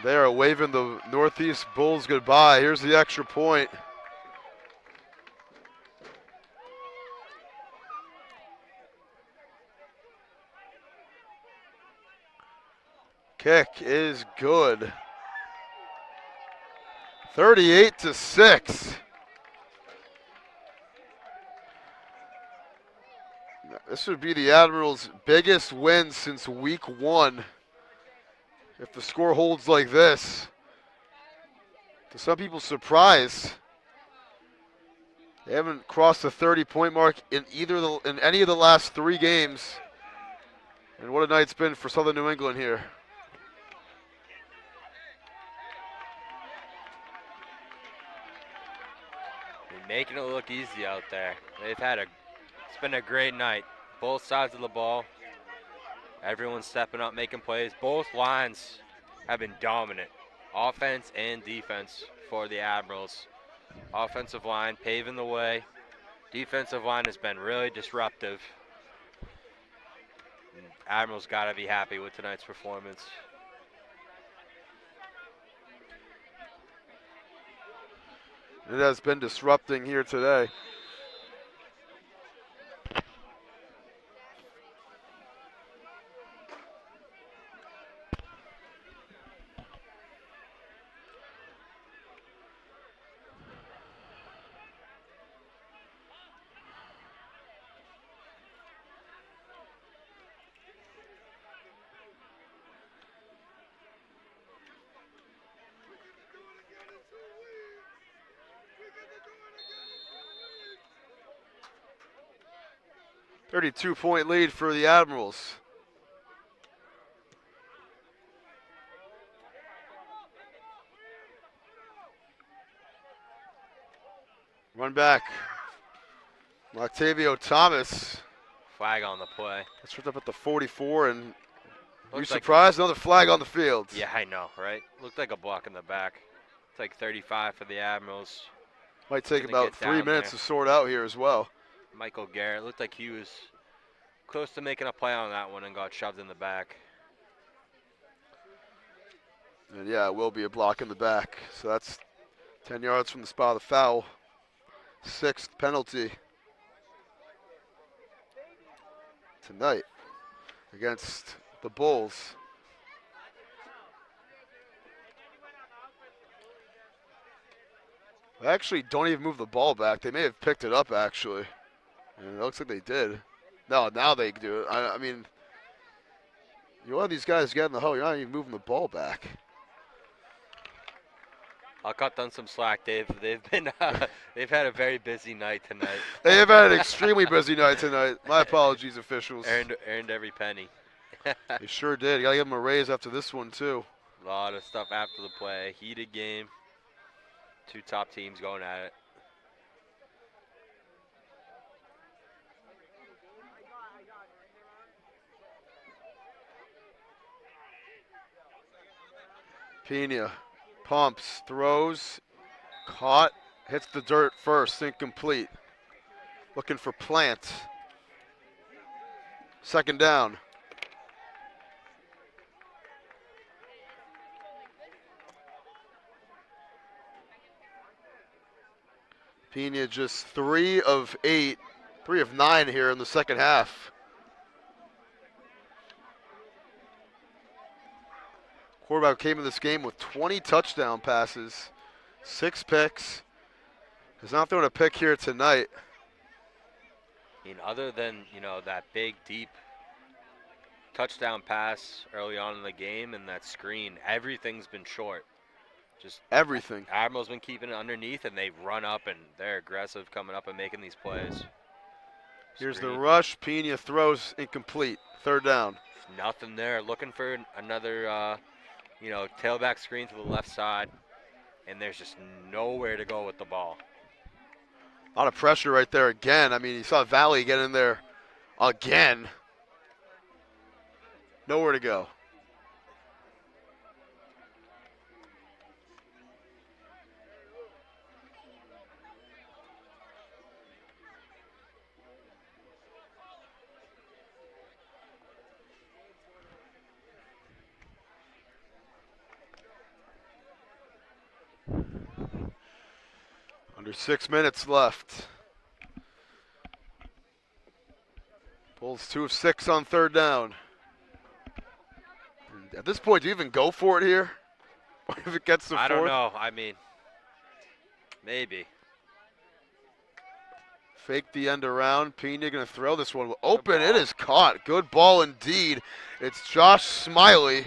They are waving the Northeast Bulls goodbye. Here's the extra point. Kick is good. 38-6. This would be the Admirals' biggest win since week 1. If the score holds like this, to some people's surprise, they haven't crossed the 30-point mark in any of the last 3 games. And what a night it's been for Southern New England here. They're making it look easy out there. It's been a great night. Both sides of the ball. Everyone's stepping up, making plays. Both lines have been dominant, offense and defense for the Admirals. Offensive line paving the way. Defensive line has been really disruptive. And Admirals got to be happy with tonight's performance. It has been disrupting here today. .32 lead for the Admirals. Run back. Octavio Thomas. Flag on the play. That's ripped up at the 44, and were you Looks like- surprised? Another flag on the field. Yeah, I know, right? Looked like a block in the back. It's like 35 for the Admirals. Might take Gonna about get 3 down minutes there. to sort out here as well. Michael Garrett looked like he was close to making a play on that one and got shoved in the back. And yeah, it will be a block in the back. So that's 10 yards from the spot of the foul. 6th penalty tonight against the Bulls. They actually don't even move the ball back. They may have picked it up, actually. And it looks like they did. No, now they do it. I mean, you let these guys get in the hole. You're not even moving the ball back. I'll cut them some slack, Dave. They've been they've had a very busy night tonight. They have had an extremely busy night tonight. My apologies, officials. Earned every penny. They sure did. You got to give them a raise after this one, too. A lot of stuff after the play. Heated game. Two top teams going at it. Pena pumps, throws, caught, hits the dirt first, incomplete. Looking for Plant. Second down. Pena just 3 of 9 here in the second half. Quarterback came in this game with 20 touchdown passes, 6 picks. He's not throwing a pick here tonight. I mean, other than, that big, deep touchdown pass early on in the game and that screen, everything's been short. Just everything. Admirals been keeping it underneath, and they run up, and they're aggressive coming up and making these plays. Here's Screen. the rush. Pena throws incomplete. Third down. Nothing there. Looking for another, tailback screen to the left side, and there's just nowhere to go with the ball. A lot of pressure right there again. I mean, you saw Valley get in there again. Nowhere to go. Under 6 minutes left. Bulls 2 of 6 on third down. And at this point, do you even go for it here? If it gets to fourth? I don't know. I mean, maybe. Fake the end around. Pena going to throw this one open. It is caught. Good ball indeed. It's Josh Smiley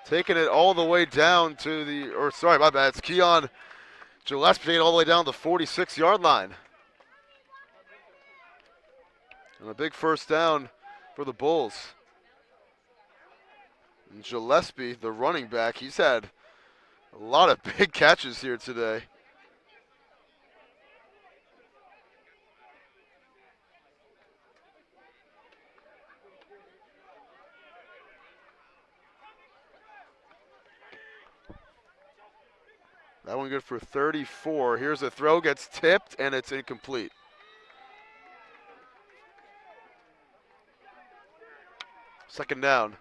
taking it all the way down to my bad. It's Keon Gillespie taking it all the way down to the 46-yard line. And a big first down for the Bulls. And Gillespie, the running back, he's had a lot of big catches here today. That one good for 34. Here's a throw, gets tipped, and it's incomplete. Second down.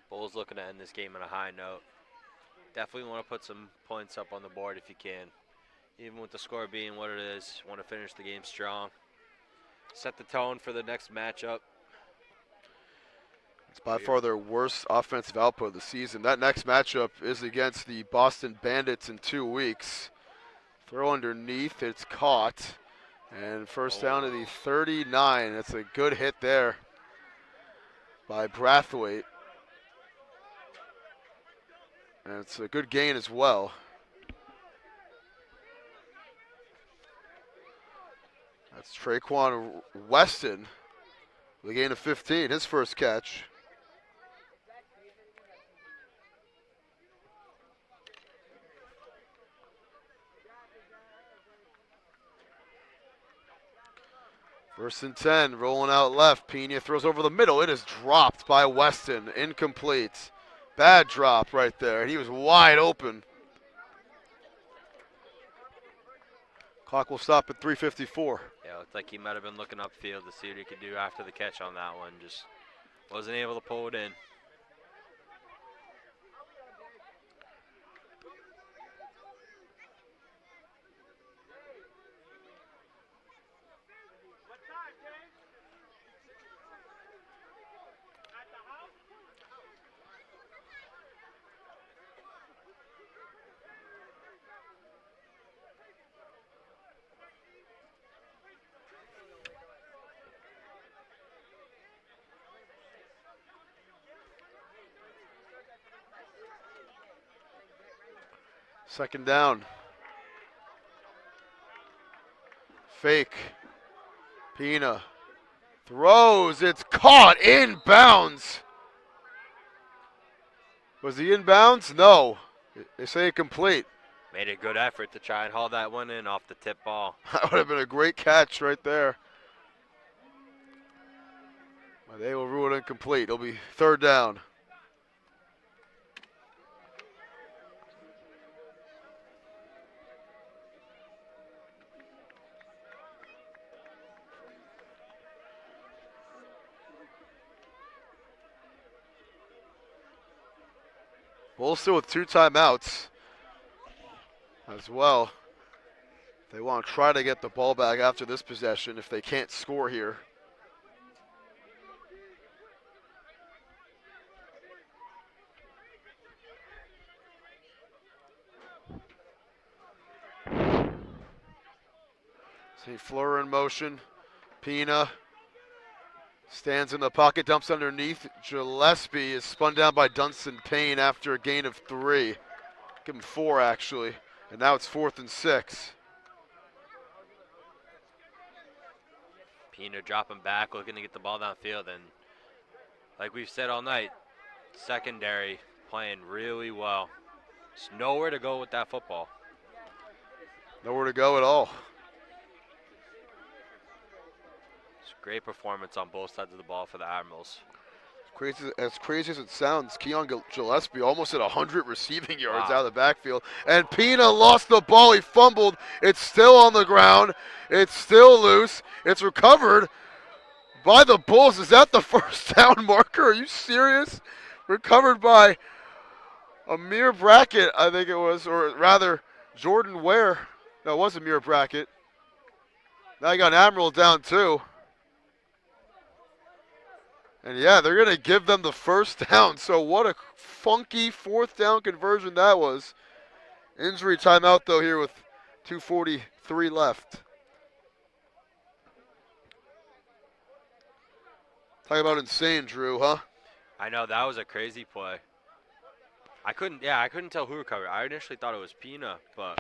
Bulls looking to end this game on a high note. Definitely want to put some points up on the board if you can. Even with the score being what it is, want to finish the game strong. Set the tone for the next matchup. It's by far their worst offensive output of the season. That next matchup is against the Boston Bandits in 2 weeks. Throw underneath, it's caught. And first down to the 39. That's a good hit there by Brathwaite. And it's a good gain as well. That's Traquan Weston with a gain of 15, his first catch. First and 10, rolling out left. Pena throws over the middle. It is dropped by Weston, incomplete. Bad drop right there, and he was wide open. Clock will stop at 3:54. Yeah, looked like he might have been looking upfield to see what he could do after the catch on that one. Just wasn't able to pull it in. Second down. Fake. Pina throws. It's caught inbounds. Was he inbounds? No. They say incomplete. Made a good effort to try and haul that one in off the tip ball. That would have been a great catch right there. But they will rule it incomplete. It'll be third down. Bulls still with 2 timeouts as well. They want to try to get the ball back after this possession if they can't score here. See Fleur in motion. Pina stands in the pocket, dumps underneath. Gillespie is spun down by Dunstan Payne after a gain of 3. Give him 4 actually. And now it's 4th and 6. Pina dropping back, looking to get the ball downfield, and like we've said all night, secondary playing really well. There's nowhere to go with that football. Nowhere to go at all. It's a great performance on both sides of the ball for the Admirals. As crazy as it sounds, Keon Gillespie almost at 100 receiving yards Wow. out of the backfield. And Pina lost the ball. He fumbled. It's still on the ground. It's still loose. It's recovered by the Bulls. Is that the first down marker? Are you serious? Recovered by Amir Brackett, I think it was, or rather Jordan Ware. No, it was Amir Brackett. Now you got an Admiral down too. And yeah, they're going to give them the first down. So what a funky 4th down conversion that was. Injury timeout, though, here with 2:43 left. Talk about insane, Drew, huh? I know, that was a crazy play. I couldn't tell who recovered. I initially thought it was Pina, but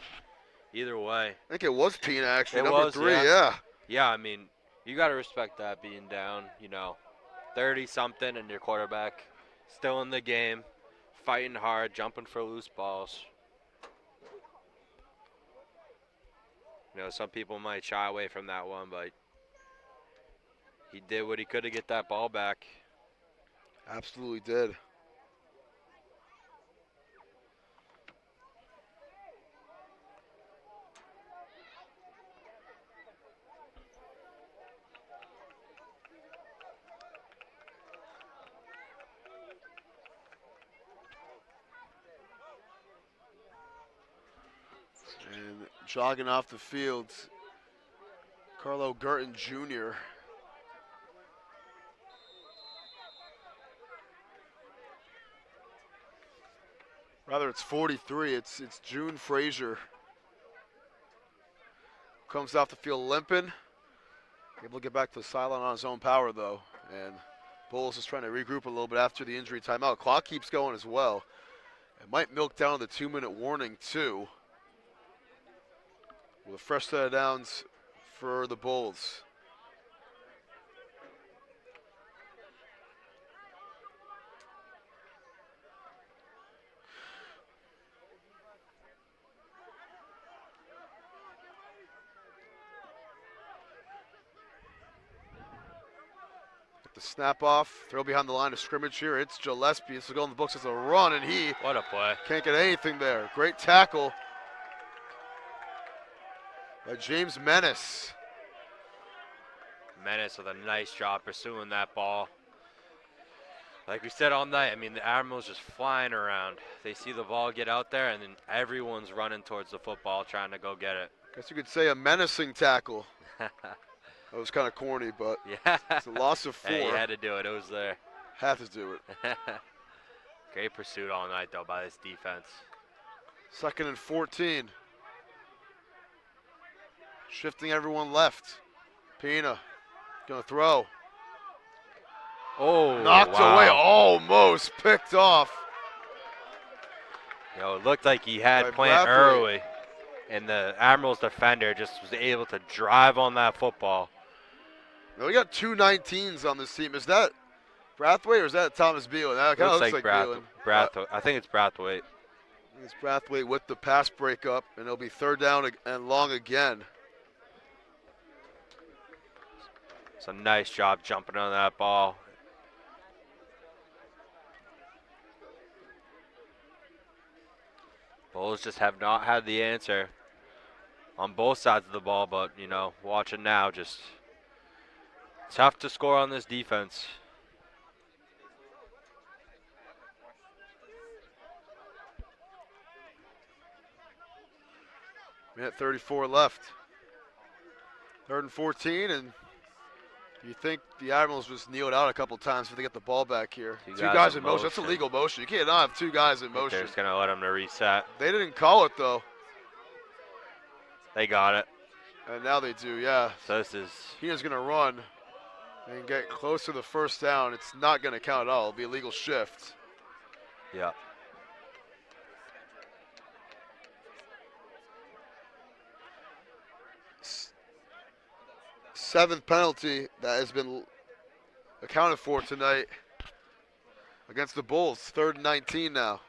either way. I think it was Pina, actually, It number was, 3, yeah. yeah. Yeah, I mean, you got to respect that being down, 30-something and your quarterback still in the game, fighting hard, jumping for loose balls. Some people might shy away from that one, but he did what he could to get that ball back. Absolutely did. And jogging off the field, Carlo Gurton Jr. Rather, it's 43. It's June Frazier. Comes off the field limping. Able to get back to the sideline on his own power, though. And Bulls is trying to regroup a little bit after the injury timeout. Clock keeps going as well. It might milk down the 2-minute warning, too. With a fresh set of downs for the Bulls. The snap off, throw behind the line of scrimmage here. It's Gillespie. This will go in the books as a run, and he What a play. can't get anything there. Great tackle by James Menace. Menace with a nice job pursuing that ball. Like we said all night, the Admirals just flying around. They see the ball get out there, and then everyone's running towards the football trying to go get it. Guess you could say a menacing tackle. That was kind of corny, but Yeah. it's a loss of 4. Hey, you had to do it. It was there. Had to do it. Great pursuit all night, though, by this defense. 2nd and 14. Shifting everyone left. Pina gonna throw. Oh, Knocked wow. away, almost picked off. it looked like he had By Plant Brathwaite. early, and the Admirals defender just was able to drive on that football. Now we got 2 19s on this team. Is that Brathwaite or is that Thomas Beelan? That kind of looks like Beelan. Brathwaite. I think it's Brathwaite. It's Brathwaite with the pass breakup, and it'll be 3rd down and long again. It's a nice job jumping on that ball. Bulls just have not had the answer on both sides of the ball, but, watching now, just tough to score on this defense. Minute 34 left. 3rd and 14, and you think the Admirals just kneeled out a couple times if they get the ball back here. Two guys in motion. That's a legal motion. You can't not have 2 guys in motion. They're just going to let them to reset. They didn't call it, though. They got it. And now they do, yeah. So this is... Heenan's going to run and get close to the 1st down. It's not going to count at all. It'll be a legal shift. Yeah. Seventh penalty that has been accounted for tonight against the Bulls. 3rd and 19 now.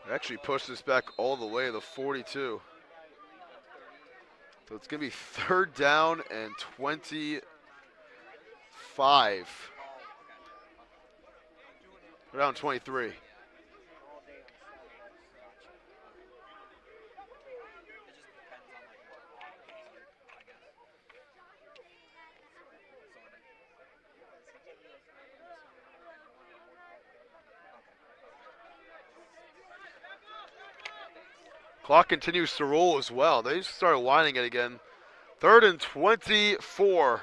They actually pushed this back all the way to the 42. So it's going to be 3rd down and 25. We're down 23. Clock continues to roll as well. They just started winding it again. 3rd and 24.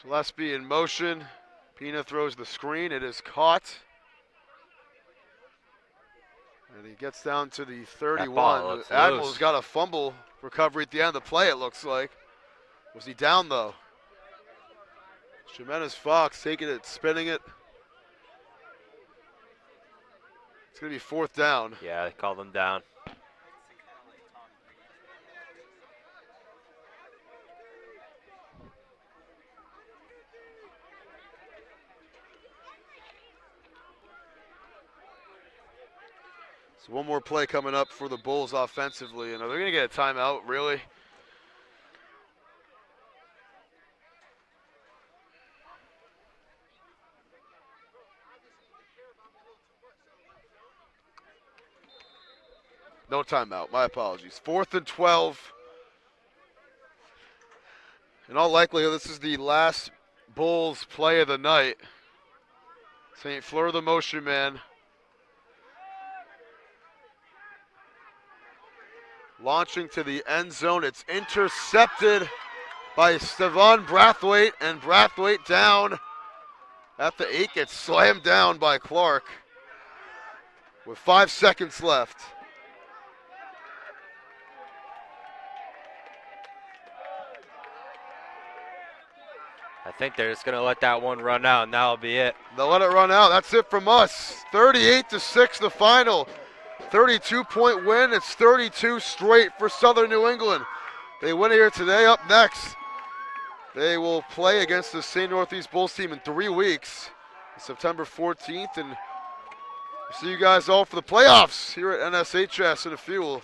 Gillespie in motion. Pina throws the screen. It is caught. And he gets down to the 31. The Admirals got a fumble recovery at the end of the play, it looks like. Was he down, though? Jimenez Fox taking it, spinning it. It's going to be 4th down. Yeah, they called them down. So one more play coming up for the Bulls offensively. And are they going to get a timeout, really? No timeout. My apologies. 4th and 12. In all likelihood, this is the last Bulls play of the night. St. Fleur, the motion man. Launching to the end zone. It's intercepted by Stevan Brathwaite, and Brathwaite down at the 8. Gets slammed down by Clark with 5 seconds left. I think they're just going to let that one run out, and that'll be it. They'll let it run out. That's it from us. 38-6 the final. 32-point win. It's 32 straight for Southern New England. They win here today. Up next, they will play against the St. Northeast Bulls team in 3 weeks, September 14th. And we'll see you guys all for the playoffs here at NSHS in a few. We'll